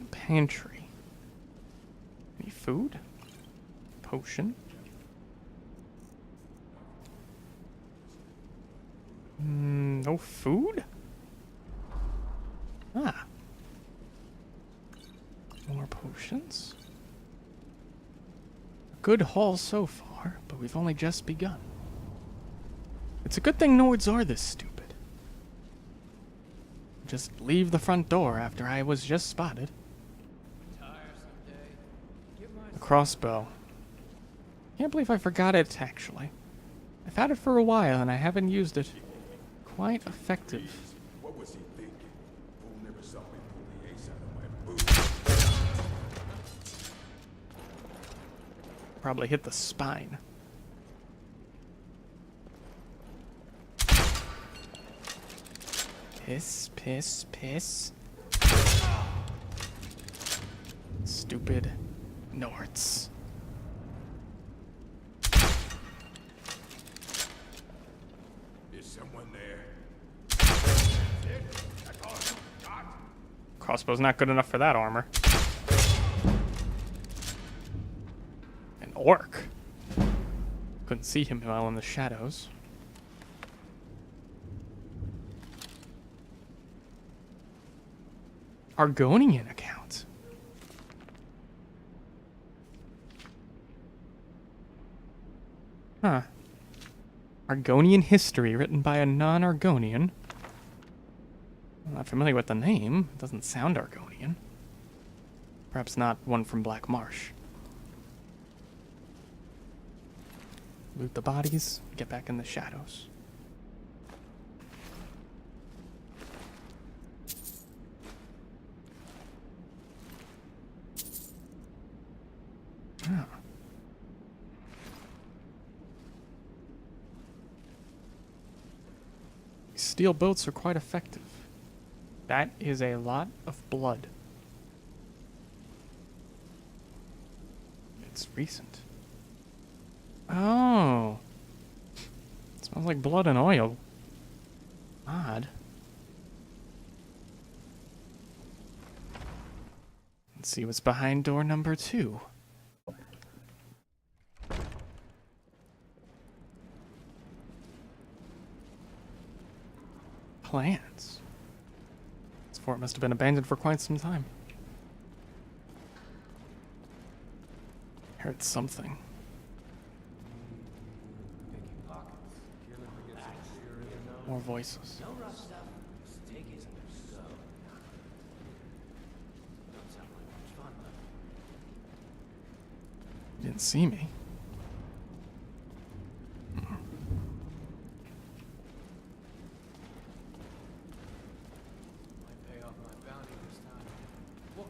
Pantry. Any food? Potion? No food? Ah. More potions? Good haul so far, but we've only just begun. It's a good thing Nords are this stupid. Just leave the front door after I was just spotted. A crossbow. Can't believe I forgot it, actually. I've had it for a while and I haven't used it. Quite effective. What was he thinking? Fool never saw me pull the ace out of my boot. Probably hit the spine. Piss, piss, piss. Stupid Nords. Is someone there? Crossbow's not good enough for that armor. An orc. Couldn't see him well in the shadows. Argonian account. Huh. Argonian history written by a non-Argonian. I'm not familiar with the name. It doesn't sound Argonian. Perhaps not one from Black Marsh. Loot the bodies, get back in the shadows. Oh. These steel boats are quite effective. That is a lot of blood. It's recent. Oh. It smells like blood and oil. Odd. Let's see what's behind door number 2. Plants. This fort must have been abandoned for quite some time. Heard something. More voices. Didn't see me.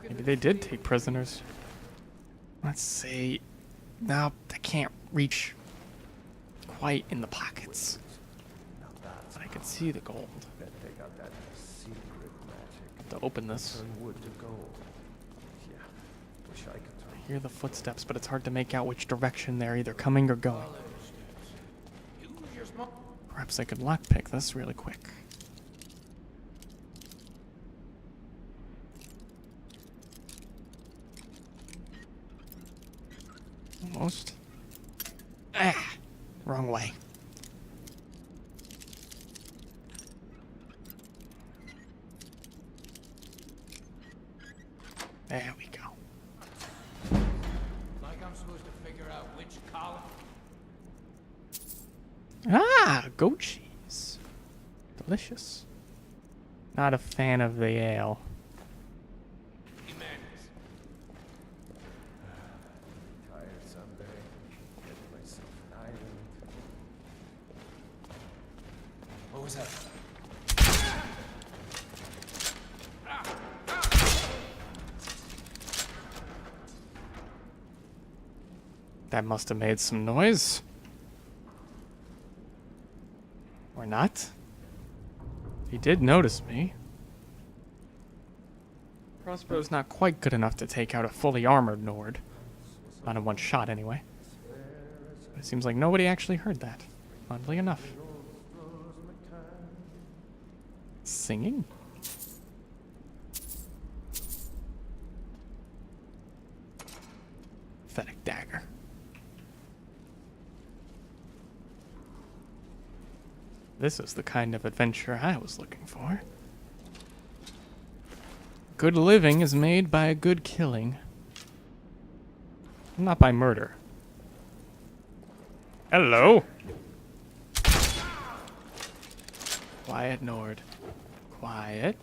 Maybe they did take prisoners. Let's see. No, I can't reach quite in the pockets. But I can see the gold. Have to open this. I hear the footsteps, but it's hard to make out which direction they're either coming or going. Perhaps I could lockpick this really quick. Almost. Ah! Wrong way. There we go. Like I'm supposed to figure out which column. Ah! Goat cheese. Delicious. Not a fan of the ale. What was that? That must have made some noise. Or not. He did notice me. Crossbow's not quite good enough to take out a fully armored Nord. Not in one shot, anyway. But it seems like nobody actually heard that. Oddly enough. Singing? Pathetic dagger. This is the kind of adventure I was looking for. Good living is made by a good killing. Not by murder. Hello. Quiet, Nord. Quiet.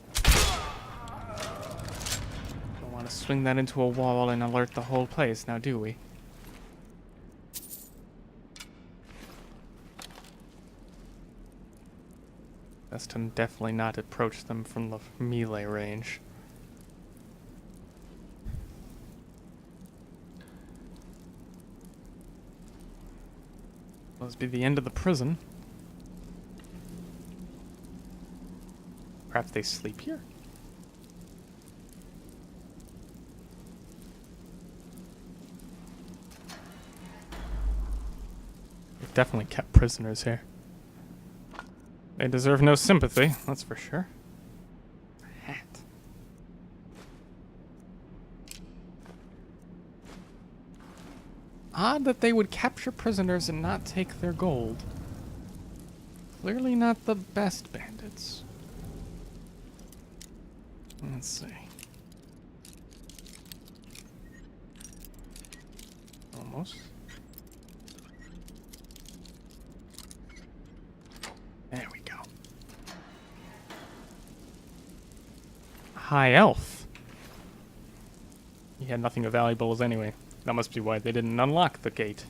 Don't want to swing that into a wall and alert the whole place, now do we? Best to definitely not approach them from the melee range. Must be the end of the prison. Perhaps they sleep here? They've definitely kept prisoners here. They deserve no sympathy, that's for sure. Hat. Odd that they would capture prisoners and not take their gold. Clearly not the best bandits. Let's see. Almost. There we go. High elf. He had nothing of valuables anyway. That must be why they didn't unlock the gate.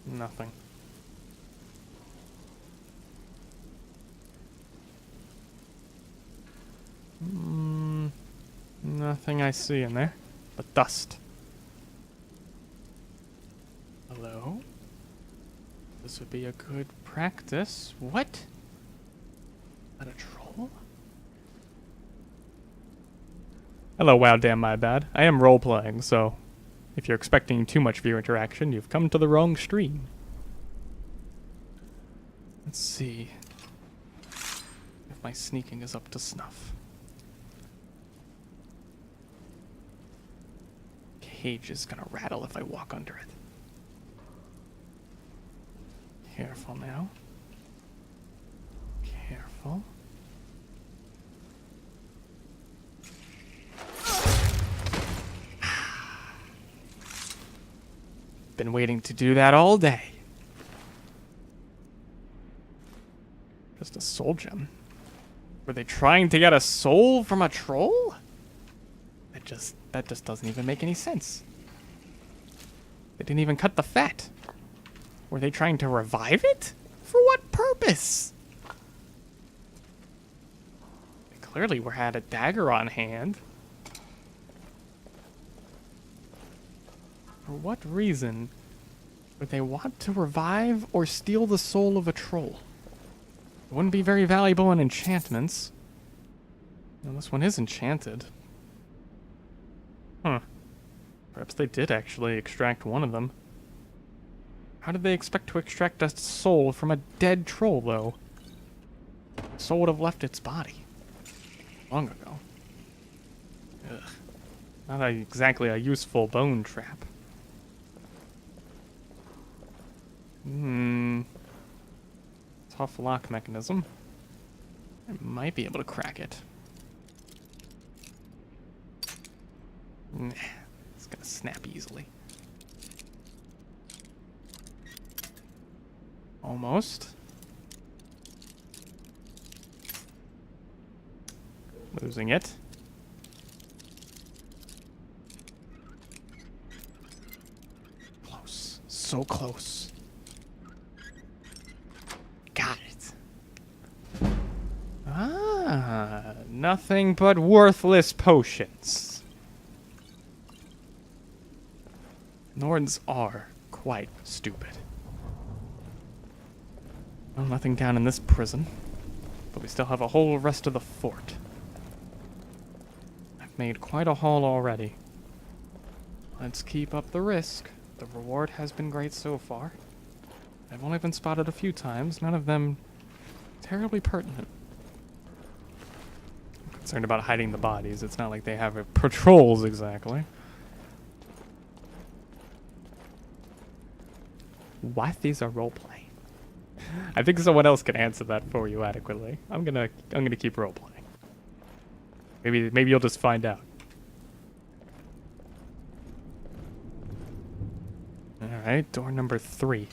Nothing. Nothing I see in there, but dust. Hello? This would be a good practice. What? Is that a troll? Hello, wow, damn, my bad. I am role-playing, so if you're expecting too much viewer interaction, you've come to the wrong stream. Let's see if my sneaking is up to snuff. Cage is gonna rattle if I walk under it. Careful now. Careful. Been waiting to do that all day. Just a soul gem. Were they trying to get a soul from a troll? That just doesn't even make any sense. They didn't even cut the fat. Were they trying to revive it? For what purpose? They clearly had a dagger on hand. For what reason would they want to revive or steal the soul of a troll? It wouldn't be very valuable in enchantments. No, this one is enchanted. Huh. Perhaps they did actually extract one of them. How did they expect to extract a soul from a dead troll, though? The soul would have left its body long ago. Ugh. Not exactly a useful bone trap. Tough lock mechanism. I might be able to crack it. Nah, it's gonna snap easily. Almost. Losing it. Close. So close. Got it. Ah, nothing but worthless potions. Nords are quite stupid. Well, nothing down in this prison, but we still have a whole rest of the fort. I've made quite a haul already. Let's keep up the risk. The reward has been great so far. I've only been spotted a few times, none of them terribly pertinent. I'm concerned about hiding the bodies. It's not like they have patrols exactly. What is a roleplay? I think someone else can answer that for you adequately. I'm gonna keep roleplaying. Maybe you'll just find out. Alright, door number 3.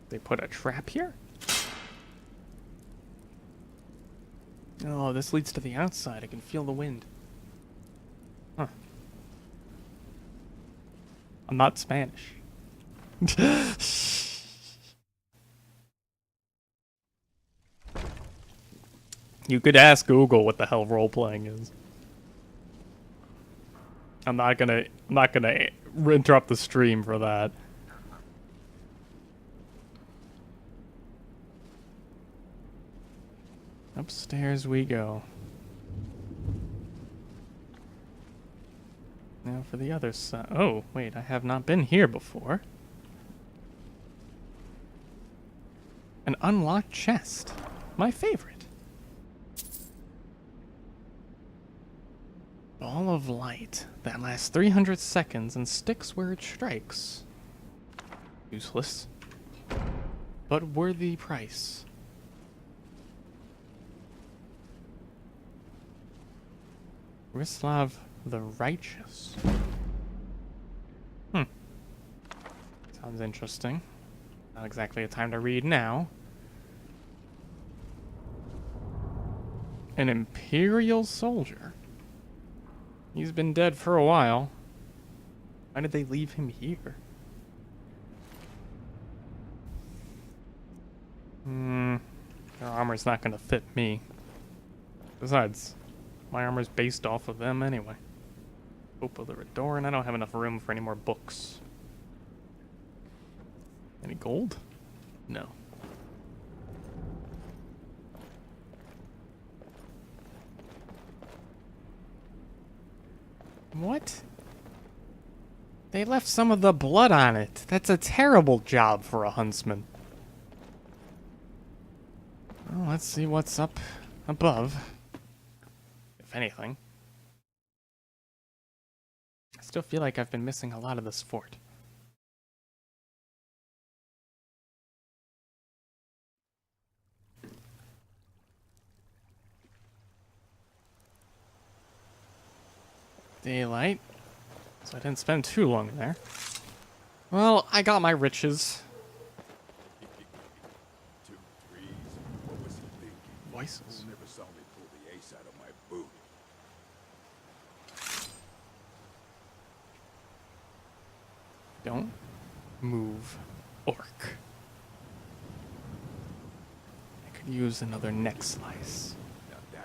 They put a trap here? Oh, this leads to the outside. I can feel the wind. Huh. I'm not Spanish. You could ask Google what the hell role-playing is. I'm not gonna interrupt the stream for that. Upstairs we go. Now for the other side. Oh, wait, I have not been here before. An unlocked chest. My favorite. Ball of light that lasts 300 seconds and sticks where it strikes. Useless. But worthy price. Rislav the Righteous. Sounds interesting. Not exactly a time to read now. An Imperial soldier. He's been dead for a while. Why did they leave him here? Their armor's not gonna fit me. Besides, my armor's based off of them anyway. Open the door, and I don't have enough room for any more books. Any gold? No. What? They left some of the blood on it. That's a terrible job for a huntsman. Well, let's see what's up above. If anything. I still feel like I've been missing a lot of this fort. Daylight. So I didn't spend too long there. Well, I got my riches. Voices. Never saw me pull the ace out of my boot. Don't move, orc. I could use another neck slice.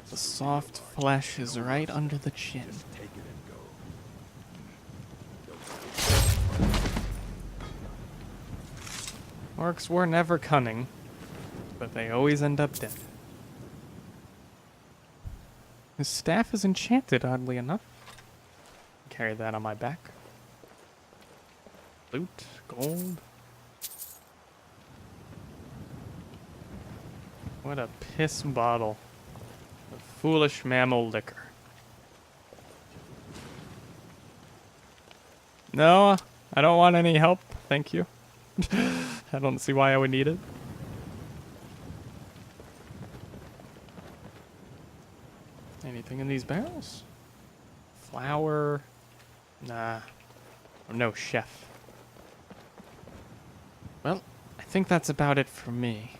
The soft flesh is right under the chin. Take it and go. Orcs were never cunning, but they always end up dead. His staff is enchanted, oddly enough. Carry that on my back. Loot, gold. What a piss bottle of foolish mammal liquor. No, I don't want any help, thank you. I don't see why I would need it. Anything in these barrels? Flour? Nah. Oh, no, chef. Well, I think that's about it for me.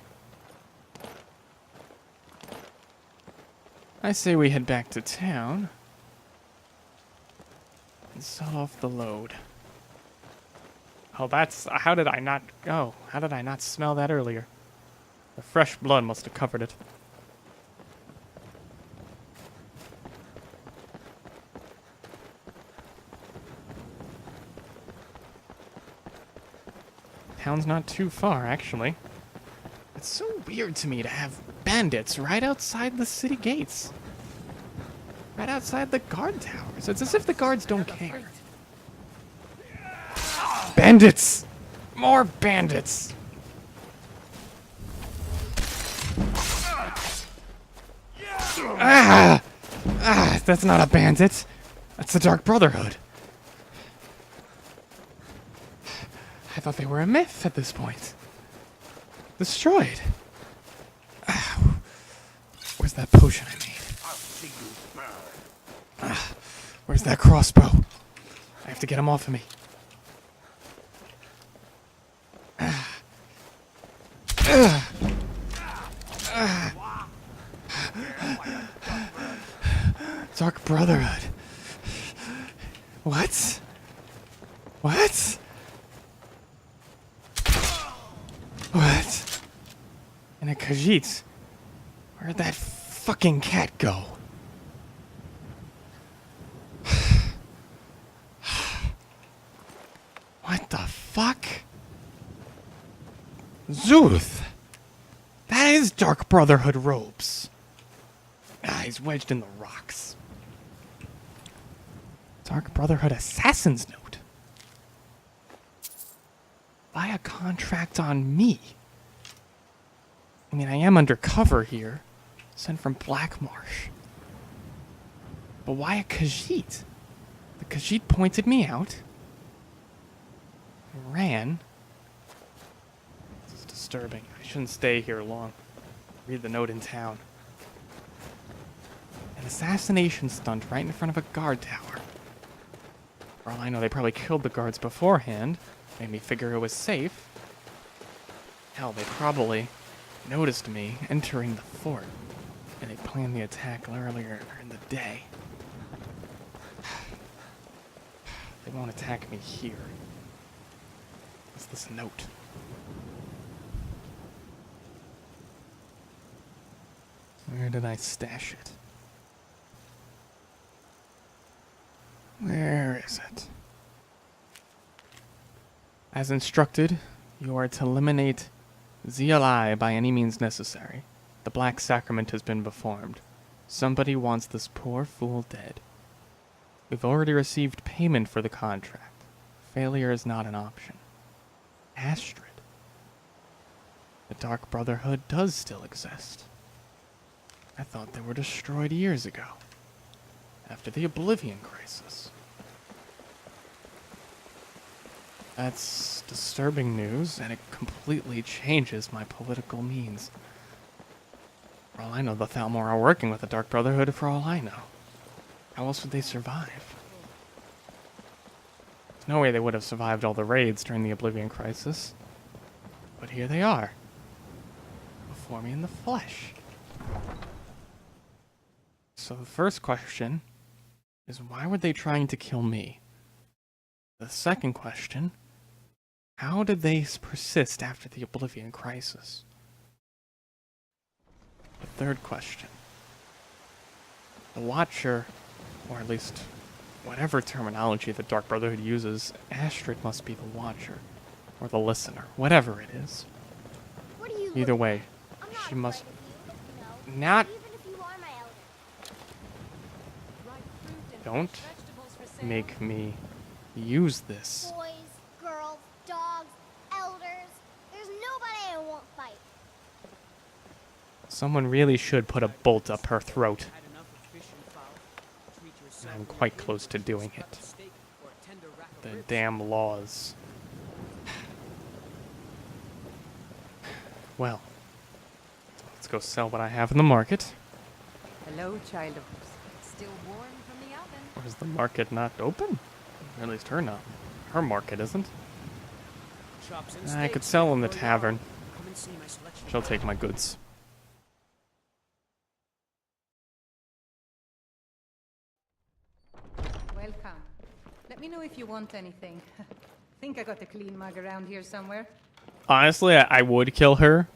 I say we head back to town and sell off the load. Oh, that's... How did I not... Oh, how did I not smell that earlier? The fresh blood must have covered it. Town's not too far, actually. It's so weird to me to have bandits right outside the city gates. Right outside the guard towers. It's as if the guards don't care. Bandits! More bandits! Ah! Ah, that's not a bandit. That's the Dark Brotherhood. I thought they were a myth at this point. Destroyed. Where's that potion I made? Where's that crossbow? I have to get him off of me. Dark Brotherhood. What? What? What? And a Khajiit. Where'd that fucking cat go? What the fuck? Zuth! That is Dark Brotherhood robes. Ah, he's wedged in the rocks. Dark Brotherhood Assassin's Note. Buy a contract on me. I mean, I am undercover here. Sent from Black Marsh. But why a Khajiit? The Khajiit pointed me out. I ran. This is disturbing. I shouldn't stay here long. Read the note in town. An assassination stunt right in front of a guard tower. For all I know, they probably killed the guards beforehand. Made me figure it was safe. Hell, they probably noticed me entering the fort. And they planned the attack earlier in the day. They won't attack me here. What's this note? Where did I stash it? Where is it? As instructed, you are to eliminate Xial by any means necessary. The Black Sacrament has been performed. Somebody wants this poor fool dead. We've already received payment for the contract. Failure is not an option. Astrid. The Dark Brotherhood does still exist. I thought they were destroyed years ago. After the Oblivion Crisis. That's disturbing news, and it completely changes my political means. For all I know, the Thalmor are working with the Dark Brotherhood for all I know. How else would they survive? There's no way they would have survived all the raids during the Oblivion Crisis. But here they are. Before me in the flesh. So the first question is, why were they trying to kill me? The second question, how did they persist after the Oblivion Crisis? The third question, the Watcher, or at least whatever terminology the Dark Brotherhood uses, Astrid must be the Watcher, or the Listener, whatever it is. Either way, she must not... Don't make me use this. Boys, girls, dogs, elders. There's nobody I won't fight. Someone really should put a bolt up her throat. And I'm quite close to doing it. The damn laws. Well, let's go sell what I have in the market. Hello, child of... Still warm from the oven. Or is the market not open? Or at least her not. Her market isn't. I could sell in the tavern. She'll take my goods. Welcome. Let me know if you want anything. Think I got a clean mug around here somewhere. Honestly, I would kill her.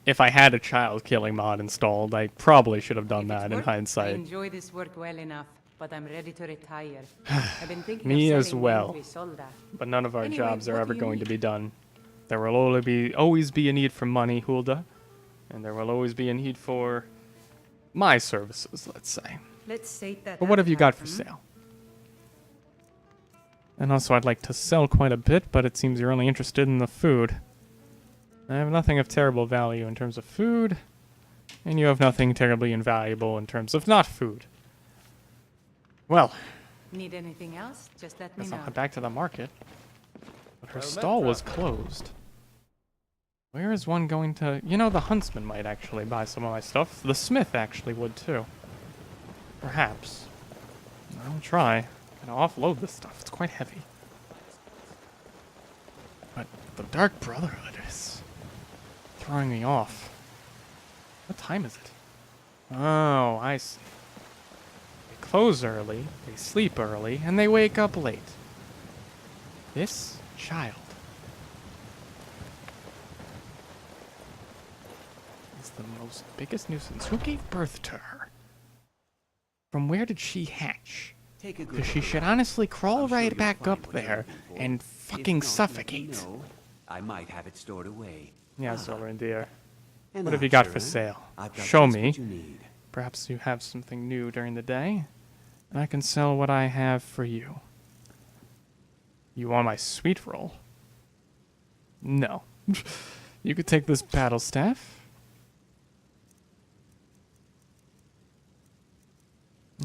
If I had a child killing mod installed, I probably should have done that in I hindsight. enjoy this work well enough, but I'm ready to retire. I've been thinking Me of as selling well. Grisolda. But none of our Anyway, jobs are what do ever you going to need? be done. There will always be a need for money, Hulda. And there will always be a need for my services, let's say. Let's sate that But what have you got for appetite, sale? And also, I'd like to sell quite a bit, but it seems you're only interested in the food. I have nothing of terrible value in terms of food, and you have nothing terribly invaluable in terms of not food. Well, Need anything else? Just let me guess know. I'll head back to the market. But her stall was closed. Where is one going to... You know, the huntsman might actually buy some of my stuff. The smith actually would too. Perhaps. I'll try. I'll offload this stuff. It's quite heavy. But the Dark Brotherhood is throwing me off. What time is it? Oh, I see. They close early, they sleep early, and they wake up late. This child is the most biggest nuisance. Who gave birth to her? From where did she hatch? Because she should honestly crawl right back up there and fucking suffocate. I might have it stored away. Yeah, Silver and Deer. And What have you now, got for sir, sale? I've got Show just me. what you need. Perhaps you have something new during the day, and I can sell what I have for you. You want my sweet roll? No. You could take this battle staff.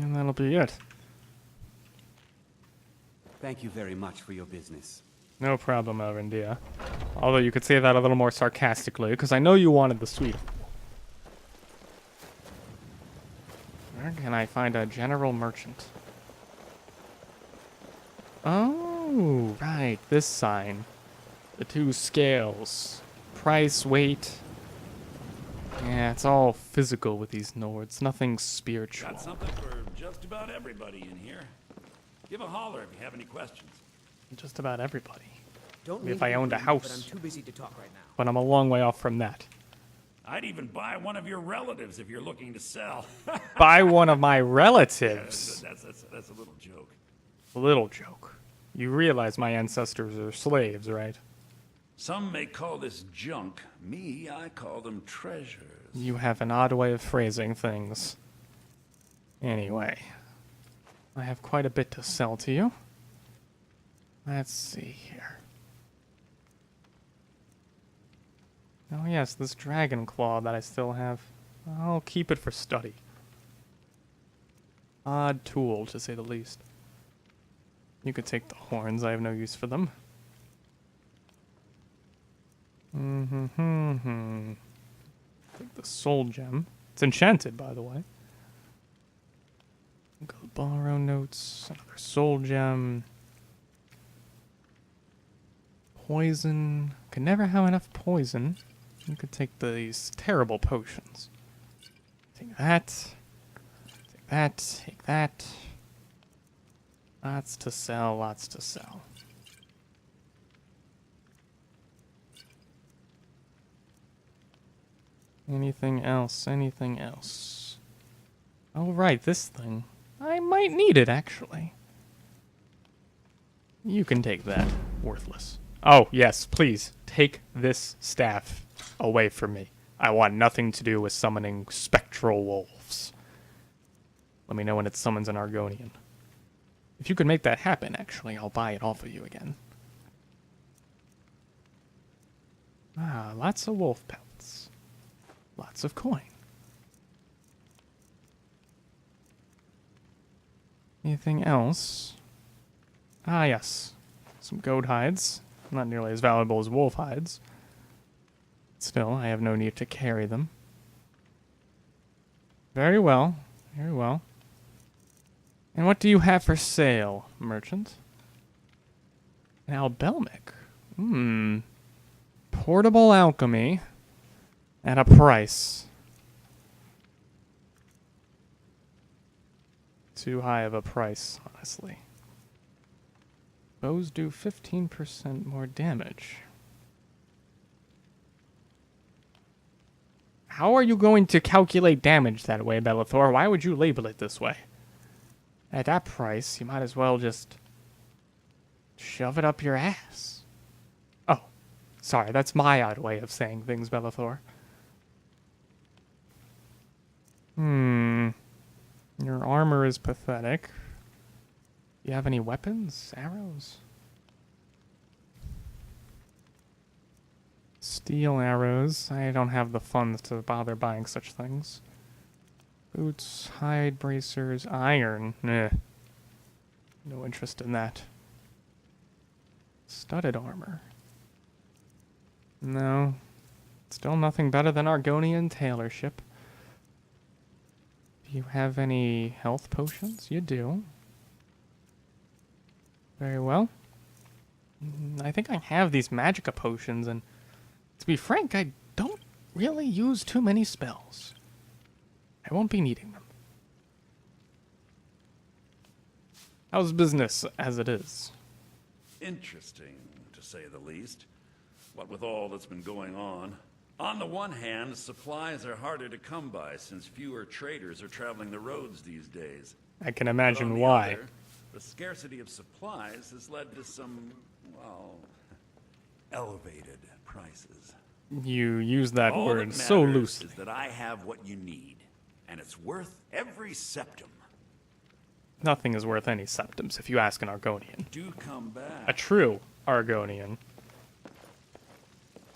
And that'll be it. Thank you very much for your business. No problem, Elrindia. Although you could say that a little more sarcastically, because I know you wanted the sweet. Where can I find a general merchant? Oh, right, this sign. The two scales. Price, weight. Yeah, it's all physical with these Nords, nothing spiritual. Got something for just about everybody in here. Give a holler if you have any questions. Just about everybody. Don't If I owned a but I'm house. too busy to talk right now. But I'm a long way off from that. I'd even buy one of your relatives if you're looking to sell. Buy one of my relatives. Yeah, that's a little joke. A little joke. You realize my ancestors are slaves, right? Some may call this junk. Me, I call them treasures. You have an odd way of phrasing things. Anyway, I have quite a bit to sell to you. Let's see here. Oh yes, this dragon claw that I still have. I'll keep it for study. Odd tool, to say the least. You could take the horns, I have no use for them. Take the soul gem. It's enchanted, by the way. Go borrow notes, another soul gem. Poison. Can never have enough poison. You could take these terrible potions. Take that. Take that. Take that. Lots to sell, lots to sell. Anything else? Anything else? Oh, right, this thing. I might need it, actually. You can take that. Worthless. Oh, yes, please. Take this staff away from me. I want nothing to do with summoning spectral wolves. Let me know when it summons an Argonian. If you could make that happen, actually, I'll buy it off of you again. Ah, lots of wolf pelts. Lots of coin. Anything else? Ah, yes. Some goat hides. Not nearly as valuable as wolf hides. Still, I have no need to carry them. Very well. Very well. And what do you have for sale, merchant? An albelmic. Portable alchemy. At a price. Too high of a price, honestly. Bows do 15% more damage. How are you going to calculate damage that way, Bellathor? Why would you label it this way? At that price, you might as well just shove it up your ass. Oh, sorry, that's my odd way of saying things, Bellathor. Your armor is pathetic. Do you have any weapons? Arrows? Steel arrows. I don't have the funds to bother buying such things. Boots, hide bracers, iron. No interest in that. Studded armor. No. Still nothing better than Argonian tailorship. Do you have any health potions? You do. Very well. I think I have these magica potions, and to be frank, I don't really use too many spells. I won't be needing them. How's business as it is? Interesting, to say the least. What with all that's been going on. On the one hand, supplies are harder to come by since fewer traders are traveling the roads these days. I can But imagine on the why. other, the scarcity of supplies has led to some, well, elevated prices. You use that All word that so matters loosely. is that I have what you need, and it's worth every septum. Nothing is worth any septums if you ask an Argonian. Do come back. A true Argonian.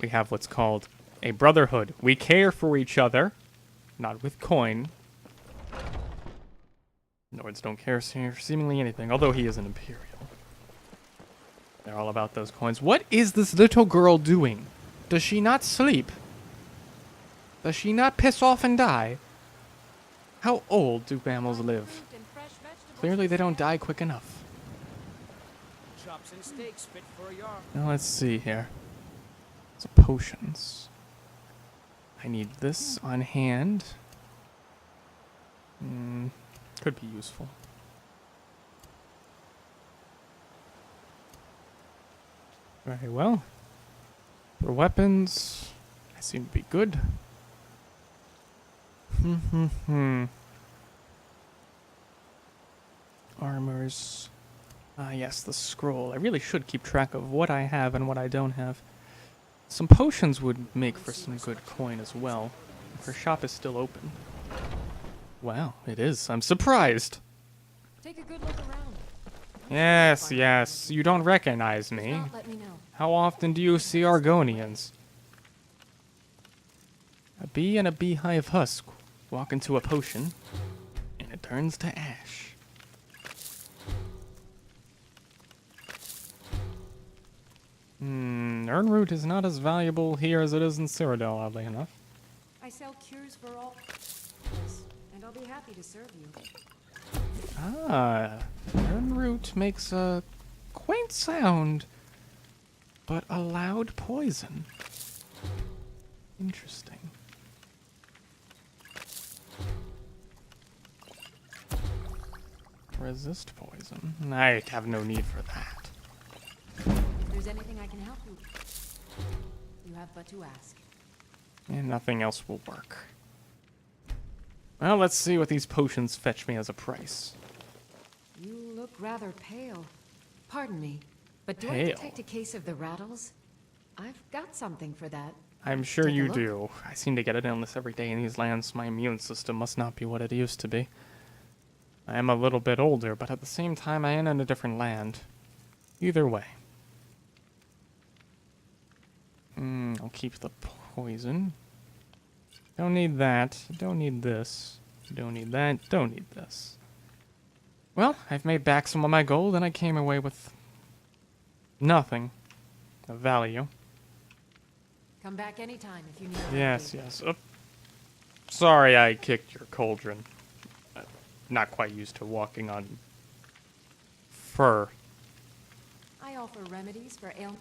We have what's called a brotherhood. We care for each other, not with coin. Nords don't care for seemingly anything, although he is an Imperial. They're all about those coins. What is this little girl doing? Does she not sleep? Does she not piss off and die? How old do mammals live? Clearly they don't die quick enough. Chops and steaks fit for a yard. Now let's see here. So potions. I need this on hand. Could be useful. Very well. For weapons, I seem to be good. Armors. Ah, yes, the scroll. I really should keep track of what I have and what I don't have. Some potions would make for some good coin as well. If her shop is still open. Wow, it is. I'm surprised. Take a good look around. Yes, yes. You don't recognize me. Let me know. How often do you see Argonians? A bee and a beehive husk walk into a potion, and it turns to ash. Earnroot is not as valuable here as it is in Cyrodiil, oddly enough. I sell cures for all. Yes, and I'll be happy to serve you. Ah, Earnroot makes a quaint sound, but a loud poison. Interesting. Resist poison. I have no need for that. If there's anything I can help you, you have but to ask. And nothing else will work. Well, let's see what these potions fetch me as a price. You look rather pale. Pardon me, but do I Pale? detect a case of the rattles? I've got something for that. I'm sure Take a you look. do. I seem to get an illness every day in these lands. My immune system must not be what it used to be. I am a little bit older, but at the same time I am in a different land. Either way. I'll keep the poison. Don't need that. Don't need this. Don't need that. Don't need this. Well, I've made back some of my gold, and I came away with nothing of value. Come back anytime if you need. Yes, yes. Sorry I kicked your cauldron. Not quite used to walking on fur. I offer remedies for ail.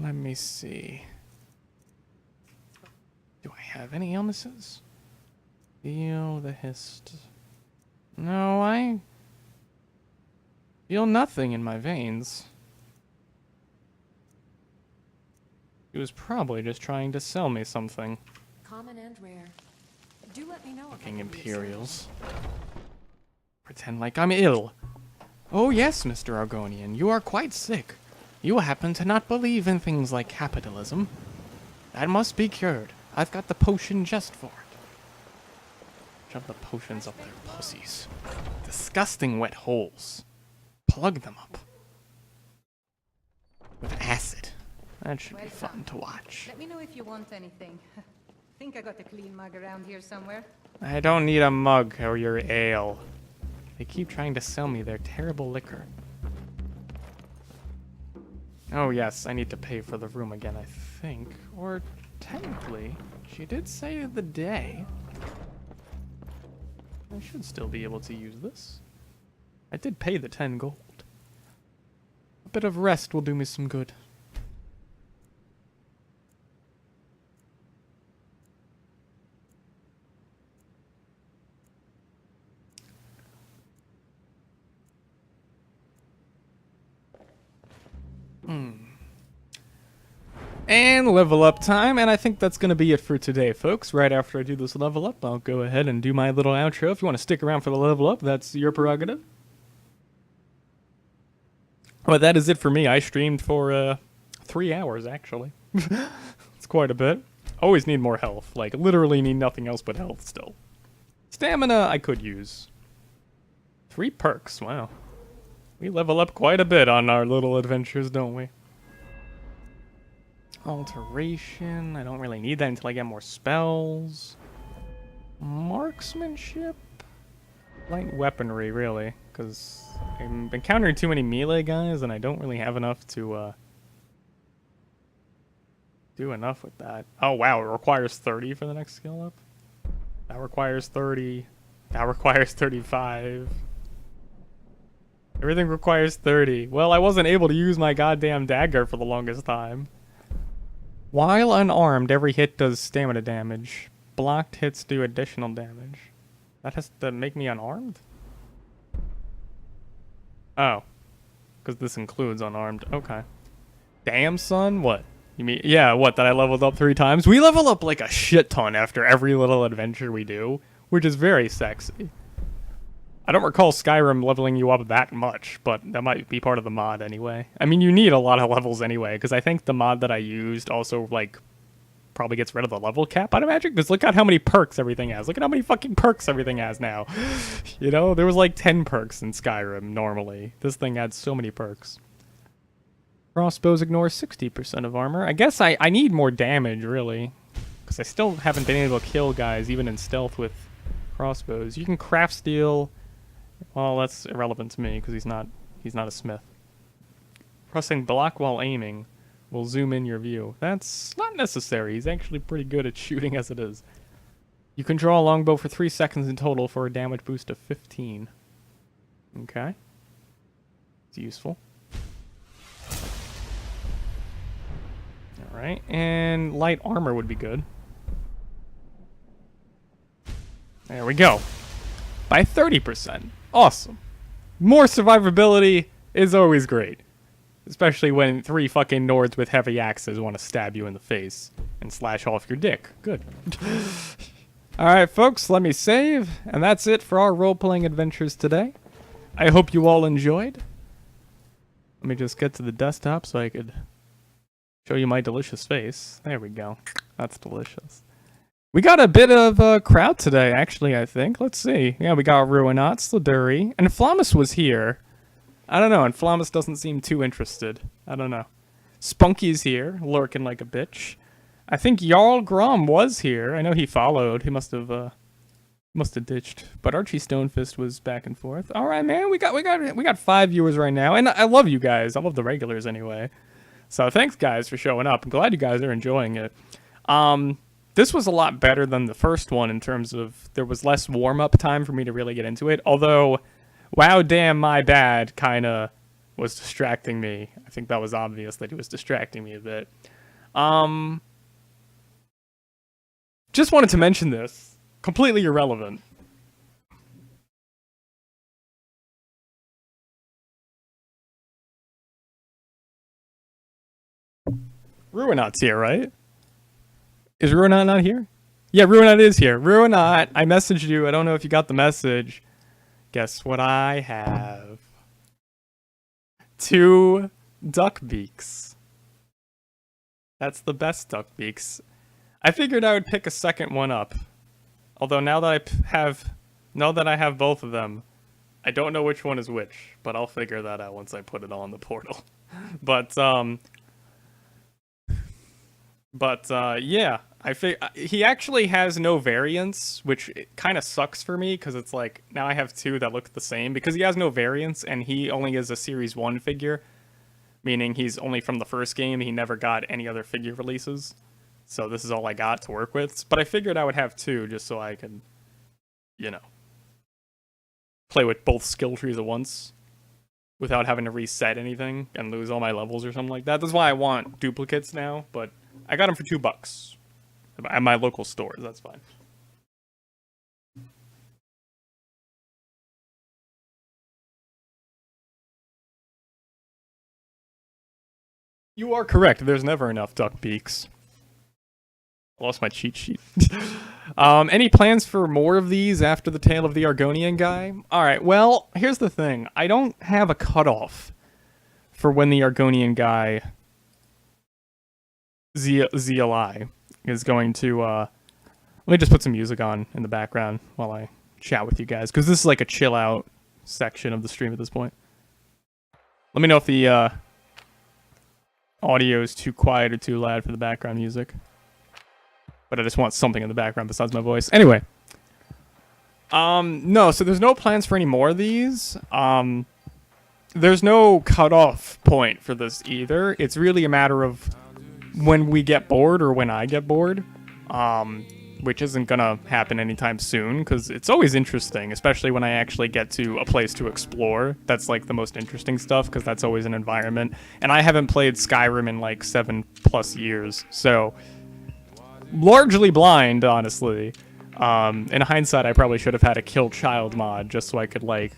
Let me see. Do I have any illnesses? Feel the hist. No, I feel nothing in my veins. He was probably just trying to sell me something. Common and rare. Do let me know. Fucking Imperials. Pretend like I'm ill. Oh yes, Mr. Argonian, you are quite sick. You happen to not believe in things like capitalism. That must be cured. I've got the potion just for it. Shove the potions up their pussies. Disgusting wet holes. Plug them up. With acid. That should be fun to watch. Let me know if you want anything. Think I got a clean mug around here somewhere. I don't need a mug or your ale. They keep trying to sell me their terrible liquor. Oh yes, I need to pay for the room again, I think. Or technically, she did say the day. I should still be able to use this. I did pay the 10 gold. bit of rest will do me some good. And level up time, and I think that's going to be it for today, folks. Right after I do this level up, I'll go ahead and do my little outro. If you want to stick around for the level up, that's your prerogative. But that is it for me. I streamed for 3 hours, actually. It's quite a bit. Always need more health. Like, literally need nothing else but health still. Stamina I could use. 3 perks, wow. We level up quite a bit on our little adventures, don't we? Alteration, I don't really need that until I get more spells. Marksmanship? Light weaponry, really, because I'm encountering too many melee guys and I don't really have enough to do enough with that. Oh wow, it requires 30 for the next skill up? That requires 30. That requires 35. Everything requires 30. Well, I wasn't able to use my goddamn dagger for the longest time. While unarmed, every hit does stamina damage. Blocked hits do additional damage. That has to make me unarmed? Oh. Because this includes unarmed. Okay. Damn, son? What? You mean, yeah, what, that I leveled up 3 times? We level up like a shit ton after every little adventure we do, which is very sexy. I don't recall Skyrim leveling you up that much, but that might be part of the mod anyway. I mean, you need a lot of levels anyway, because I think the mod that I used also, like, probably gets rid of the level cap, I'd imagine, because look at how many perks everything has. Look at how many fucking perks everything has now. You know, there was like 10 perks in Skyrim normally. This thing had so many perks. Crossbows ignore 60% of armor. I guess I need more damage, really, because I still haven't been able to kill guys, even in stealth, with crossbows. You can craft steel. Well, that's irrelevant to me because he's not a smith. Pressing block while aiming will zoom in your view. That's not necessary. He's actually pretty good at shooting as it is. You can draw a longbow for 3 seconds in total for a damage boost of 15. Okay. It's useful. Alright, and light armor would be good. There we go. By 30%. Awesome. More survivability is always great. Especially when 3 fucking Nords with heavy axes want to stab you in the face and slash off your dick. Good. Alright, folks, let me save. And that's it for our role-playing adventures today. I hope you all enjoyed. Let me just get to the desktop so I could show you my delicious face. There we go. That's delicious. We got a bit of a crowd today, actually, I think. Let's see. Yeah, we got Ruinat, Sladuri, and Flamus was here. I don't know, and Flamus doesn't seem too interested. I don't know. Spunky's here, lurking like a bitch. I think Jarl Grom was here. I know he followed. He must have ditched. But Archie Stonefist was back and forth. All right, man. We got 5 viewers right now, and I love you guys. I love the regulars anyway. So thanks, guys, for showing up. I'm glad you guys are enjoying it. This was a lot better than the first one in terms of there was less warm-up time for me to really get into it. Although, wow, damn, my bad kind of was distracting me. I think that was obvious that he was distracting me a bit. Just wanted to mention this. Completely irrelevant. Ruinat's here, right? Is Ruinat not here? Yeah, Ruinat is here. Ruinat, I messaged you. I don't know if you got the message. Guess what I have? 2 duck beaks. That's the best duck beaks. I figured I would pick a second one up. Although now that I have both of them, I don't know which one is which, but I'll figure that out once I put it on the portal. Yeah, he actually has no variants, which kind of sucks for me, because it's like, now I have 2 that look the same, because he has no variants, and he only is a Series 1 figure, meaning he's only from the first game, he never got any other figure releases, so this is all I got to work with, but I figured I would have 2, just so I could, you know, play with both skill trees at once, without having to reset anything and lose all my levels or something like that. That's why I want duplicates now, but I got them for $2 at my local stores. That's fine. You are correct. There's never enough duck beaks. I lost my cheat sheet. Any plans for more of these after the tale of the Argonian guy? Alright, well, here's the thing. I don't have a cutoff for when the Argonian guy, Xial, is going to, let me just put some music on in the background while I chat with you guys, because this is like a chill out section of the stream at this point. Let me know if the, audio is too quiet or too loud for the background music. But I just want something in the background besides my voice. Anyway. No, so there's no plans for any more of these. There's no cutoff point for this either. It's really a matter of when we get bored or when I get bored. Which isn't gonna happen anytime soon, because it's always interesting, especially when I actually get to a place to explore. That's like the most interesting stuff, because that's always an environment. And I haven't played Skyrim in like 7+ years, so largely blind, honestly. In hindsight, I probably should have had a kill child mod just so I could like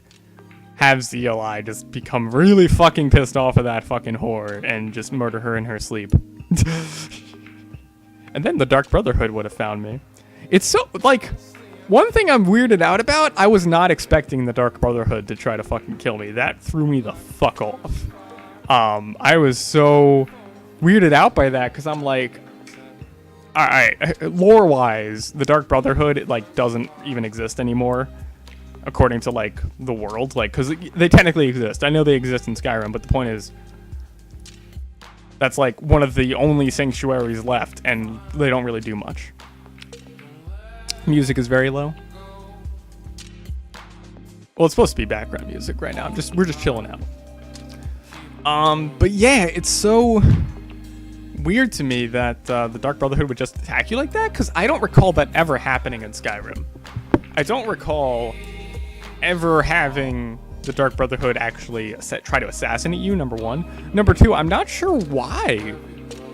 have Xial just become really fucking pissed off of that fucking whore and just murder her in her sleep. And then the Dark Brotherhood would have found me. It's so, like, one thing I'm weirded out about, I was not expecting the Dark Brotherhood to try to fucking kill me. That threw me the fuck off. I was so weirded out by that, because I'm like, alright, lore-wise, the Dark Brotherhood, it, like, doesn't even exist anymore, according to, like, the world, like, because they technically exist. I know they exist in Skyrim, but the point is, that's, like, one of the only sanctuaries left, and they don't really do much. Music is very low. Well, it's supposed to be background music right now. We're just chilling out. But yeah, it's so weird to me that the Dark Brotherhood would just attack you like that, because I don't recall that ever happening in Skyrim. I don't recall ever having the Dark Brotherhood actually try to assassinate you, number one. Number two, I'm not sure why.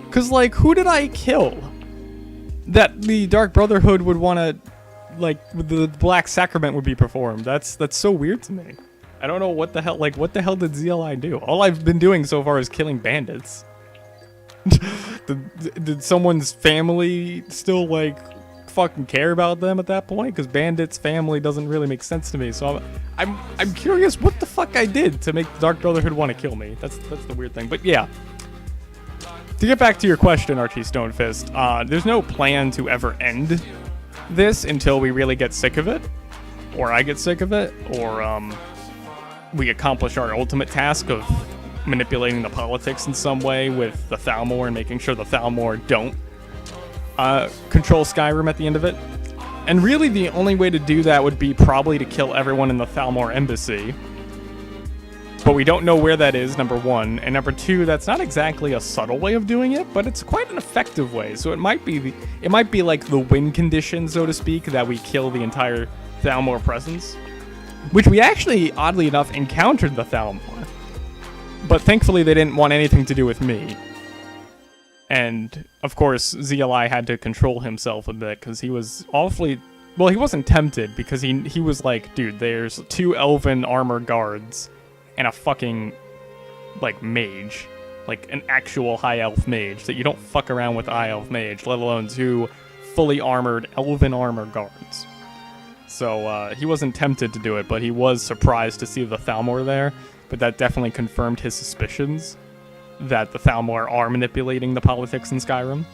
Because, like, who did I kill that the Dark Brotherhood would want to, like, the Black Sacrament would be performed? That's so weird to me. I don't know what the hell, like, what the hell did Xial do? All I've been doing so far is killing bandits. Did someone's family still, like, fucking care about them at that point? Because bandits' family doesn't really make sense to me. So I'm curious what the fuck I did to make the Dark Brotherhood want to kill me. That's the weird thing. But yeah. To get back to your question, Archie Stonefist, there's no plan to ever end this until we really get sick of it, or I get sick of it, or we accomplish our ultimate task of manipulating the politics in some way with the Thalmor and making sure the Thalmor don't control Skyrim at the end of it. And really the only way to do that would be probably to kill everyone in the Thalmor embassy. But we don't know where that is, number one. And number two, that's not exactly a subtle way of doing it, but it's quite an effective way. So it might be like the win condition, so to speak, that we kill the entire Thalmor presence. Which we actually, oddly enough, encountered the Thalmor. But thankfully they didn't want anything to do with me. And, of course, Xial had to control himself a bit, because he was awfully... Well, he wasn't tempted, because he was like, dude, there's 2 elven armor guards and a fucking, like, mage. Like, an actual high elf mage, that you don't fuck around with high elf mage, let alone 2 fully armored elven armor guards. So, he wasn't tempted to do it, but he was surprised to see the Thalmor there, but that definitely confirmed his suspicions that the Thalmor are manipulating the politics in Skyrim.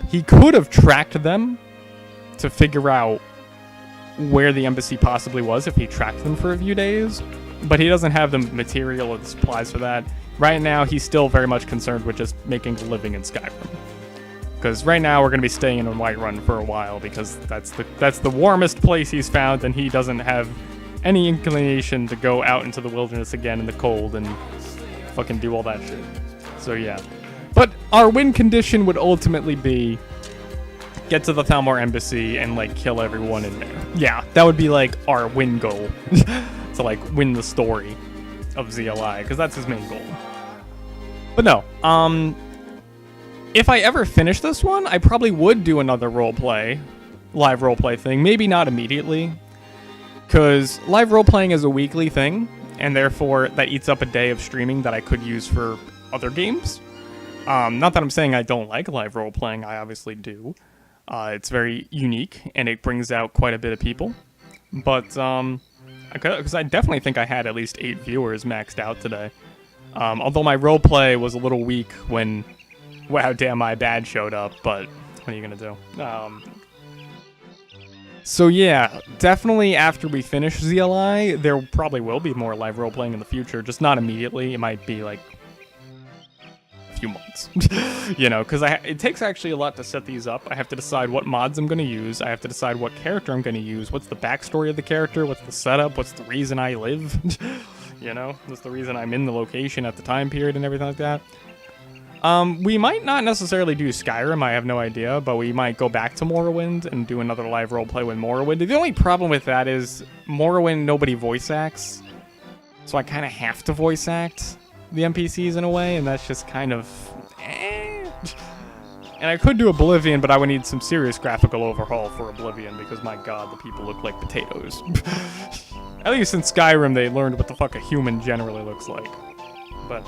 He could have tracked them to figure out where the embassy possibly was if he tracked them for a few days, but he doesn't have the material or the supplies for that. Right now, he's still very much concerned with just making a living in Skyrim. Because right now, we're going to be staying in Whiterun for a while, because that's the warmest place he's found, and he doesn't have any inclination to go out into the wilderness again in the cold and fucking do all that shit. So yeah. But our win condition would ultimately be get to the Thalmor embassy and, like, kill everyone in there. Yeah, that would be, like, our win goal. To, like, win the story. of ZLI, because that's his main goal. But no, if I ever finish this one, I probably would do another live roleplay thing. Maybe not immediately, because live roleplaying is a weekly thing, and therefore that eats up a day of streaming that I could use for other games. Not that I'm saying I don't like live roleplaying, I obviously do. It's very unique, and it brings out quite a bit of people. But, because I definitely think I had at least 8 viewers maxed out today. Although my roleplay was a little weak when Wow Damn I Bad showed up, but what are you gonna do? So yeah, definitely after we finish ZLI, there probably will be more live roleplaying in the future, just not immediately. It might be like few months, you know, because it takes actually a lot to set these up. I have to decide what mods I'm going to use. I have to decide what character I'm going to use. What's the backstory of the character? What's the setup? What's the reason I live? You know, what's the reason I'm in the location at the time period and everything like that. We might not necessarily do Skyrim, I have no idea, but we might go back to Morrowind and do another live roleplay with Morrowind. The only problem with that is Morrowind, nobody voice acts, so I kind of have to voice act the NPCs in a way, and that's just kind of And I could do Oblivion, but I would need some serious graphical overhaul for Oblivion, because my god, the people look like potatoes. At least in Skyrim, they learned what the fuck a human generally looks like. But,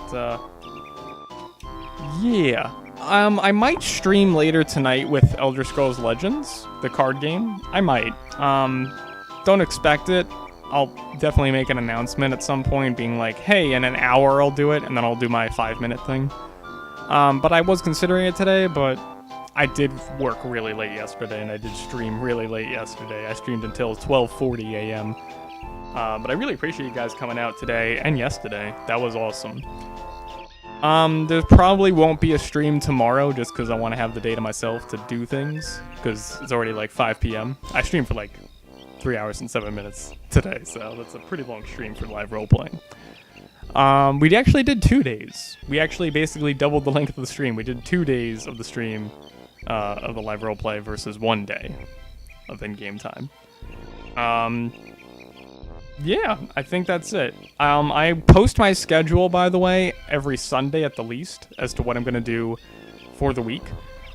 yeah. I might stream later tonight with Elder Scrolls Legends, the card game. I might. Don't expect it. I'll definitely make an announcement at some point being like, hey, in an hour I'll do it, and then I'll do my 5-minute thing. But I was considering it today, but I did work really late yesterday, and I did stream really late yesterday. I streamed until 12:40 a.m. But I really appreciate you guys coming out today and yesterday. That was awesome. There probably won't be a stream tomorrow just because I want to have the day to myself to do things, because it's already like 5 p.m. I streamed for like 3 hours and 7 minutes today, so that's a pretty long stream for live roleplaying. We actually did 2 days. We actually basically doubled the length of the stream. We did 2 days of the stream of the live roleplay versus 1 day of in-game time. Yeah, I think that's it. I post my schedule, by the way, every Sunday at the least, as to what I'm going to do for the week.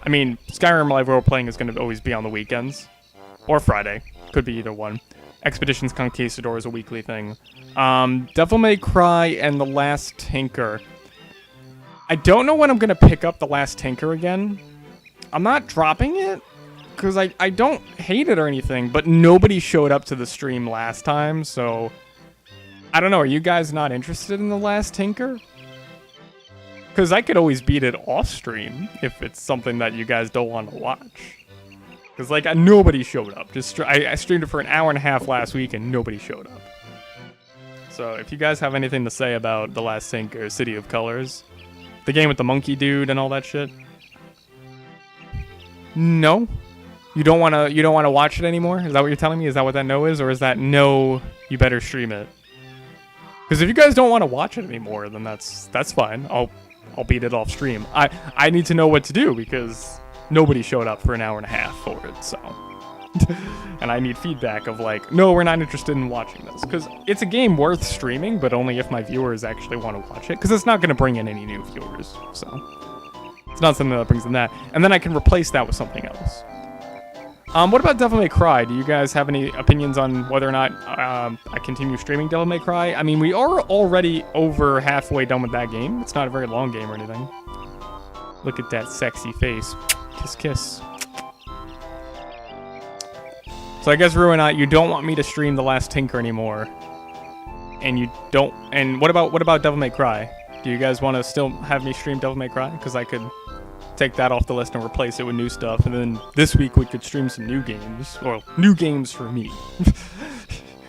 I mean, Skyrim live roleplaying is going to always be on the weekends. Or Friday. Could be either one. Expeditions Conquistador is a weekly thing. Devil May Cry and The Last Tinker. I don't know when I'm going to pick up The Last Tinker again. I'm not dropping it, because I don't hate it or anything, but nobody showed up to the stream last time, so... I don't know, are you guys not interested in The Last Tinker? Because I could always beat it off-stream, if it's something that you guys don't want to watch. Because, like, nobody showed up. I streamed it for an hour and a half last week, and nobody showed up. So, if you guys have anything to say about The Last Tinker, City of Colors, the game with the monkey dude and all that shit... No? You don't want to watch it anymore? Is that what you're telling me? Is that what that no is? Or is that no, you better stream it? Because if you guys don't want to watch it anymore, then that's fine. I'll beat it off stream. I need to know what to do, because... Nobody showed up for an hour and a half for it, so... And I need feedback of like, no, we're not interested in watching this. Because it's a game worth streaming, but only if my viewers actually want to watch it. Because it's not going to bring in any new viewers, so... It's not something that brings in that. And then I can replace that with something else. What about Devil May Cry? Do you guys have any opinions on whether or not I continue streaming Devil May Cry? I mean, we are already over halfway done with that game. It's not a very long game or anything. Look at that sexy face. Kiss, kiss. So I guess, Ruinat, you don't want me to stream The Last Tinker anymore. And you don't... And what about Devil May Cry? Do you guys want to still have me stream Devil May Cry? Because I could take that off the list and replace it with new stuff. And then this week we could stream some new games. Or new games for me.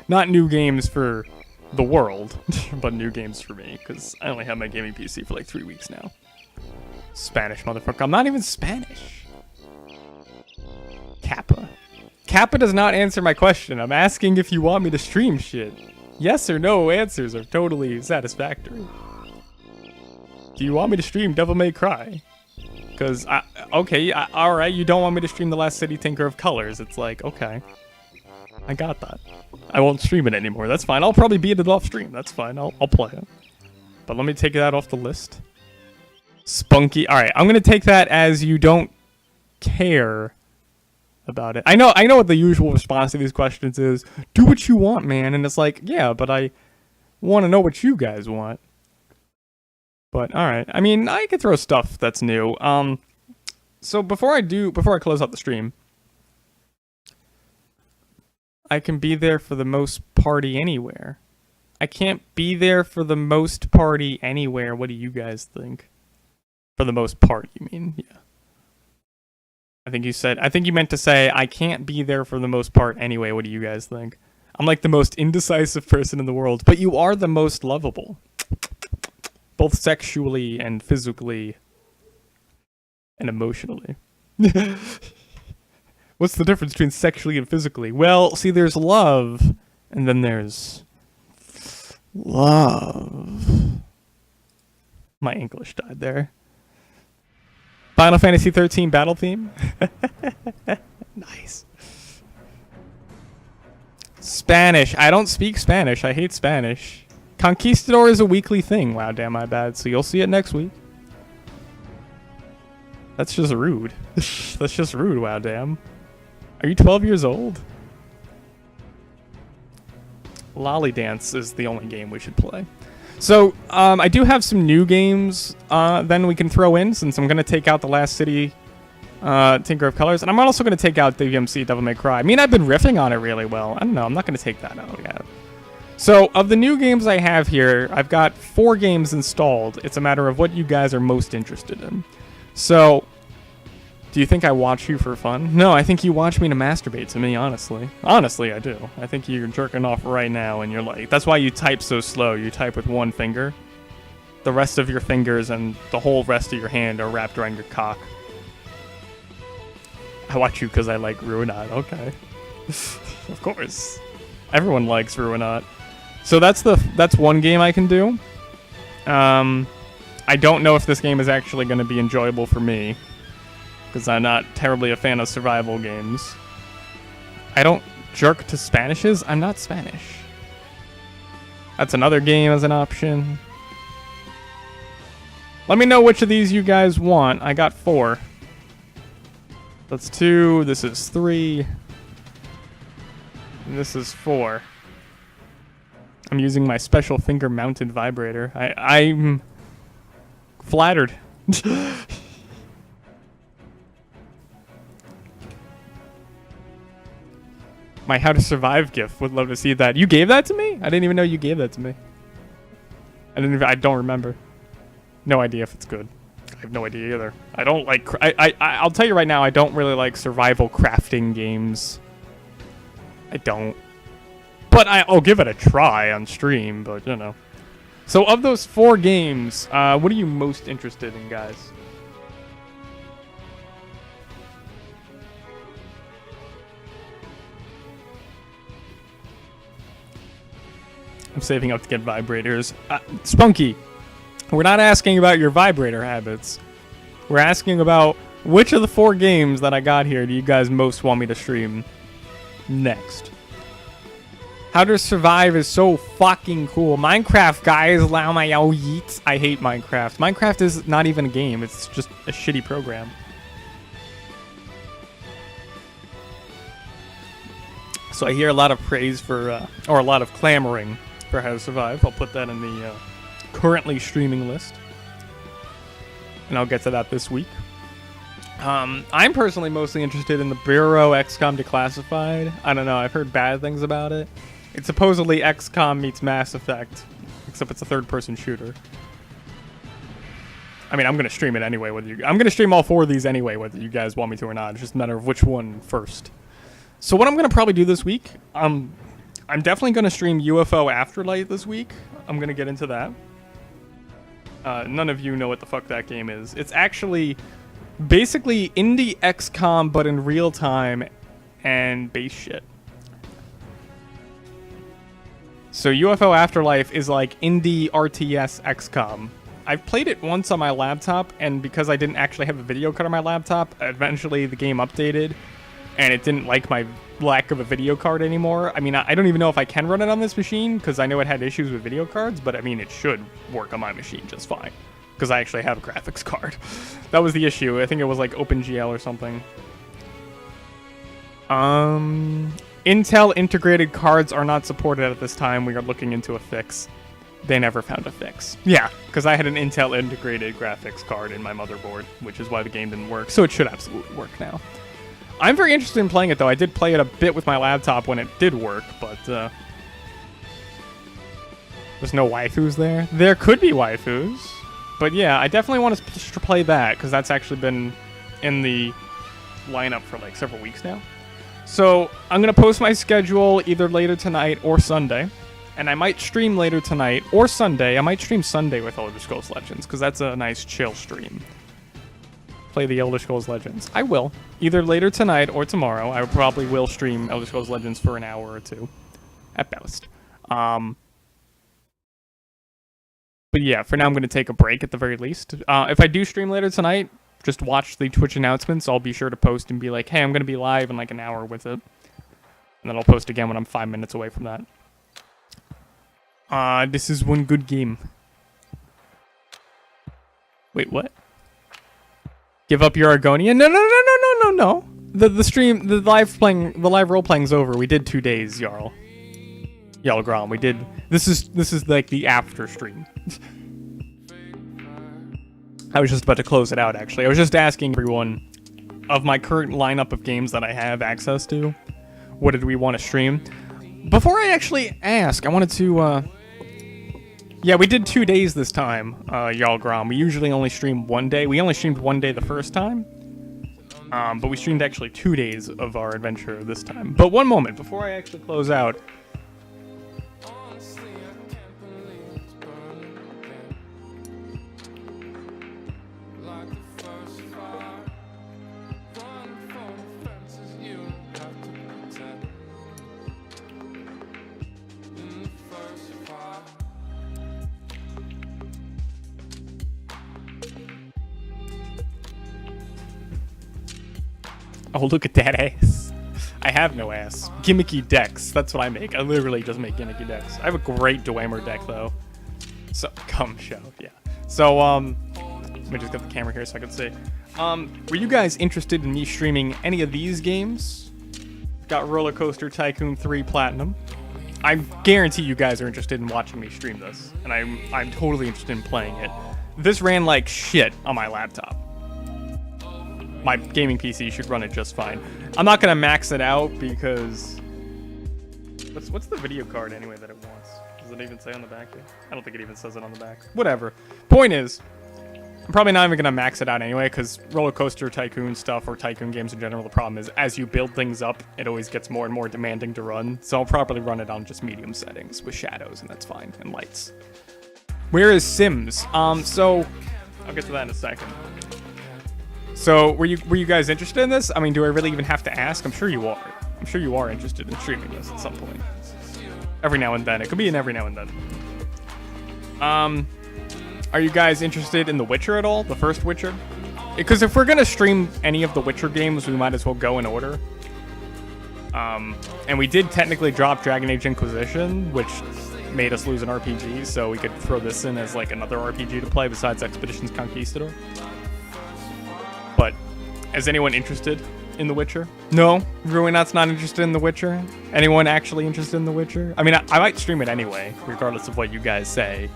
Not new games for the world, but new games for me. Because I only have my gaming PC for like 3 weeks now. Spanish, motherfucker. I'm not even Spanish. Kappa. Kappa does not answer my question. I'm asking if you want me to stream shit. Yes or no answers are totally satisfactory. Do you want me to stream Devil May Cry? Because, alright, you don't want me to stream The Last City Tinker of Colors. It's like, okay. I got that. I won't stream it anymore. That's fine. I'll probably beat it off stream. That's fine. I'll play it. But let me take that off the list. Spunky. All right, I'm gonna take that as you don't care about it. I know what the usual response to these questions is. Do what you want, man. And it's like, yeah, but I want to know what you guys want. But all right. I mean, I could throw stuff that's new. So before I close out the stream, I can be there for the most party anywhere. I can't be there for the most party anywhere. What do you guys think? For the most part, you mean? Yeah. I think you meant to say, I can't be there for the most part anyway. What do you guys think? I'm like the most indecisive person in the world, but you are the most lovable. Both sexually and physically and emotionally. What's the difference between sexually and physically? Well, see, there's love, and then there's love. My English died there. Final Fantasy 13 battle theme. Nice. Spanish. I don't speak Spanish. I hate Spanish. Conquistador is a weekly thing. Wow, damn, my bad. So you'll see it next week. That's just rude. That's just rude, wow, damn. Are you 12 years old? Lolly Dance is the only game we should play. So, I do have some new games then we can throw in, since I'm going to take out the Last City Tinker of Colors, and I'm also going to take out DMC Devil May Cry. I mean, I've been riffing on it really well. I don't know, I'm not going to take that out yet. So, of the new games I have here, I've got 4 games installed. It's a matter of what you guys are most interested in. So, do you think I watch you for fun? No, I think you watch me to masturbate to me, honestly. Honestly, I do. I think you're jerking off right now, and you're like... That's why you type so slow. You type with one finger. The rest of your fingers and the whole rest of your hand are wrapped around your cock. I watch you because I like Ruinat. Okay. Of course. Everyone likes Ruinat. So that's one game I can do. I don't know if this game is actually going to be enjoyable for me, because I'm not terribly a fan of survival games. I don't jerk to Spanishes. I'm not Spanish. That's another game as an option. Let me know which of these you guys want. I got 4. That's 2. This is 3. And this is 4. I'm using my special finger-mounted vibrator. I'm flattered. My How to Survive gift. Would love to see that. You gave that to me? I didn't even know you gave that to me. I don't remember. No idea if it's good. I have no idea either. I don't like... I'll tell you right now, I don't really like survival crafting games. I don't. But I'll give it a try on stream, but, you know. So, of those 4 games, what are you most interested in, guys? I'm saving up to get vibrators. Spunky, we're not asking about your vibrator habits. We're asking about which of the 4 games that I got here do you guys most want me to stream next? How to Survive is so fucking cool. Minecraft, guys, allow my yeets. I hate Minecraft. Minecraft is not even a game. It's just a shitty program. So I hear a lot of praise for, or a lot of clamoring for How to Survive. I'll put that in the currently streaming list. And I'll get to that this week. I'm personally mostly interested in the Bureau XCOM Declassified. I don't know, I've heard bad things about it. It's supposedly XCOM meets Mass Effect, except it's a third-person shooter. I mean, I'm going to stream it anyway. I'm going to stream all 4 of these anyway, whether you guys want me to or not. It's just a matter of which one first. So what I'm going to probably do this week, I'm definitely going to stream UFO Afterlight this week. I'm going to get into that. None of you know what the fuck that game is. It's actually basically indie XCOM, but in real time and base shit. So UFO Afterlife is like indie RTS XCOM. I've played it once on my laptop, and because I didn't actually have a video card on my laptop, eventually the game updated, and it didn't like my lack of a video card anymore. I mean, I don't even know if I can run it on this machine, because I know it had issues with video cards, but I mean, it should work on my machine just fine, because I actually have a graphics card. That was the issue. I think it was like OpenGL or something. Intel integrated cards are not supported at this time. We are looking into a fix. They never found a fix. Yeah, because I had an Intel integrated graphics card in my motherboard, which is why the game didn't work, so it should absolutely work now. I'm very interested in playing it, though. I did play it a bit with my laptop when it did work, but there's no waifus there. There could be waifus, but yeah, I definitely want to play that, because that's actually been in the lineup for like several weeks now. So I'm going to post my schedule either later tonight or Sunday, and I might stream later tonight or Sunday. I might stream Sunday with Elder Scrolls Legends, because that's a nice chill stream. Play the Elder Scrolls Legends. I will. Either later tonight or tomorrow. I probably will stream Elder Scrolls Legends for an hour or two. At best. But yeah, for now I'm going to take a break at the very least. If I do stream later tonight, just watch the Twitch announcements. I'll be sure to post and be like, hey, I'm going to be live in like an hour with it. And then I'll post again when I'm 5 minutes away from that. This is one good game. Wait, what? Give up your Argonian? No. The live role playing's over. We did 2 days, Jarl. Grom. We did. This is like the after stream. I was just about to close it out, actually. I was just asking everyone of my current lineup of games that I have access to, what did we want to stream? Before I actually ask, I wanted to, yeah, we did 2 days this time, Grom. We usually only stream 1 day. We only streamed 1 day the first time, but we streamed actually 2 days of our adventure this time. But one moment, before I actually close out, oh, look at that ass. I have no ass. Gimmicky decks. That's what I make. I literally just make gimmicky decks. I have a great Dwemer deck, though. So, show, yeah. So, let me just get the camera here so I can see. Were you guys interested in me streaming any of these games? Got Roller Coaster Tycoon 3 Platinum. I guarantee you guys are interested in watching me stream this. And I'm totally interested in playing it. This ran like shit on my laptop. My gaming PC should run it just fine. I'm not gonna max it out because what's the video card anyway that it wants? Does it even say on the back here? I don't think it even says it on the back. Whatever. Point is, I'm probably not even gonna max it out anyway because Roller Coaster Tycoon stuff or Tycoon games in general, the problem is as you build things up, it always gets more and more demanding to run. So I'll probably run it on just medium settings with shadows and that's fine, and lights. Where is Sims? So I'll get to that in a second. So, were you guys interested in this? I mean, do I really even have to ask? I'm sure you are. I'm sure you are interested in streaming this at some point. Every now and then. It could be an every now and then. Are you guys interested in The Witcher at all? The first Witcher? Because if we're going to stream any of the Witcher games, we might as well go in order. And we did technically drop Dragon Age Inquisition, which made us lose an RPG, so we could throw this in as like another RPG to play besides Expeditions Conquistador. But is anyone interested in The Witcher? No? Ruinat's not interested in The Witcher? Anyone actually interested in The Witcher? I mean, I might stream it anyway, regardless of what you guys say.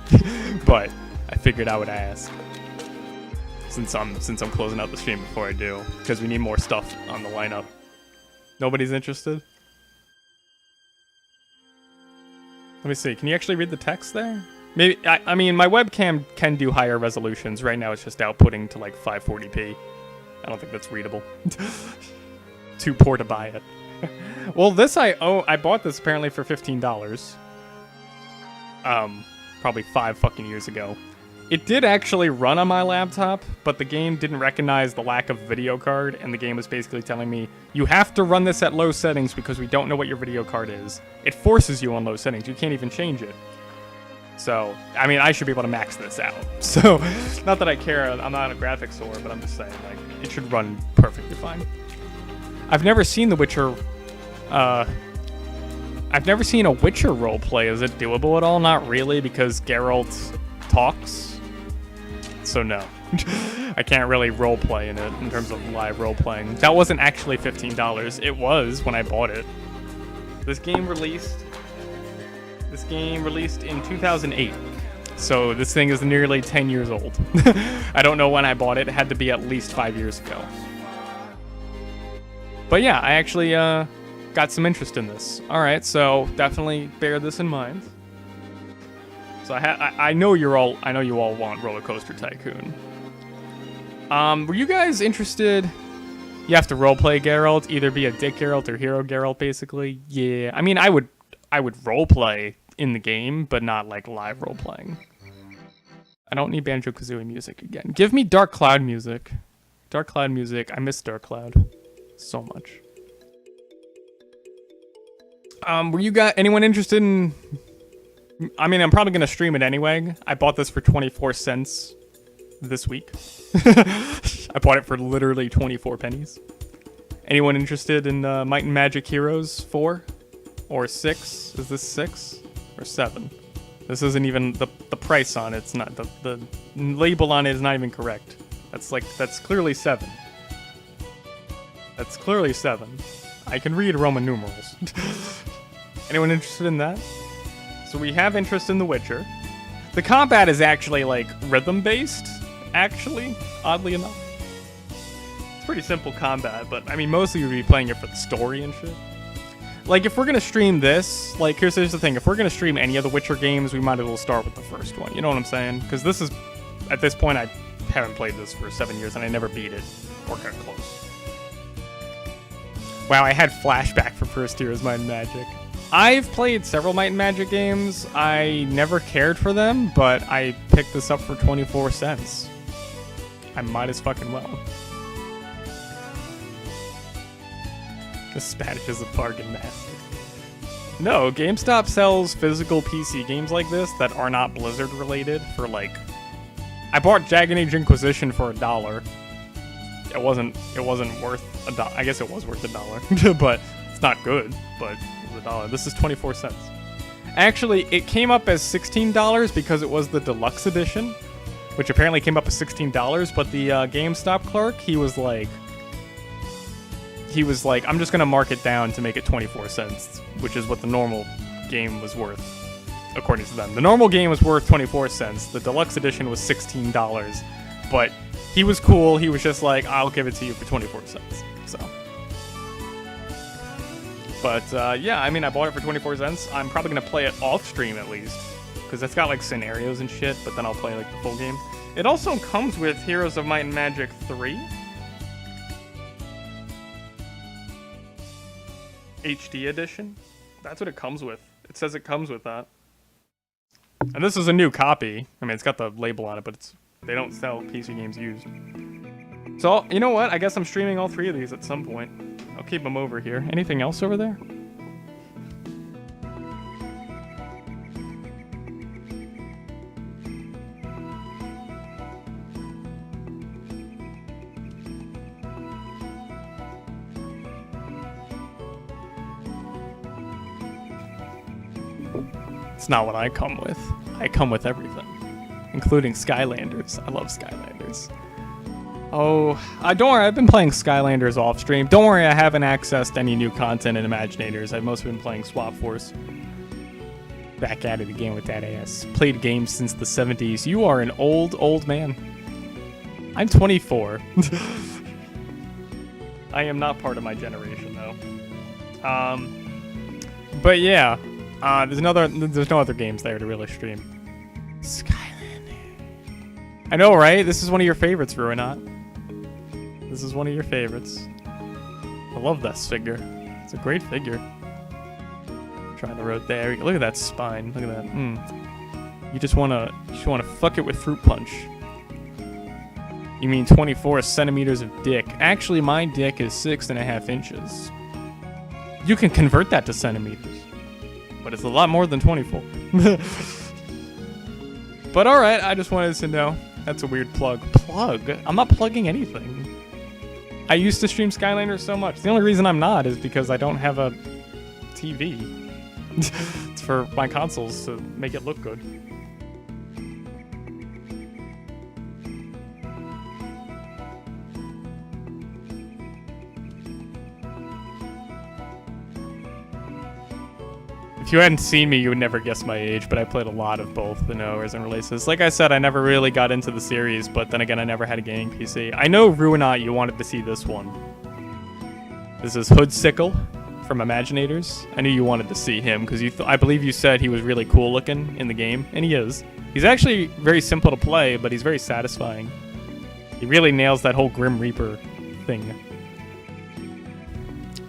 But I figured I would ask. Since I'm closing out the stream before I do. Because we need more stuff on the lineup. Nobody's interested? Let me see. Can you actually read the text there? Maybe. I mean, my webcam can do higher resolutions. Right now it's just outputting to like 540p. I don't think that's readable. Too poor to buy it. Well, this I bought this apparently for $15. Probably 5 fucking years ago. It did actually run on my laptop, but the game didn't recognize the lack of video card, and the game was basically telling me, you have to run this at low settings because we don't know what your video card is. It forces you on low settings. You can't even change it. So, I mean, I should be able to max this out. So, not that I care, I'm not a graphics whore, but I'm just saying, like, it should run perfectly fine. I've never seen The Witcher. I've never seen a Witcher roleplay. Is it doable at all? Not really, because Geralt talks. So no. I can't really roleplay in it in terms of live roleplaying. That wasn't actually $15. It was when I bought it. This game released in 2008. So this thing is nearly 10 years old. I don't know when I bought it. It had to be at least 5 years ago. But yeah, I actually got some interest in this. All right, so definitely bear this in mind. So I know you all want Roller Coaster Tycoon. Were you guys interested? You have to roleplay Geralt, either be a dick Geralt or hero Geralt, basically. Yeah, I mean, I would roleplay in the game, but not like live roleplaying. I don't need Banjo-Kazooie music again. Give me Dark Cloud music. Dark Cloud music. I miss Dark Cloud so much. Were you guys anyone interested in? I mean, I'm probably gonna stream it anyway. I bought this for 24 cents this week. I bought it for literally 24 pennies. Anyone interested in Might and Magic Heroes 4 or 6? Is this 6 or 7? This isn't even the price on it. It's not the label on it is not even correct. That's clearly 7. That's clearly 7. I can read Roman numerals. Anyone interested in that? So we have interest in The Witcher. The combat is actually like rhythm-based, actually, oddly enough. It's pretty simple combat, but I mean, mostly you'd be playing it for the story and shit. Like, if we're gonna stream this, like, here's the thing. If we're gonna stream any of the Witcher games, we might as well start with the first one. You know what I'm saying? Because this is, at this point, I haven't played this for 7 years, and I never beat it, or got close. Wow, I had flashback for first year as Might and Magic. I've played several Might and Magic games. I never cared for them, but I picked this up for 24 cents. I might as fucking well. The Spanish is a bargain master. No, GameStop sells physical PC games like this that are not Blizzard related for like... I bought Dragon Age Inquisition for $1. It wasn't worth $1. I guess it was worth $1, but it's not good, but it was $1. This is 24 cents. Actually, it came up as $16 because it was the deluxe edition, which apparently came up as $16, but the GameStop clerk, he was like, I'm just gonna mark it down to make it 24 cents, which is what the normal game was worth, according to them. The normal game was worth 24 cents. The deluxe edition was $16, but he was cool. He was just like, I'll give it to you for 24 cents. So, but yeah, I mean, I bought it for 24 cents. I'm probably gonna play it off stream at least, because it's got like scenarios and shit. But then I'll play like the full game. It also comes with Heroes of Might and Magic 3. HD edition. That's what it comes with. It says it comes with that. And this is a new copy. I mean, it's got the label on it, but they don't sell PC games used. So, you know what? I guess I'm streaming all 3 of these at some point. I'll keep them over here. Anything else over there? It's not what I come with. I come with everything, including Skylanders. I love Skylanders. Oh, don't worry, I've been playing Skylanders off stream. Don't worry, I haven't accessed any new content in Imaginators. I've mostly been playing Swap Force. Back at it again with that ass. Played games since the 70s. You are an old man. I'm 24. I am not part of my generation, though. But yeah. There's no other games there to really stream. Skylander. I know, right? This is one of your favorites, Ruinot. This is one of your favorites. I love this figure. It's a great figure. Trying to rotate there. Look at that spine. Look at that. You just wanna fuck it with fruit punch. You mean 24 centimeters of dick? Actually, my dick is 6.5 inches. You can convert that to centimeters. But it's a lot more than 24. But alright, I just wanted to know. That's a weird plug. Plug? I'm not plugging anything. I used to stream Skylanders so much. The only reason I'm not is because I don't have a TV. It's for my consoles to make it look good. If you hadn't seen me, you would never guess my age, but I played a lot of both the Knowers and releases. Like I said, I never really got into the series, but then again, I never had a gaming PC. I know, Ruinat, you wanted to see this one. This is Hoodsickle from Imaginators. I knew you wanted to see him, because I believe you said he was really cool looking in the game, and he is. He's actually very simple to play, but he's very satisfying. He really nails that whole Grim Reaper thing.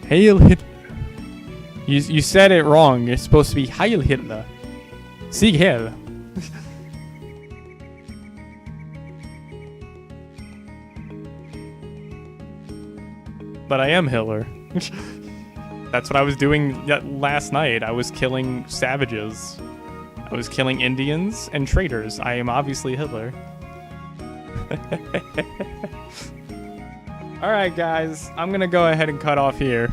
Hail Hitler. You said it wrong. You're supposed to be Heil Hitler. Sieg Heil. But I am Hitler. That's what I was doing last night. I was killing savages. I was killing Indians and traitors. I am obviously Hitler. Alright guys, I'm gonna go ahead and cut off here.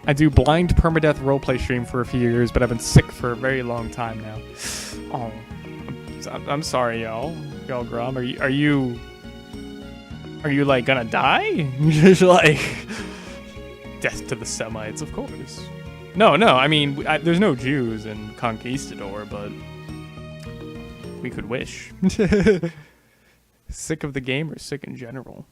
I do blind permadeath roleplay stream for a few years, but I've been sick for a very long time now. Oh, I'm sorry, y'all. Y'all Grom, are you like gonna die? Like, death to the Semites, of course. No, I mean, there's no Jews in Conquistador, but we could wish. Sick of the game or sick in general?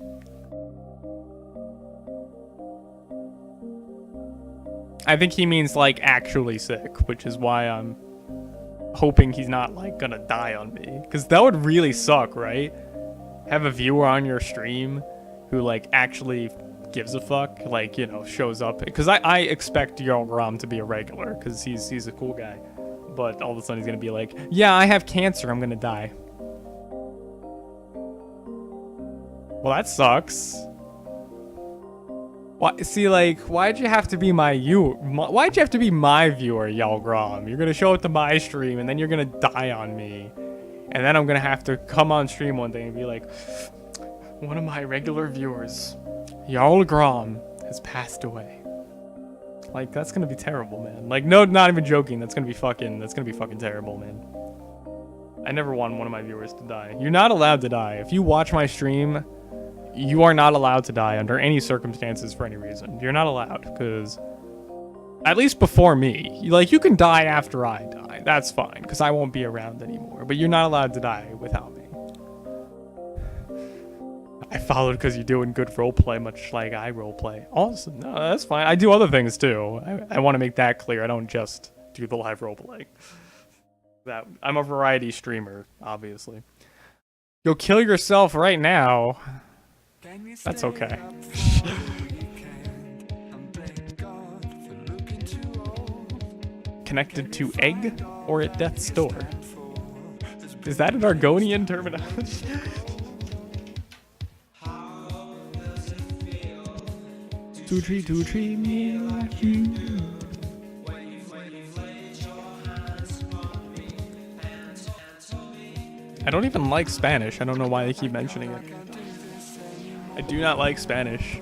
I think he means, like, actually sick, which is why I'm hoping he's not, like, gonna die on me. Because that would really suck, right? Have a viewer on your stream who, like, actually gives a fuck, like, you know, shows up. Because I expect Jarl Grom to be a regular, because he's a cool guy. But all of a sudden he's gonna be like, yeah, I have cancer, I'm gonna die. Well, that sucks. Why, see, like, why'd you have to be my viewer, Jarl Grom? You're gonna show up to my stream, and then you're gonna die on me. And then I'm gonna have to come on stream one day and be like, one of my regular viewers, Jarl Grom, has passed away. Like, that's gonna be terrible, man. Like, no, not even joking. That's gonna be fucking terrible, man. I never want one of my viewers to die. You're not allowed to die. If you watch my stream, you are not allowed to die under any circumstances for any reason. You're not allowed, because at least before me, like, you can die after I die. That's fine, because I won't be around anymore. But you're not allowed to die without me. I followed because you're doing good roleplay, much like I roleplay. Awesome. No, that's fine. I do other things too. I want to make that clear. I don't just do the live roleplay. I'm a variety streamer, obviously. You'll kill yourself right now. That's okay. Connected to egg or at death's door? Is that an Argonian terminology? Two tree, me like you. I don't even like Spanish. I don't know why they keep mentioning it. I do not like Spanish.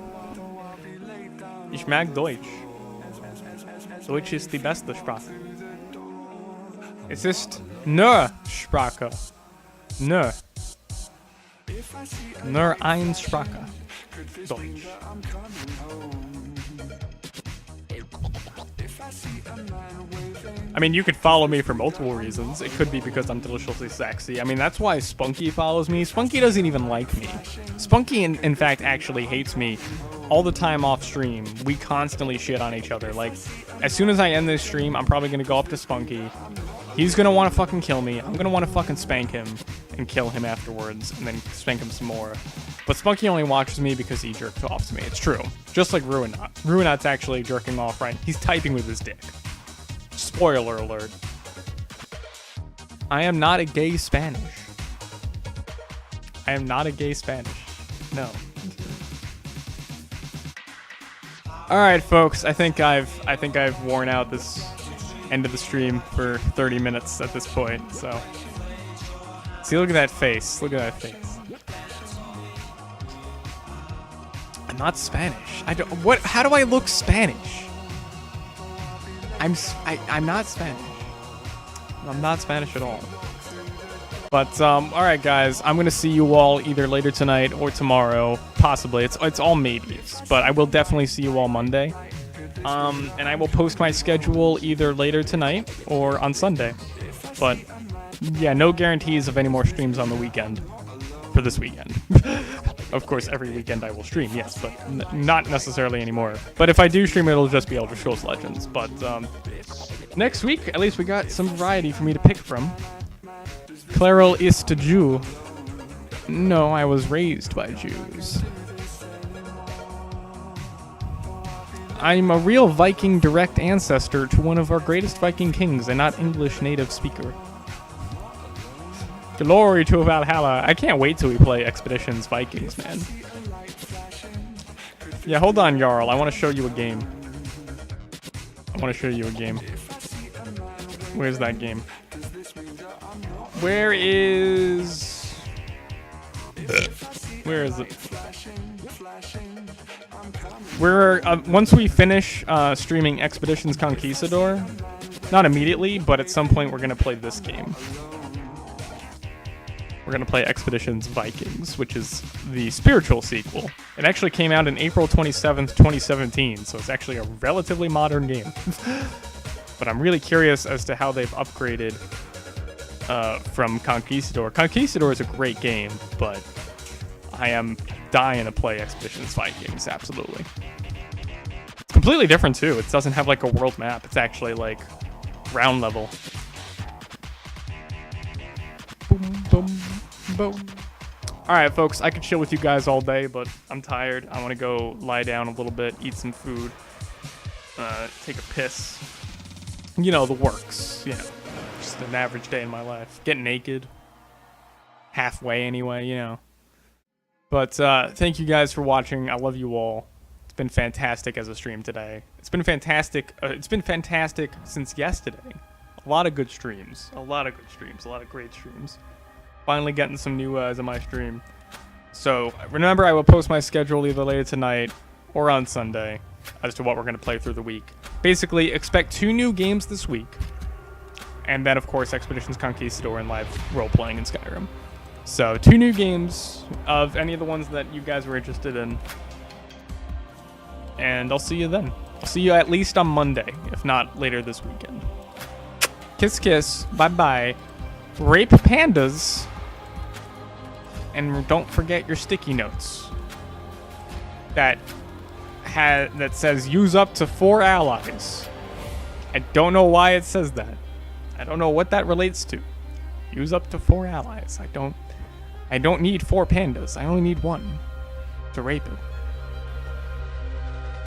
Ich mag Deutsch. Deutsch ist die beste Sprache. Es ist nur Sprache. Nur. Nur ein Sprache. Deutsch. I mean, you could follow me for multiple reasons. It could be because I'm deliciously sexy. I mean, that's why Spunky follows me. Spunky doesn't even like me. Spunky, in fact, actually hates me all the time off stream. We constantly shit on each other. Like, as soon as I end this stream, I'm probably going to go up to Spunky. He's going to want to fucking kill me. I'm going to want to fucking spank him and kill him afterwards and then spank him some more. But Spunky only watches me because he jerked off to me. It's true. Just like Ruinat. Ruinat's actually jerking off, right? He's typing with his dick. Spoiler alert. I am not a gay Spanish. I am not a gay Spanish. No. Alright, folks. I think I've worn out this end of the stream for 30 minutes at this point, so. See, look at that face. Look at that face. I'm not Spanish. I don't. What? How do I look Spanish? I'm not Spanish. I'm not Spanish at all. But all right, guys. I'm gonna see you all either later tonight or tomorrow, possibly. It's all maybes, but I will definitely see you all Monday. And I will post my schedule either later tonight or on Sunday. But yeah, no guarantees of any more streams on the weekend for this weekend. Of course, every weekend I will stream, yes, but not necessarily anymore. But if I do stream, it'll just be Elder Scrolls Legends. But next week, at least we got some variety for me to pick from. Clarel ist a Jew. No, I was raised by Jews. I'm a real Viking direct ancestor to one of our greatest Viking kings and not English native speaker. Glory to Valhalla. I can't wait till we play Expeditions Vikings, man. Yeah, hold on, Jarl. I want to show you a game. Where's that game? Where is it? Once we finish streaming Expeditions Conquistador, not immediately, but at some point we're going to play this game. We're going to play Expeditions Vikings, which is the spiritual sequel. It actually came out in April 27th, 2017, so it's actually a relatively modern game. But I'm really curious as to how they've upgraded from Conquistador. Conquistador is a great game, but I am dying to play Expeditions Vikings, absolutely. It's completely different, too. It doesn't have, like, a world map. It's actually, like, ground level. Boom, boom, boom. Alright, folks, I could chill with you guys all day, but I'm tired. I want to go lie down a little bit, eat some food, take a piss. You know, the works. You know, just an average day in my life. Get naked. Halfway, anyway, you know. But thank you guys for watching. I love you all. It's been fantastic as a stream today. It's been fantastic. It's been fantastic since yesterday. A lot of good streams. A lot of great streams. Finally getting some new in my stream. So remember, I will post my schedule either later tonight or on Sunday as to what we're going to play through the week. Basically, expect 2 new games this week. And then, of course, Expeditions Conquistador and live role-playing in Skyrim. So 2 new games of any of the ones that you guys were interested in. And I'll see you then. I'll see you at least on Monday, if not later this weekend. Kiss, kiss. Bye-bye. Rape pandas. And don't forget your sticky notes. That says use up to 4 allies. I don't know why it says that. I don't know what that relates to. Use up to 4 allies. I don't need 4 pandas. I only need 1 to rape it.